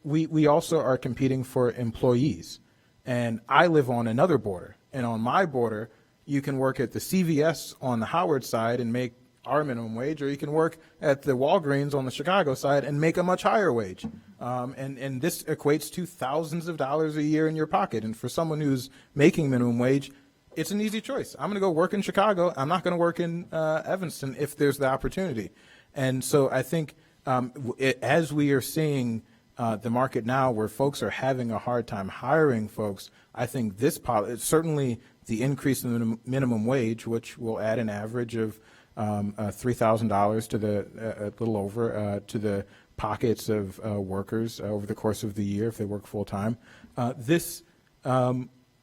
we also are competing for employees. And I live on another border. And on my border, you can work at the CVS on the Howard side and make our minimum wage, or you can work at the Walgreens on the Chicago side and make a much higher wage. And this equates to thousands of dollars a year in your pocket. And for someone who's making minimum wage, it's an easy choice. I'm going to go work in Chicago. I'm not going to work in Evanston if there's the opportunity. And so I think as we are seeing the market now where folks are having a hard time hiring folks, I think this certainly the increase in the minimum wage, which will add an average of $3,000 to a little over to the pockets of workers over the course of the year if they work full time. This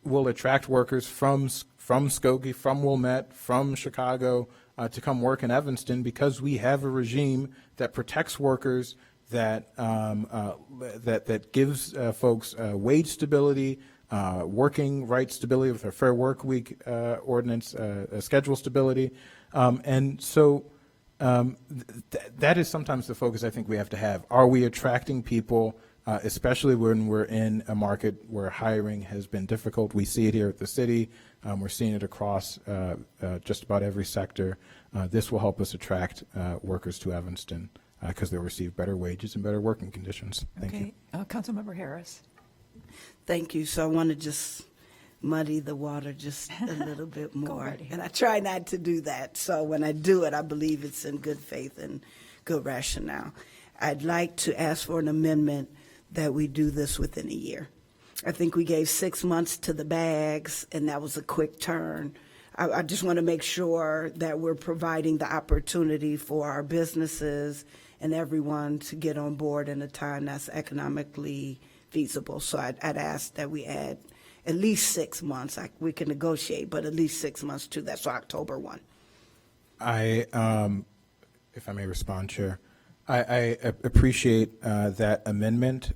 will attract workers from Skokie, from Wilmette, from Chicago to come work in Evanston because we have a regime that protects workers, that gives folks wage stability, working rights stability with our Fair Work Week ordinance, schedule stability. And so that is sometimes the focus I think we have to have. Are we attracting people, especially when we're in a market where hiring has been difficult? We see it here at the city. We're seeing it across just about every sector. This will help us attract workers to Evanston because they'll receive better wages and better working conditions. Thank you. Councilmember Harris. Thank you. So I want to just muddy the water just a little bit more. And I try not to do that. So when I do it, I believe it's in good faith and good rationale. I'd like to ask for an amendment that we do this within a year. I think we gave 6 months to the bags, and that was a quick turn. I just want to make sure that we're providing the opportunity for our businesses and everyone to get on board in a time that's economically feasible. So I'd ask that we add at least 6 months. We can negotiate, but at least 6 months to that, so October 1. If I may respond, Chair, I appreciate that amendment.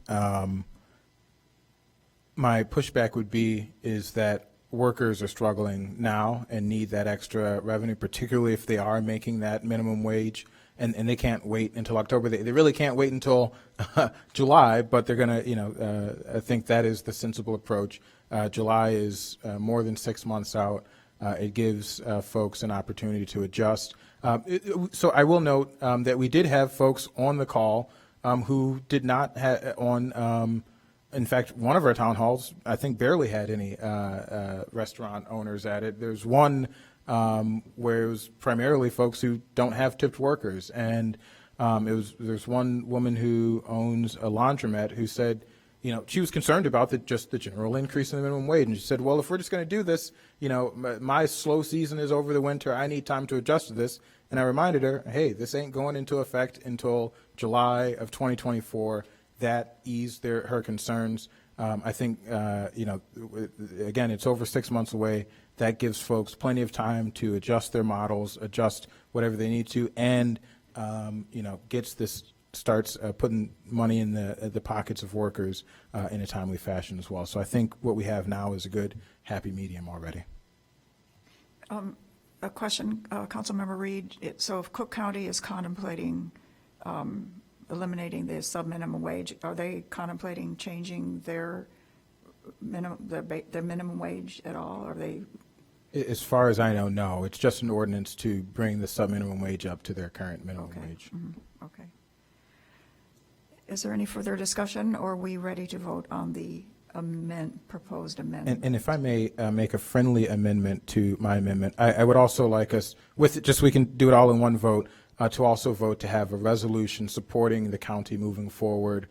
my pushback would be is that workers are struggling now and need that extra revenue, particularly if they are making that minimum wage, and they can't wait until October. They really can't wait until July, but they're going to, I think that is the sensible approach. July is more than 6 months out. It gives folks an opportunity to adjust. So I will note that we did have folks on the call who did not have in fact, one of our town halls, I think, barely had any restaurant owners at it. There's one where it was primarily folks who don't have tipped workers. And there's one woman who owns a laundromat who said, she was concerned about just the general increase in the minimum wage. And she said, well, if we're just going to do this, my slow season is over the winter. I need time to adjust to this. And I reminded her, hey, this ain't going into effect until July of 2024. That eased her concerns. I think, again, it's over 6 months away. That gives folks plenty of time to adjust their models, adjust whatever they need to, and, starts putting money in the pockets of workers in a timely fashion as well. So I think what we have now is a good, happy medium already. A question, Councilmember Reed. So if Cook County is contemplating eliminating the sub-minimum wage, are they contemplating changing their minimum wage at all? Are they? As far as I know, no. It's just an ordinance to bring the sub-minimum wage up to their current minimum wage. Mm-hmm. Okay. Is there any further discussion, or are we ready to vote on the proposed amendment? And if I may make a friendly amendment to my amendment, I would also like us, with it, just we can do it all in one vote, to also vote to have a resolution supporting the county moving forward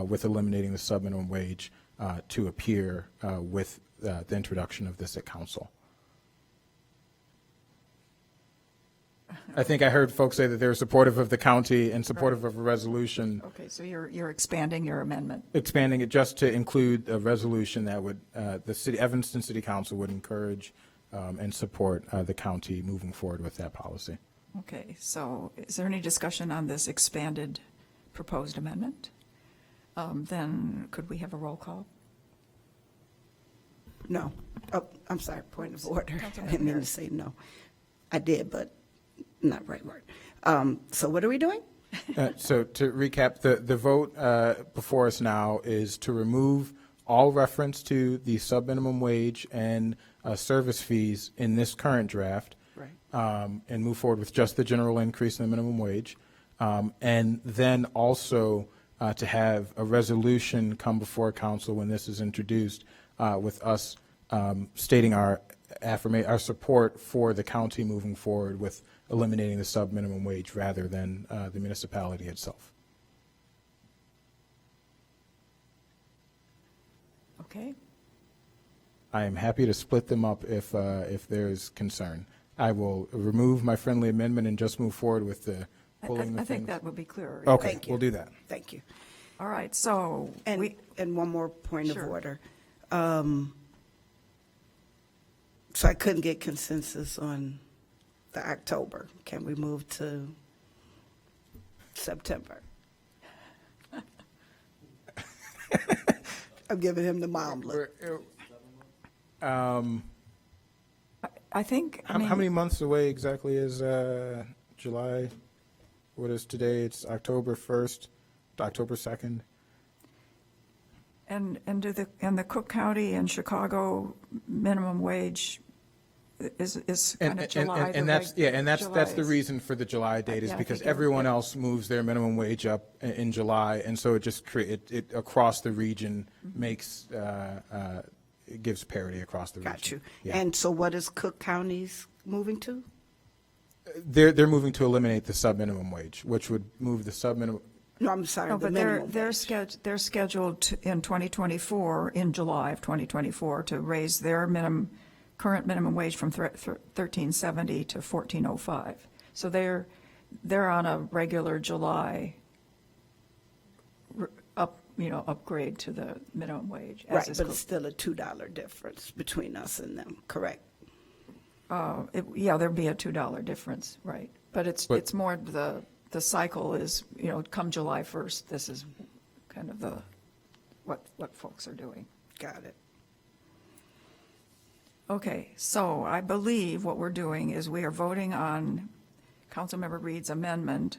with eliminating the sub-minimum wage to appear with the introduction of this at council. I think I heard folks say that they're supportive of the county and supportive of a resolution. Okay, so you're expanding your amendment. Expanding it just to include a resolution that would, Evanston City Council would encourage and support the county moving forward with that policy. Okay, so is there any discussion on this expanded proposed amendment? Then could we have a roll call? No. Oh, I'm sorry, point of order. I didn't mean to say no. I did, but not right word. So what are we doing? So to recap, the vote before us now is to remove all reference to the sub-minimum wage and service fees in this current draft. Right. And move forward with just the general increase in the minimum wage. And then also to have a resolution come before council when this is introduced with us stating our support for the county moving forward with eliminating the sub-minimum wage rather than the municipality itself. Okay. I am happy to split them up if there's concern. I will remove my friendly amendment and just move forward with the pulling the I think things. that would be clearer. Okay, Thank you. we'll do that. Thank you. All right, so And one more point of Sure. order. So I couldn't get consensus on the October. Can we move to September? I'm giving him the mild look. I think, How many months away exactly is July? What is today? It's October 1st, October 2nd. And the Cook County and Chicago minimum wage is kind of July. And that's the reason for the July date is Yeah, I because think everyone else moves their minimum wage up in July, and so it just it across the region makes it gives parity across the region. Got you. Yeah. And so what is Cook County's moving to? They're moving to eliminate the sub-minimum wage, which would move the sub-minimum. No, I'm sorry, No, the but minimum they're wage. they're scheduled in 2024, in July of 2024, to raise their current minimum wage from $13.70 to $14.05. So they're on a regular July upgrade to the minimum wage. Right, but it's still a $2 difference between us and them, correct? Yeah, there'd be a $2 difference, right? But it's more the cycle is, come July 1st, this is kind of what folks are doing. Got it. Okay, so I believe what we're doing is we are voting on Councilmember Reed's amendment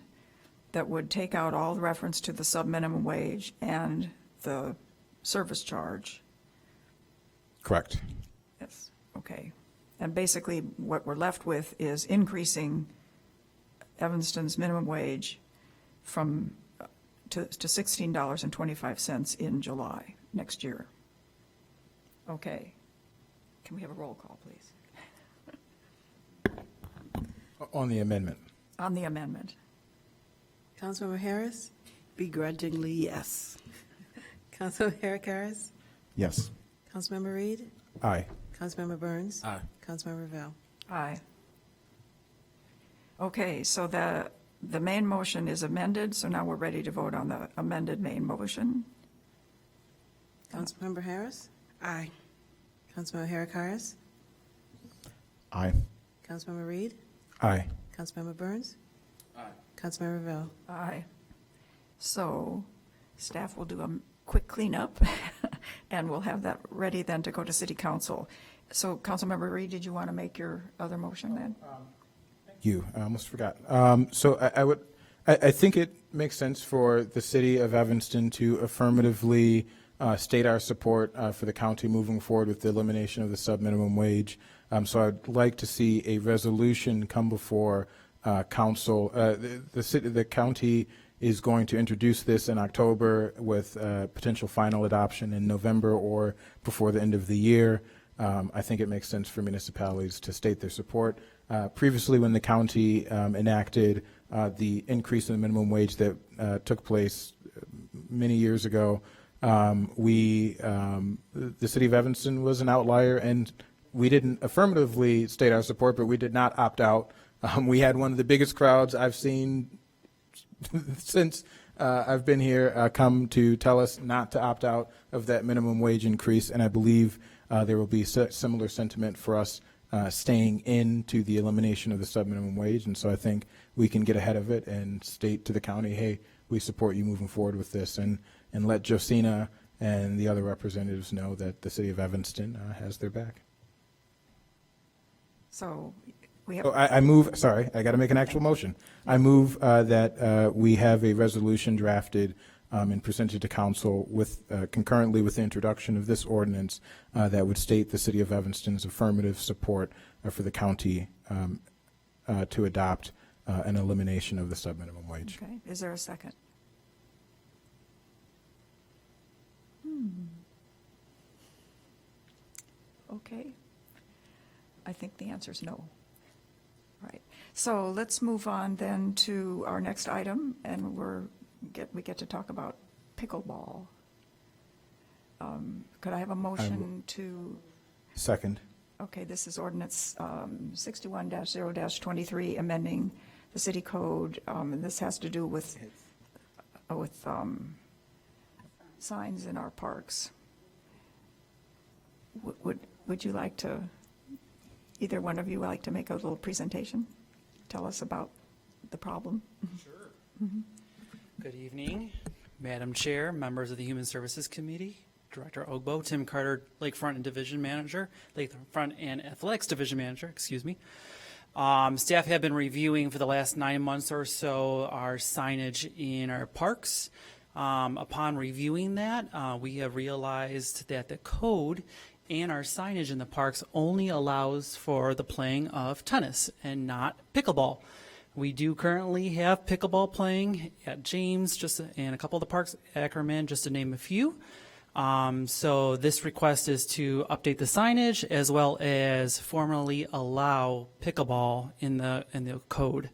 that would take out all the reference to the sub-minimum wage and the service charge. Correct. Yes, okay. And basically, what we're left with is increasing Evanston's minimum wage from, to $16.25 in July next year. Okay. Can we have a roll call, please? On the amendment. On the amendment. Councilmember Harris? Begrudgingly, yes. Councilmember Harris? Yes. Councilmember Reed? Aye. Councilmember Burns? Aye. Councilmember Ravel? Aye. Okay, so the main motion is amended, so now we're ready to vote on the amended main motion. Councilmember Harris? Aye. Councilmember Harris? Aye. Councilmember Reed? Aye. Councilmember Burns? Aye. Councilmember Ravel? Aye. So staff will do a quick cleanup, and we'll have that ready then to go to city council. So Councilmember Reed, did you want to make your other motion then? I almost forgot. So I think it makes sense for the city of Evanston to affirmatively state our support for the county moving forward with the elimination of the sub-minimum wage. So I'd like to see a resolution come before council. The county is going to introduce this in October with potential final adoption in November or before the end of the year. I think it makes sense for municipalities to state their support. Previously, when the county enacted the increase in the minimum wage that took place many years ago, the city of Evanston was an outlier, and we didn't affirmatively state our support, but we did not opt out. We had one of the biggest crowds I've seen since I've been here come to tell us not to opt out of that minimum wage increase, and I believe there will be similar sentiment for us staying into the elimination of the sub-minimum wage, and so I think we can get ahead of it and state to the county, hey, we support you moving forward with this, and let Josina and the other representatives know that the city of Evanston has their back. So we have. Oh, I move, sorry, I got to make an actual motion. I move that we have a resolution drafted and presented to council with concurrently with the introduction of this ordinance that would state the city of Evanston's affirmative support for the county to adopt an elimination of the sub-minimum wage. Okay, is there a second? Okay. I think the answer is no. Right. So let's move on then to our next item, and we get to talk about pickleball. Could I have a motion to? Second. Okay, this is ordinance 61-0-23, amending the city code, and this has to do with signs in our parks. Would you like to, either one of you like to make a little presentation? Tell us about the problem? Sure. Good evening, Madam Chair, members of the Human Services Committee, Director Ogbo, Tim Carter, Lakefront and Division Manager, Lakefront and Athletics Division Manager, excuse me. Staff have been reviewing for the last 9 months or so our signage in our parks. Upon reviewing that, we have realized that the code and our signage in the parks only allows for the playing of tennis and not pickleball. We do currently have pickleball playing at James, and a couple of the parks, Ackerman, just to name a few. So this request is to update the signage as well as formally allow pickleball in the code.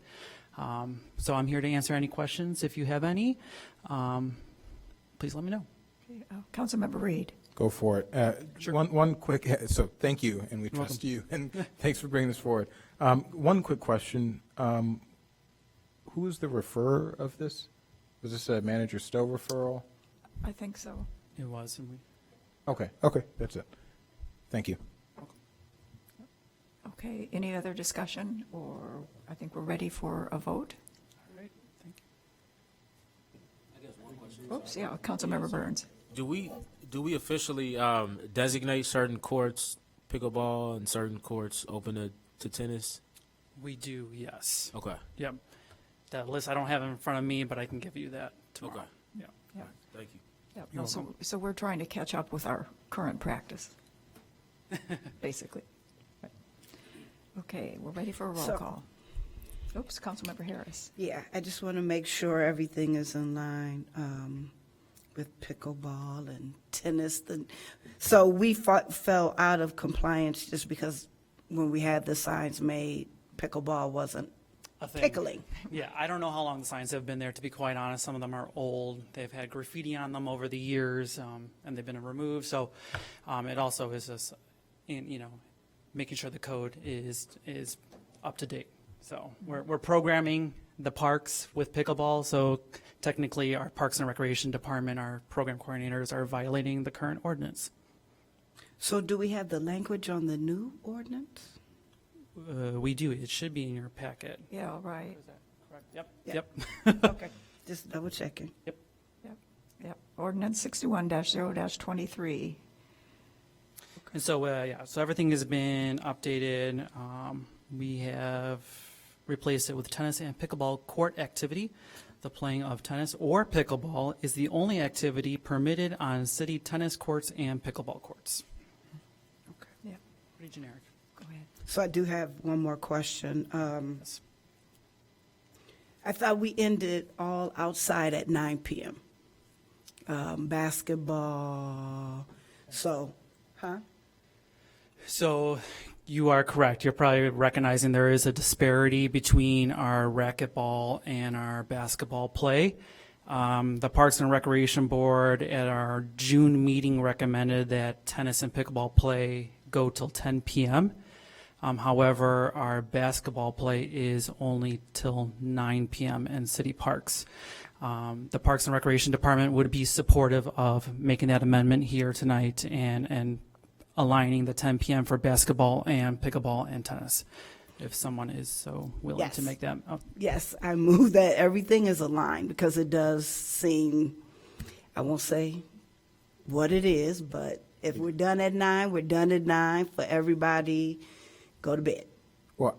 So I'm here to answer any questions if you have any. Please let me know. Okay, Councilmember Reed. Go for it. Sure. One quick, so thank you, and we You're trust welcome. you, and thanks for bringing this forward. One quick question. Who is the referrer of this? Was this a Manager Stowe referral? I think so. It was. And we, Okay, that's it. Thank you. Okay, any other discussion, or I think we're ready for a vote? all right, thank you. Oops, yeah, Councilmember Burns. Do we Do we officially designate certain courts pickleball and certain courts open to tennis? We do, yes. Okay. Yep. That list I don't have in front of me, but I can give you that tomorrow. Okay. Yeah. Yeah. Thank you. Yep. No, so we're trying to catch up with our current practice, basically. Right. Okay, we're ready for a roll So- call. Oops, Councilmember Harris. Yeah, I just want to make sure everything is in line with pickleball and tennis. So we fell out of compliance just because when we had the signs made, pickleball wasn't A thing. pickling. Yeah, I don't know how long the signs have been there, to be quite honest. Some of them are old. They've had graffiti on them over the years, and they've been removed. So it also is just, making sure the code is up to date. So we're programming the parks with pickleball. So technically, our Parks and Recreation Department, our program coordinators are violating the current ordinance. So do we have the language on the new ordinance? We do. It should be in your packet. Yeah, right. Is that correct? Yep. Yeah. Yep. Okay, just double checking. Yep. Yep. Ordinance 61-0-23. And so, so everything has been updated. We have replaced it with tennis and pickleball court activity. The playing of tennis or pickleball is the only activity permitted on city tennis courts and pickleball courts. Okay. Yeah. Pretty generic. Go ahead. So I do have one more question. I thought we ended all outside at 9 p.m. Basketball, so, huh? So you are correct. You're probably recognizing there is a disparity between our racquetball and our basketball play. The Parks and Recreation Board at our June meeting recommended that tennis and pickleball play go till 10 p.m. However, our basketball play is only till 9 p.m. in city parks. The Parks and Recreation Department would be supportive of making that amendment here tonight and aligning the 10 p.m. for basketball and pickleball and tennis, if someone is so willing to Yes. make that. Yes, I move that everything is aligned because it does seem, I won't say what it is, but if we're done at 9, we're done at 9 for everybody. Go to bed. Well,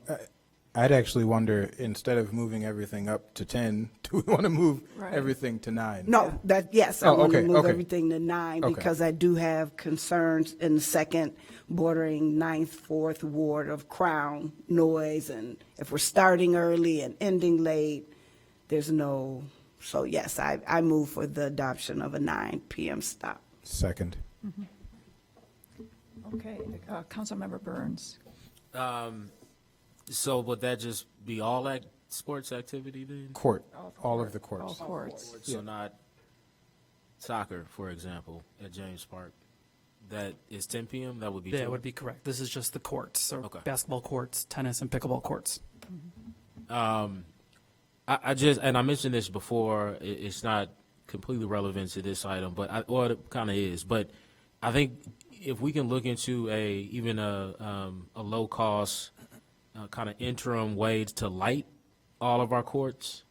I'd actually wonder, instead of moving everything up to 10, do we want to move Right. everything to 9? No, yes, I Oh, want to okay, move okay. everything to 9 Okay. because I do have concerns in the second bordering 9th, 4th ward of Crown noise. And if we're starting early and ending late, there's no, so yes, I move for the adoption of a 9 p.m. stop. Second. Okay, Councilmember Burns. So would that just be all sports activity then? Court, all of the courts. All courts. So not soccer, for example, at James Park. That is 10 p.m. That would be. That would be correct. This is just the courts, so Okay. basketball courts, tennis, and pickleball courts. I just, and I mentioned this before, it's not completely relevant to this item, but well, it kind of is. But I think if we can look into even a low cost kind of interim way to light all of our courts,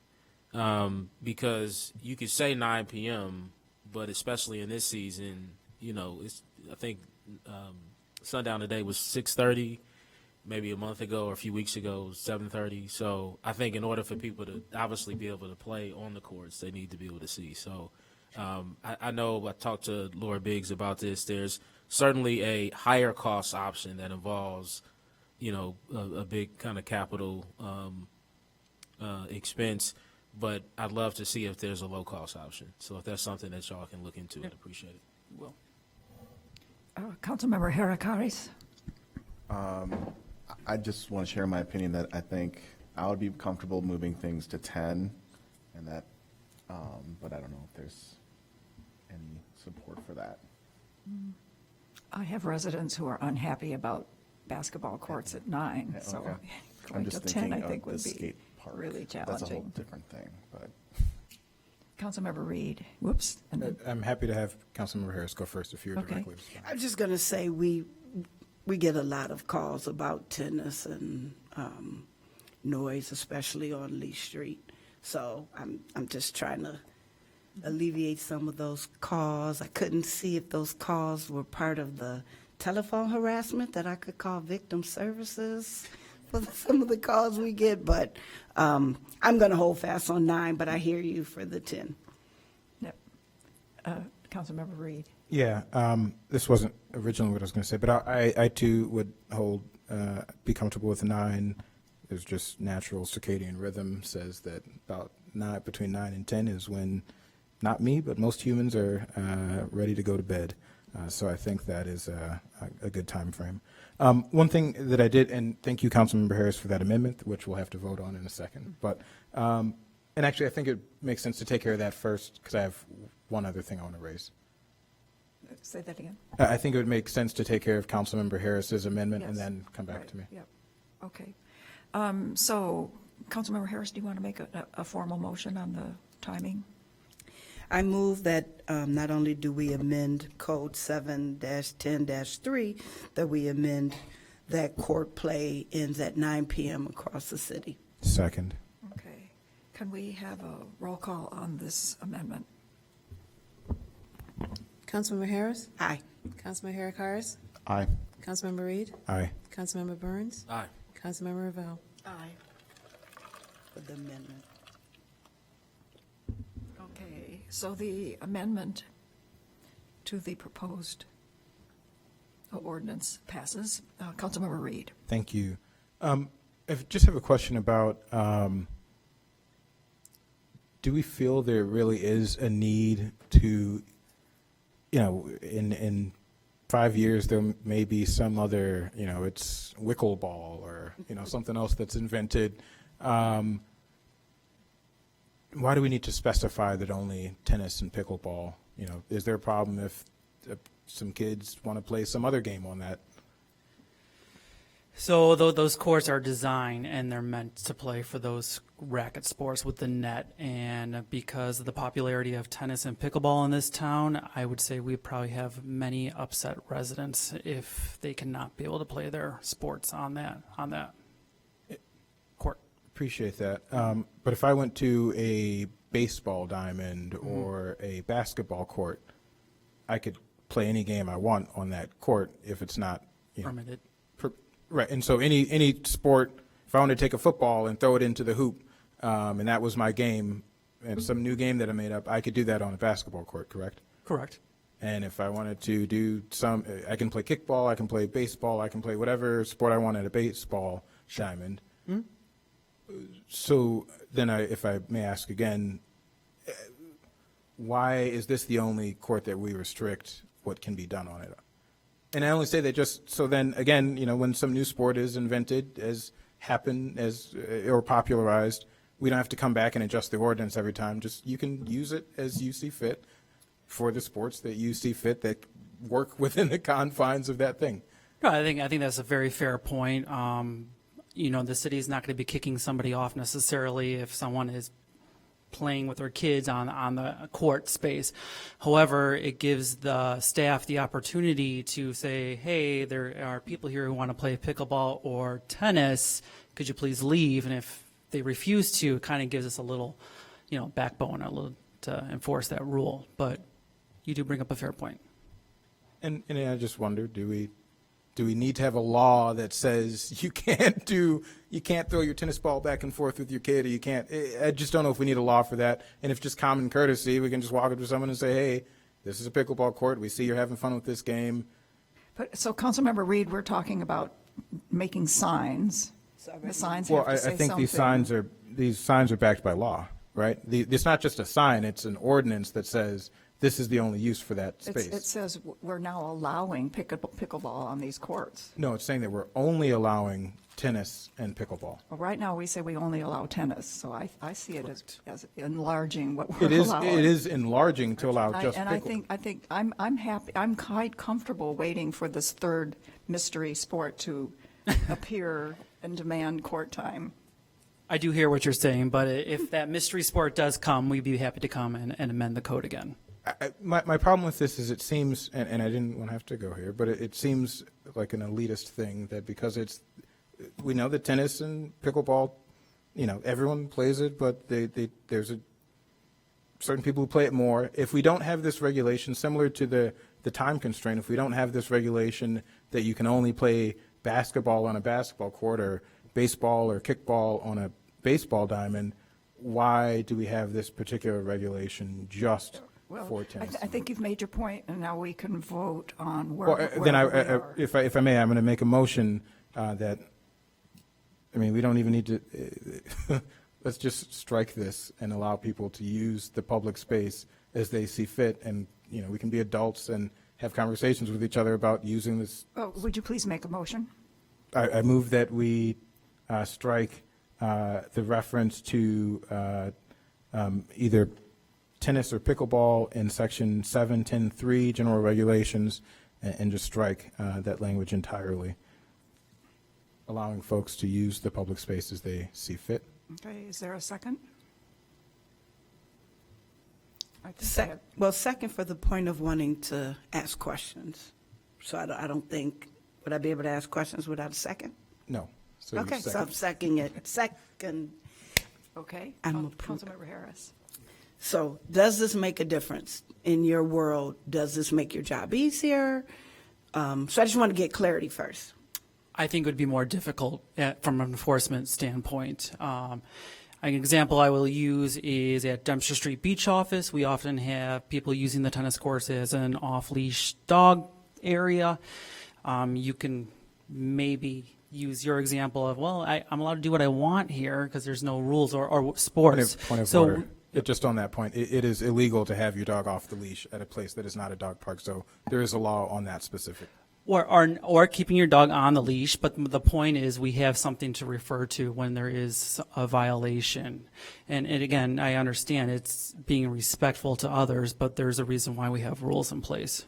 because you could say 9 p.m., but especially in this season, I think sundown today was 6:30. Maybe a month ago or a few weeks ago, 7:30. So I think in order for people to obviously be able to play on the courts, they need to be able to see. So I know I talked to Laura Biggs about this. There's certainly a higher cost option that involves, a big kind of capital expense. But I'd love to see if there's a low cost option. So if that's something that y'all can look into, I'd appreciate it. Well, Councilmember Harakaris. I just want to share my opinion that I think I would be comfortable moving things to 10, and that, but I don't know if there's any support for that. I have residents who are unhappy about basketball courts at 9, so Okay. going I'm to just 10, I thinking think, of would the be skate park. really That's a whole challenging. different thing, but. Councilmember Reed. Whoops. And then, I'm happy to have Councilmember Harris go first if you're Okay. directly responding. I'm just going to say we get a lot of calls about tennis and noise, especially on Lee Street. So I'm just trying to alleviate some of those calls. I couldn't see if those calls were part of the telephone harassment that I could call victim services for some of the calls we get, but I'm going to hold fast on 9, but I hear you for the 10. Yep. Councilmember Reed. Yeah, this wasn't originally what I was going to say, but I too would be comfortable with 9. There's just natural circadian rhythm says that about between 9 and 10 is when, not me, but most humans are ready to go to bed. So I think that is a good time frame. One thing that I did, and thank you, Councilmember Harris, for that amendment, which we'll have to vote on in a second. But and actually, I think it makes sense to take care of that first because I have one other thing I want to raise. Say that again. I think it would make sense to take care of Councilmember Harris's amendment and Yes. then come back to me. Yep. Okay. So, Councilmember Harris, do you want to make a formal motion on the timing? I move that not only do we amend Code 7-10-3, that we amend that court play ends at 9 p.m. across the city. Second. Okay. Can we have a roll call on this amendment? Councilmember Harris? Aye. Councilmember Harris? Aye. Councilmember Reed? Aye. Councilmember Burns? Aye. Councilmember Ravel? Aye. For the amendment. Okay, so the amendment to the proposed ordinance passes. Councilmember Reed. Thank you. I just have a question about, do we feel there really is a need to, in 5 years, there may be some other, it's wickleball or, something else that's invented. Why do we need to specify that only tennis and pickleball? Is there a problem if some kids want to play some other game on that? So those courts are designed and they're meant to play for those racket sports with the net. And because of the popularity of tennis and pickleball in this town, I would say we probably have many upset residents if they cannot be able to play their sports on that court. Appreciate that. But if I went to a baseball diamond or a basketball court, I could play any game I want on that court if it's not Permitted. Right, and so any sport, if I want to take a football and throw it into the hoop, and that was my game, and some new game that I made up, I could do that on a basketball court, correct? Correct. And if I wanted to do I can play kickball, I can play baseball, I can play whatever sport I want at a baseball diamond. So then if I may ask again, why is this the only court that we restrict what can be done on it? And I only say that just so then, again, when some new sport is invented, or popularized, we don't have to come back and adjust the ordinance every time. Just you can use it as you see fit for the sports that you see fit that work within the confines of that thing. No, I think that's a very fair point. The city is not going to be kicking somebody off necessarily if someone is playing with their kids on the court space. However, it gives the staff the opportunity to say, hey, there are people here who want to play pickleball or tennis. Could you please leave? And if they refuse to, it kind of gives us a little, backbone to enforce that rule. But you do bring up a fair point. And I just wonder, do we need to have a law that says you can't throw your tennis ball back and forth with your kid, or you can't? I just don't know if we need a law for that. And if just common courtesy, we can just walk up to someone and say, hey, this is a pickleball court. We see you're having fun with this game. But so, Councilmember Reed, we're talking about making signs. The signs have to say I think something. these signs are backed by law, right? It's not just a sign; it's an ordinance that says this is the only use for that space. It says we're now allowing pickleball on these courts. No, it's saying that we're only allowing tennis and pickleball. Well, right now, we say we only allow tennis, so I see it as enlarging what we're It is allowing. it is enlarging to allow just And pickleball. I think I'm happy, I'm quite comfortable waiting for this third mystery sport to appear and demand court time. I do hear what you're saying, but if that mystery sport does come, we'd be happy to come and amend the code again. My problem with this is it seems, and I didn't want to have to go here, but it seems like an elitist thing that because we know that tennis and pickleball, everyone plays it, but there's a certain people who play it more. If we don't have this regulation, similar to the time constraint, if we don't have this regulation that you can only play basketball on a basketball court or baseball or kickball on a baseball diamond, why do we have this particular regulation just Well, for tennis? I think you've made your point, and now we can vote on Well, where then we are. if I may, I'm going to make a motion that, I mean, we don't even need to, let's just strike this and allow people to use the public space as they see fit. And, you know, we can be adults and have conversations with each other about using this. Oh, would you please make a motion? I move that we strike the reference to either tennis or pickleball in section 710.3 general regulations, and just strike that language entirely, allowing folks to use the public space as they see fit. Okay, is there a second? I think Well, second for the point of wanting to ask questions. So I don't think, would I be able to ask questions without a second? No. So you Okay, so second. I'm seconding it. Second. Okay, I'm approved. Councilmember Harris. So does this make a difference in your world? Does this make your job easier? So I just want to get clarity first. I think it would be more difficult from an enforcement standpoint. An example I will use is at Dempster Street Beach Office. We often have people using the tennis courts as an off-leash dog area. You can maybe use your example of, well, I'm allowed to do what I want here because there's no rules or sports. Point of So order. Just on that point, it is illegal to have your dog off the leash at a place that is not a dog park. So there is a law on that specific. Or keeping your dog on the leash, but the point is we have something to refer to when there is a violation. And again, I understand it's being respectful to others, but there's a reason why we have rules in place.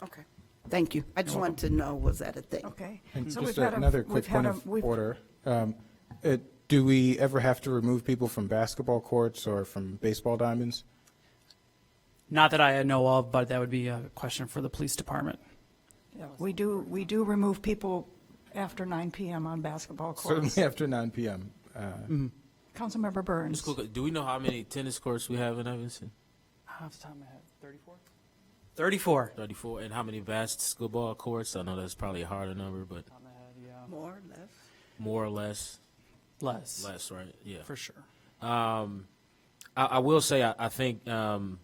Okay. Thank you. I just wanted to know, was that a thing? Okay. And So just we've had another quick point of order. Do we ever have to remove people from basketball courts or from baseball diamonds? Not that I know of, but that would be a question for the police department. We do remove people after 9 p.m. on basketball courts. Certainly after 9 p.m. Councilmember Burns. Just quick, do we know how many tennis courts we have in Evanston? Off the top of my head, 34? 34. 34. And how many basketball courts? I know that's probably a harder number, but More or less? more or less. Less. Less, right? Yeah. For sure. I will say, I think, well,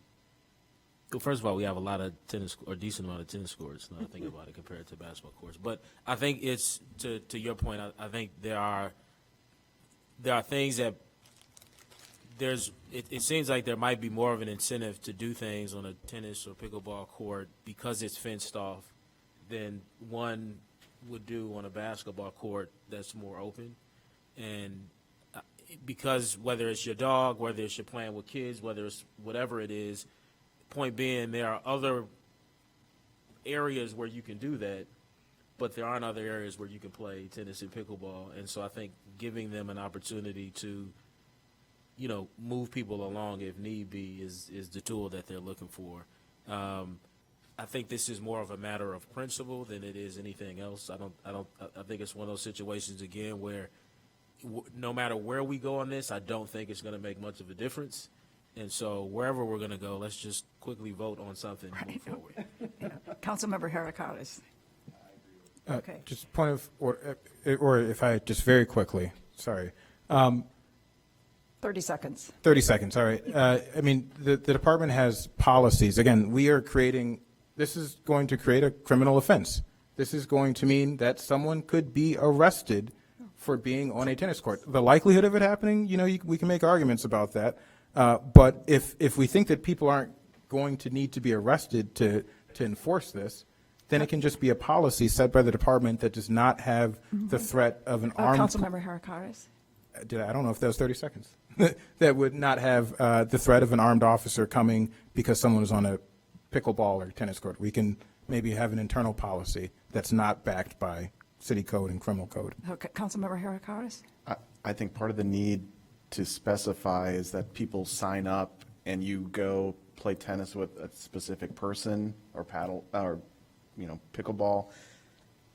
first of all, we have a lot of tennis, or decent amount of tennis courts, now I think about it, compared to basketball courts. But I think it's, to your point, I think there are things that it seems like there might be more of an incentive to do things on a tennis or pickleball court because it's fenced off than one would do on a basketball court that's more open. And because whether it's your dog, whether it's you're playing with kids, whether it's whatever it is, point being, there are other areas where you can do that, but there aren't other areas where you can play tennis and pickleball. And so I think giving them an opportunity to, you know, move people along if need be is the tool that they're looking for. I think this is more of a matter of principle than it is anything else. I think it's one of those situations again where no matter where we go on this, I don't think it's going to make much of a difference. And so wherever we're going to go, let's just quickly vote on something and move forward. Councilmember Harakaris. Okay. Just point of order, or if I just very quickly, sorry. 30 seconds. 30 seconds, all right. I mean, the department has policies. Again, we are creating, this is going to create a criminal offense. This is going to mean that someone could be arrested for being on a tennis court. The likelihood of it happening, you know, we can make arguments about that. But if we think that people aren't going to need to be arrested to enforce this, then it can just be a policy set by the department that does not have the threat of an armed. Councilmember Harakaris. I don't know if that was 30 seconds. That would not have the threat of an armed officer coming because someone is on a pickleball or tennis court. We can maybe have an internal policy that's not backed by city code and criminal code. Okay, Councilmember Harakaris. I think part of the need to specify is that people sign up and you go play tennis with a specific person or paddle or, you know, pickleball.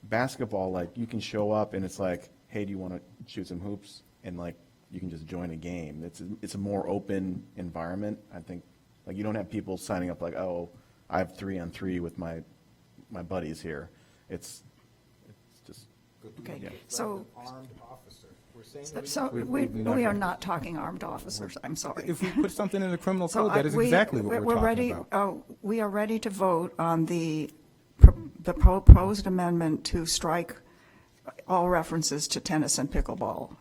Basketball, like you can show up and it's like, hey, do you want to shoot some hoops? And like you can just join a game. It's a more open environment. I think, like, you don't have people signing up like, oh, I have 3-on-3 with my buddies here. It's just. Okay, Yeah. so, Armed officer. We're saying so we are not talking armed officers, I'm sorry. If we put something in the criminal So code, that is exactly what we're talking about. We are ready to vote on the proposed amendment to strike all references to tennis and pickleball.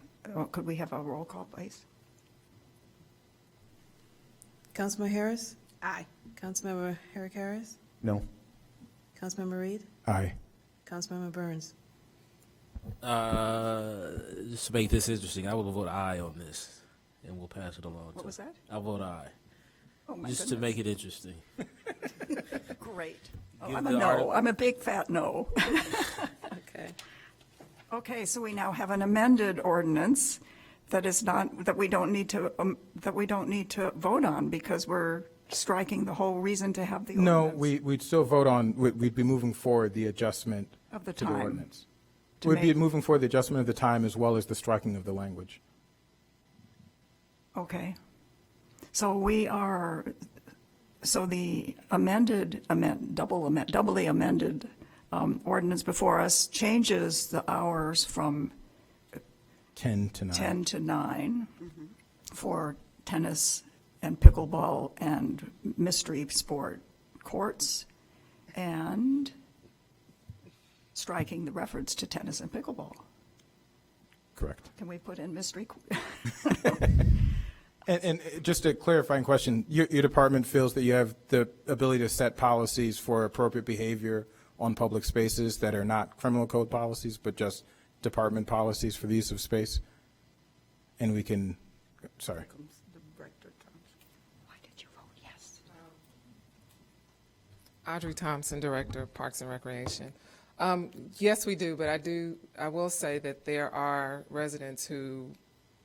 Could we have a roll call, please? Councilmember Harris? Aye. Councilmember Herrick Harris? No. Councilmember Reed? Aye. Councilmember Burns? Just to make this interesting, I will vote aye on this, and we'll pass it along. What was that? I'll vote aye. Oh, my Just to goodness. make it interesting. Great. Oh, Give I'm a the no. article- I'm a big fat no. Okay. Okay, so we now have an amended ordinance that is not, that we don't need to vote on because we're striking the whole reason to have the No, ordinance. we'd still vote on, we'd be moving forward the adjustment Of the to the time. ordinance. To We'd be make- moving forward the adjustment of the time as well as the striking of the language. Okay. So the doubly amended ordinance before us changes the hours from 10 to 9. 10 to 9 for tennis and pickleball and mystery sport courts, and striking the reference to tennis and pickleball. Correct. Can we put in mystery? And just a clarifying question, your department feels that you have the ability to set policies for appropriate behavior on public spaces that are not criminal code policies, but just department policies for the use of space? And we can, sorry. Why did you vote yes? Audrey Thompson, Director of Parks and Recreation. Yes, we do, but I will say that there are residents who,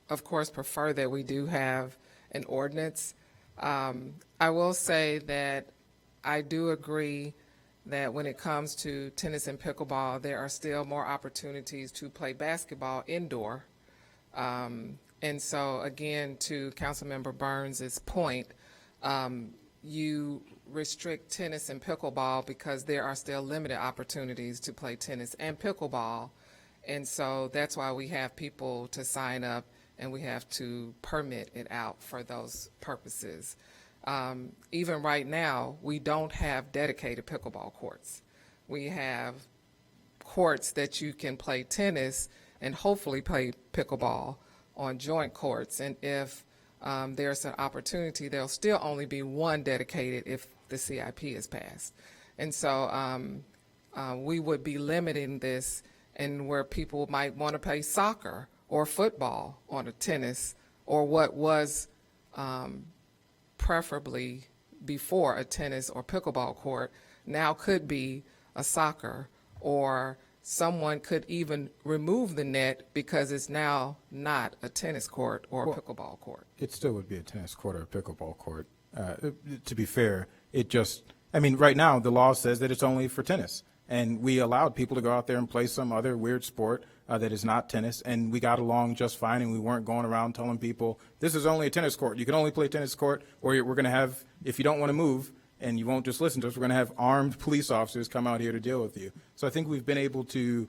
of course, prefer that we do have an ordinance. I will say that I do agree that when it comes to tennis and pickleball, there are still more opportunities to play basketball indoor. And so, again, to Councilmember Burns's point, you restrict tennis and pickleball because there are still limited opportunities to play tennis and pickleball. And so that's why we have people to sign up and we have to permit it out for those purposes. Even right now, we don't have dedicated pickleball courts. We have courts that you can play tennis and hopefully play pickleball on joint courts. And if there's an opportunity, there'll still only be one dedicated if the CIP is passed. And so we would be limiting this and where people might want to play soccer or football on a tennis, or what was preferably before a tennis or pickleball court now could be a soccer, or someone could even remove the net because it's now not a tennis court or a pickleball court. It still would be a tennis court or a pickleball court. To be fair, right now, the law says that it's only for tennis. And we allowed people to go out there and play some other weird sport that is not tennis, and we got along just fine, and we weren't going around telling people, this is only a tennis court. You can only play tennis court, or we're going to have, if you don't want to move, and you won't just listen to us, we're going to have armed police officers come out here to deal with you. So I think we've been able to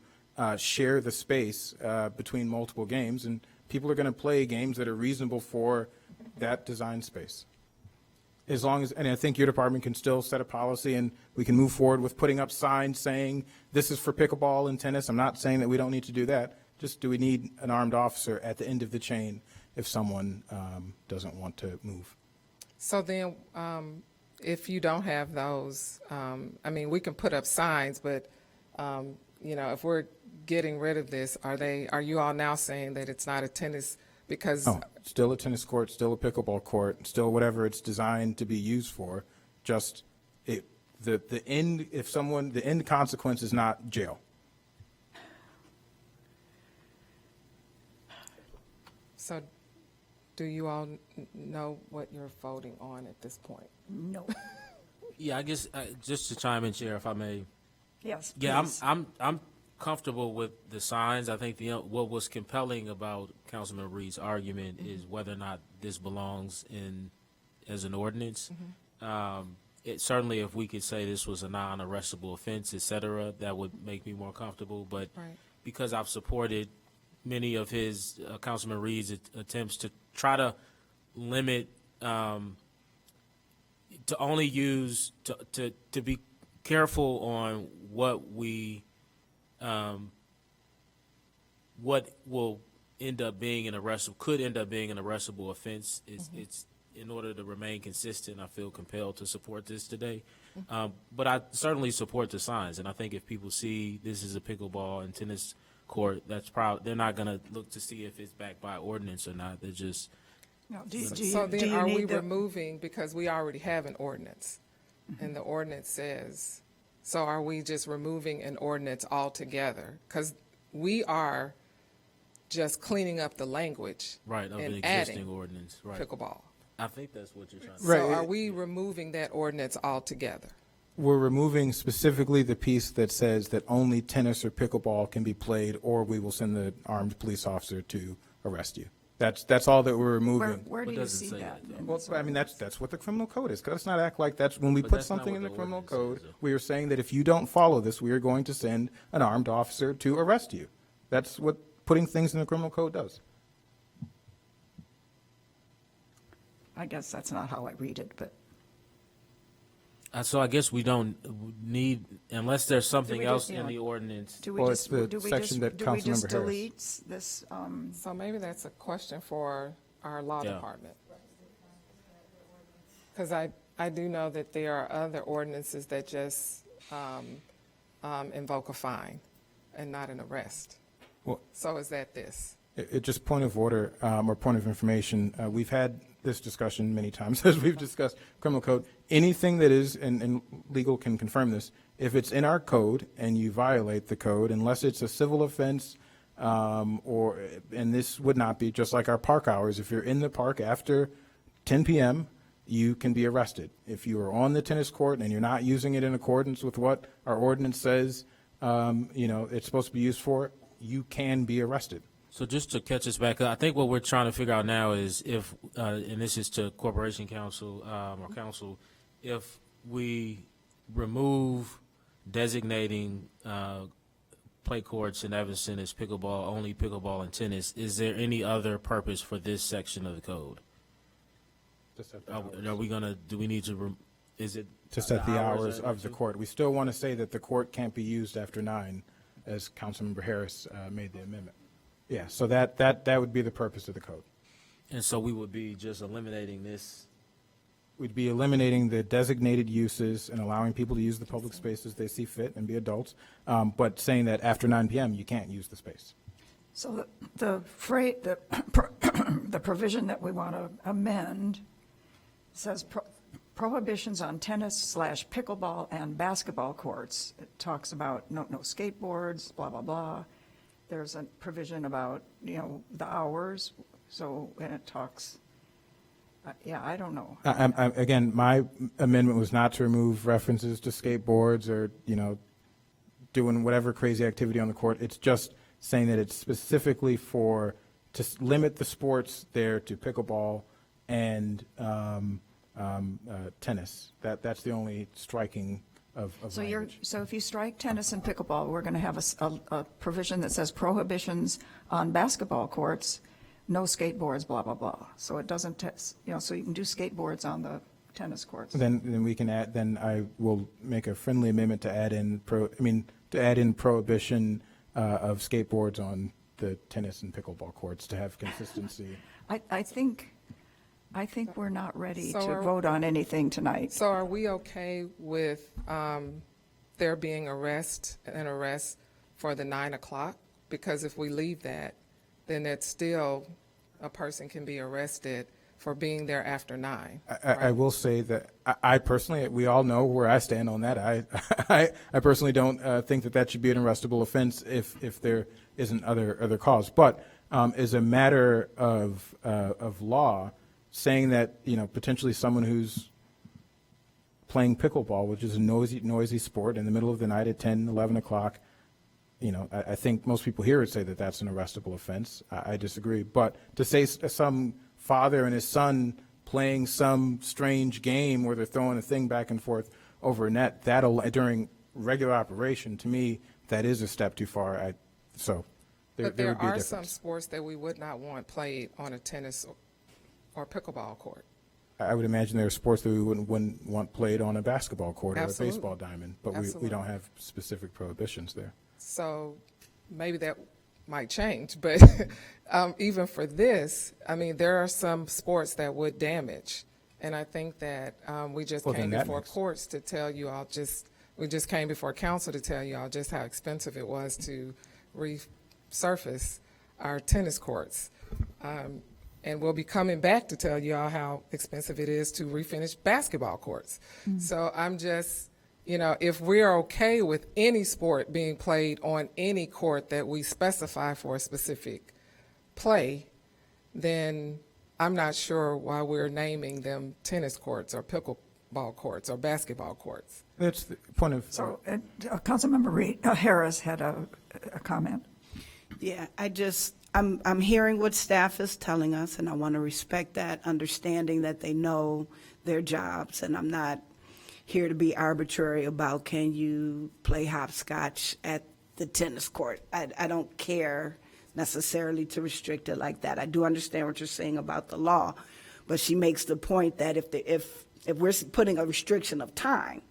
share the space between multiple games, and people are going to play games that are reasonable for that design space. As long as, and I think your department can still set a policy and we can move forward with putting up signs saying this is for pickleball and tennis. I'm not saying that we don't need to do that. Just do we need an armed officer at the end of the chain if someone doesn't want to move? So then, if you don't have those, we can put up signs, but, if we're getting rid of this, are you all now saying that it's not a tennis because? Oh, still a tennis court, still a pickleball court, still whatever it's designed to be used for. Just the end consequence is not jail. So do you all know what you're voting on at this point? No. Yeah, I guess just to chime in, Chair, if I may. Yes, Yeah, please. I'm comfortable with the signs. I think what was compelling about Councilman Reed's argument is whether or not this belongs in as an ordinance. It certainly, if we could say this was a non-arrestable offense, et cetera, that would make me more comfortable. But Right. because I've supported many of his Councilman Reed's attempts to try to limit, to only use to be careful on what we what will end up being an arrestable, could end up being an arrestable offense. It's in order to remain consistent, I feel compelled to support this today. But I certainly support the signs, and I think if people see this is a pickleball and tennis court, they're not going to look to see if it's backed by ordinance or not. They're just. No, So then are we removing, because we already have an ordinance, and the ordinance says, so are we just removing an ordinance altogether? Because we are just cleaning up the language. Right, of and the existing adding ordinance, right. pickleball. I think that's what you're trying to say. Right. So are we removing that ordinance altogether? We're removing specifically the piece that says that only tennis or pickleball can be played, or we will send the armed police officer to arrest you. That's all that we're removing. Where do What you does it see say that? that, in Well, this I mean, that's what the criminal code is. Let's not act like that's when we But put that's not something what in the the criminal ordinance code. says, though. We are saying that if you don't follow this, we are going to send an armed officer to arrest you. That's what putting things in the criminal code does. I guess that's not how I read it, but. So I guess we don't need, unless there's something we else just- in yeah. the ordinance. Do we Well, just, it's the do we section that do we just Councilmember Harris- delete this, So maybe that's a question for our law Yeah. department. Because I do know that there are other ordinances that just invoke a fine and not an arrest. Well, So is that this? Just point of order or point of information. We've had this discussion many times as we've discussed criminal code. Anything that is, and legal can confirm this, if it's in our code and you violate the code, unless it's a civil offense, and this would not be, just like our park hours, if you're in the park after 10 p.m., you can be arrested. If you are on the tennis court and you're not using it in accordance with what our ordinance says, it's supposed to be used for, you can be arrested. So just to catch us back up, I think what we're trying to figure out now is if, and this is to Corporation Counsel or Council, if we remove designating play courts in Evanston as pickleball, only pickleball and tennis, is there any other purpose for this section of the code? Are we gonna, do we need to, is it? To set the hours that of the too? court. We still want to say that the court can't be used after 9, as Councilmember Harris made the amendment. Yeah, so that would be the purpose of the code. And so we would be just eliminating this. We'd be eliminating the designated uses and allowing people to use the public spaces they see fit and be adults, but saying that after 9 p.m. you can't use the space. so the provision that we want to amend says prohibitions on tennis/pickleball and basketball courts. It talks about no skateboards, blah, blah, blah. There's a provision about, the hours, so, and it talks, I don't know. Again, my amendment was not to remove references to skateboards or, doing whatever crazy activity on the court. It's just saying that it's specifically to limit the sports there to pickleball and tennis. That's the only striking of language. So if you strike tennis and pickleball, we're going to have a provision that says prohibitions on basketball courts, no skateboards, blah, blah, blah. So it doesn't, so you can do skateboards on the tennis courts. Then we can add, then I will make a friendly amendment to add in prohibition of skateboards on the tennis and pickleball courts to have consistency. I think we're not ready So to are- vote on anything tonight. So are we okay with there being an arrest for the 9 o'clock? Because if we leave that, then it's still, a person can be arrested for being there after 9. I will say that I personally, we all know where I stand on that. I personally don't think that should be an arrestable offense if there isn't other cause. But as a matter of law, saying that potentially someone who's playing pickleball, which is a noisy sport in the middle of the night at 10, 11 o'clock, I think most people here would say that that's an arrestable offense. I disagree. But to say some father and his son playing some strange game where they're throwing a thing back and forth over a net, during regular operation, to me, that is a step too far. But there there would be a are some difference. sports that we would not want played on a tennis or pickleball court. I would imagine there are sports that we wouldn't want played on a basketball court or a Absolutely. baseball diamond, but we Absolutely. don't have specific prohibitions there. So maybe that might change, but even for this, I mean, there are some sports that would damage. And I think that we just Well, came then that before makes- courts to tell you all we just came before council to tell you all just how expensive it was to resurface our tennis courts. And we'll be coming back to tell you all how expensive it is to refinish basketball courts. So I'm just, if we're okay with any sport being played on any court that we specify for a specific play, then I'm not sure why we're naming them tennis courts or pickleball courts or basketball courts. That's the point of. So, Councilmember Harris had a comment. Yeah, I'm hearing what staff is telling us, and I want to respect that, understanding that they know their jobs, and I'm not here to be arbitrary about can you play hopscotch at the tennis court. I don't care necessarily to restrict it like that. I do understand what you're saying about the law, but she makes the point that if we're putting a restriction of time,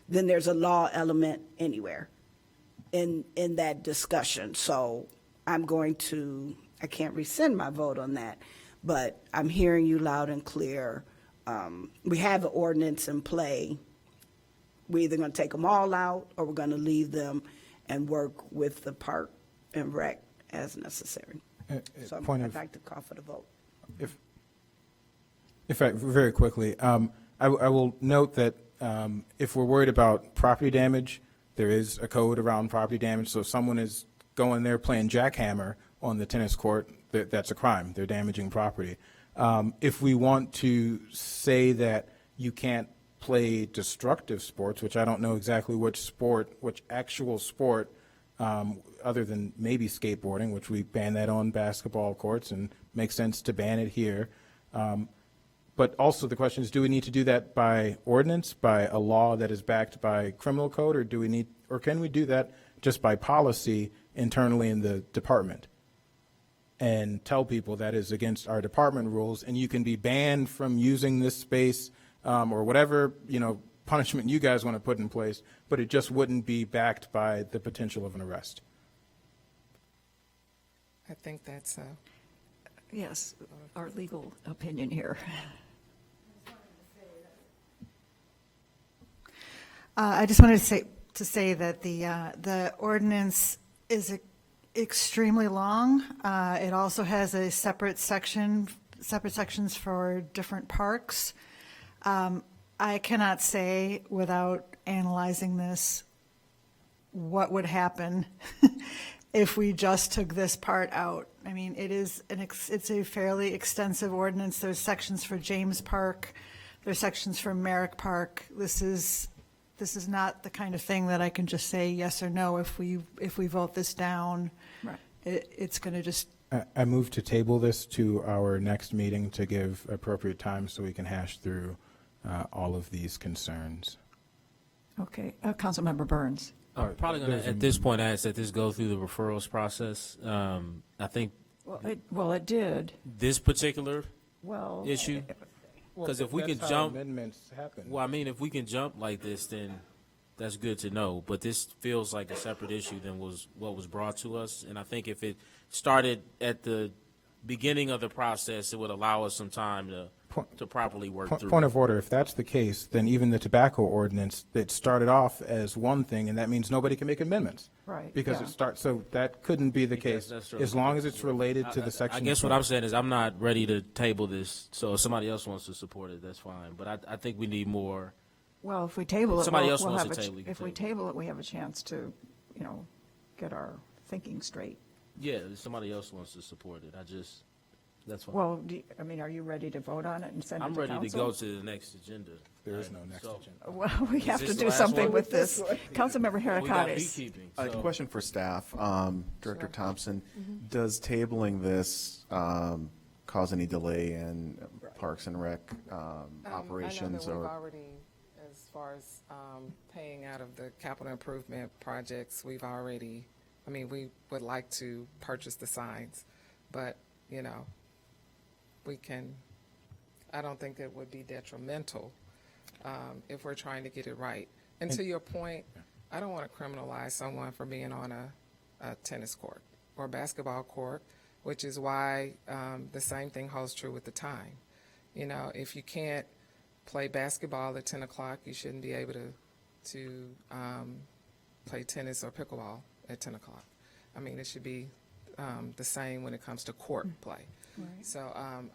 then there's a law element anywhere in that discussion. So I can't rescind my vote on that, but I'm hearing you loud and clear. We have an ordinance in play. We're either going to take them all out or we're going to leave them and work with the Park and Rec as necessary. So I'd like to call for the vote. If I, very quickly, I will note that if we're worried about property damage, there is a code around property damage. So if someone is going there playing jackhammer on the tennis court, that's a crime. They're damaging property. If we want to say that you can't play destructive sports, which I don't know exactly which actual sport, other than maybe skateboarding, which we ban that on basketball courts and makes sense to ban it here. But also the question is, do we need to do that by ordinance, by a law that is backed by criminal code, or can we do that just by policy internally in the department and tell people that is against our department rules and you can be banned from using this space or whatever, punishment you guys want to put in place, but it just wouldn't be backed by the potential of an arrest. I think that's Yes, our legal opinion here. I just wanted to say that the ordinance is extremely long. It also has a separate sections for different parks. I cannot say without analyzing this what would happen if we just took this part out. I mean, it's a fairly extensive ordinance. There's sections for James Park. There's sections for Merrick Park. This is not the kind of thing that I can just say yes or no. If we vote this down, Right. It's going to just. I move to table this to our next meeting to give appropriate time so we can hash through all of these concerns. Okay, Councilmember Burns. I'm probably going to, at this point, ask that this go through the referrals process. I think. Well, it did. This particular Well, issue, because if we can That's how jump, amendments happen. well, I mean, if we can jump like this, then that's good to know. But this feels like a separate issue than what was brought to us. And I think if it started at the beginning of the process, it would allow us some time to properly work through. Point of order, if that's the case, then even the tobacco ordinance that started off as one thing, and that means nobody can make amendments. Right, Because yeah. it starts, so that couldn't be the case, That's true. as long as it's related to the section. I guess what I'm saying is I'm not ready to table this. So if somebody else wants to support it, that's fine. But I think we need more. Well, if we table it, Somebody we'll else wants have to a table, we can if we table. table it, we have a chance to, get our thinking straight. Yeah, if somebody else wants to support it. That's fine. Well, I mean, are you ready to vote on it and send it I'm to council? ready to go to the next agenda. There is no next So- agenda. Well, we Is have this to the do last something one? with this. Councilmember We got Harakaris. beekeeping. A so- question for staff. Director Thompson, does tabling this cause any delay in Parks and Rec operations? I know that or we've already, as far as paying out of the capital improvement projects, we've already, I mean, we would like to purchase the signs, but, you know, we can, I don't think it would be detrimental if we're trying to get it right. And to your point, I don't want to criminalize someone for being on a tennis court or a basketball court, which is why the same thing holds true with the time. You know, if you can't play basketball at 10 o'clock, you shouldn't be able to play tennis or pickleball at 10 o'clock. I mean, it should be the same when it comes to court play. Right. So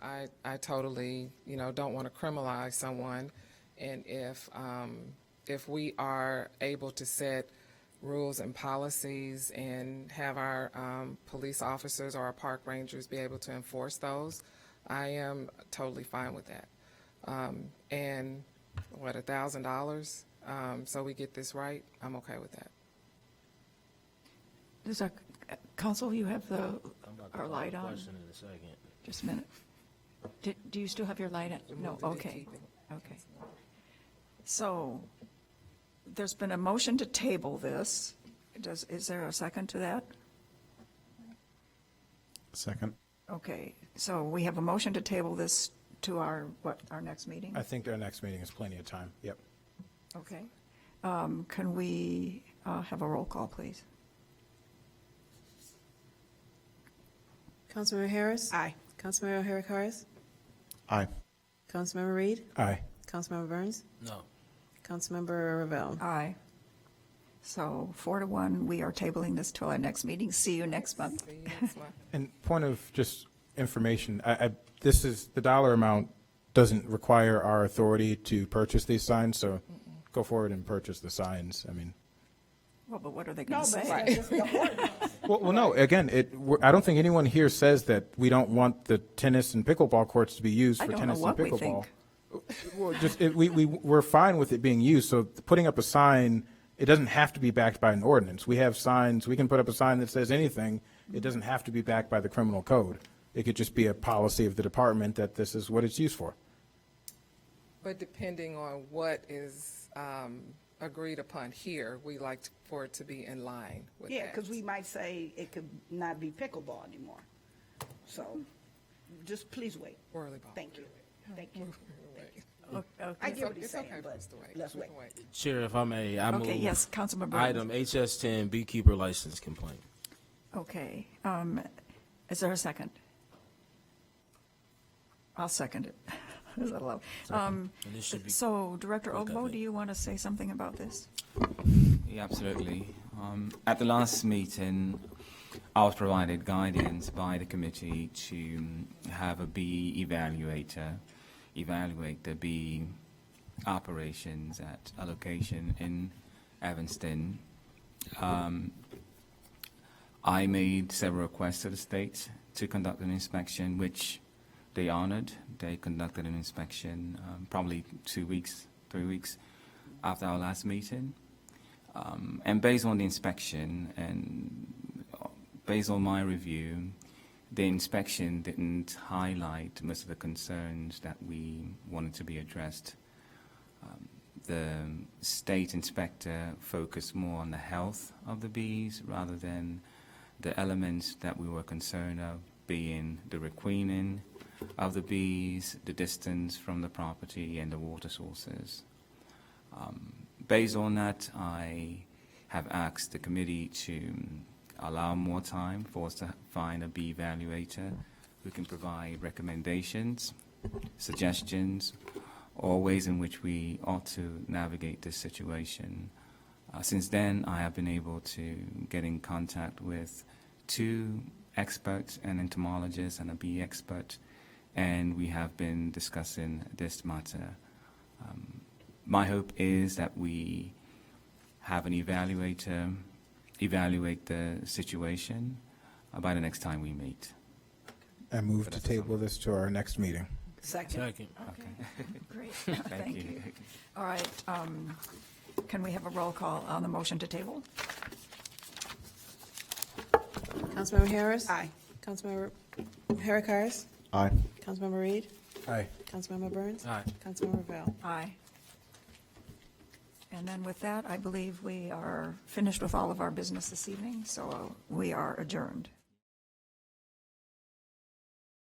I totally, you know, don't want to criminalize someone. And if we are able to set rules and policies and have our police officers or our park rangers be able to enforce those, I am totally fine with that. And what, $1,000? So we get this right, I'm okay with that. Does our, council, you have I'm about to our call light the on? question in a second. Just a minute. Do you still have your light on? No, okay, okay. So, there's been a motion to table this. Is there a second to that? Second. Okay, so we have a motion to table this to our next meeting? I think our next meeting is plenty of time. Yep. Okay. Can we have a roll call, please? Councilmember Harris? Aye. Councilmember Harris? Aye. Councilmember Reed? Aye. Councilmember Burns? No. Councilmember Ravel? Aye. So 4-1, we are tabling this till our next meeting. See you next month. See you next month. And point of just information, this is, the dollar amount doesn't require our authority to purchase these signs, so go forward and purchase the signs. I mean, Well, but what are they going to No, but say? it's the ordinance. well, no, again, I don't think anyone here says that we don't want the tennis and pickleball courts to be used I for don't know tennis and what we pickleball. think. Well, just, we're fine with it being used, so putting up a sign, it doesn't have to be backed by an ordinance. We have signs, we can put up a sign that says anything. It doesn't have to be backed by the criminal code. It could just be a policy of the department that this is what it's used for. But depending on what is agreed upon here, we like for it to be in line with that. Yeah, because we might say it could not be pickleball anymore. So, just please wait. Whirly ball. Thank you. Thank you. Okay. I get what he's It's saying, okay for but us to wait. let's We wait. can wait. Chair, if I may, I move. Okay, yes, Councilman Burns. Item HS10, beekeeper license complaint. Okay. Is there a second? I'll second it. Is that allowed? And this should be So, Director quick, I Ogbo, think. do you want to say something about this? Yeah, absolutely. At the last meeting, I was provided guidance by the committee to have a bee evaluator evaluate the bee operations at a location in Evanston. I made several requests to the state to conduct an inspection, which they honored. They conducted an inspection probably 2 weeks, 3 weeks after our last meeting. And based on the inspection and based on my review, the inspection didn't highlight most of the concerns that we wanted to be addressed. The state inspector focused more on the health of the bees rather than the elements that we were concerned of, being the requeening of the bees, the distance from the property, and the water sources. Based on that, I have asked the committee to allow more time for us to find a bee evaluator who can provide recommendations, suggestions, or ways in which we ought to navigate this situation. Since then, I have been able to get in contact with 2 experts, an entomologist and a bee expert, and we have been discussing this matter. My hope is that we have an evaluator evaluate the situation by the next time we meet. I move to table this to our next meeting. Second. Second. Great, thank you. All right, can we have a roll call on the motion to table? Councilmember Harris? Aye. Councilmember Harris? Aye. Councilmember Reed? Aye. Councilmember Burns? Aye. Councilmember Ravel? Aye. And then with that, I believe we are finished with all of our business this evening, so we are adjourned.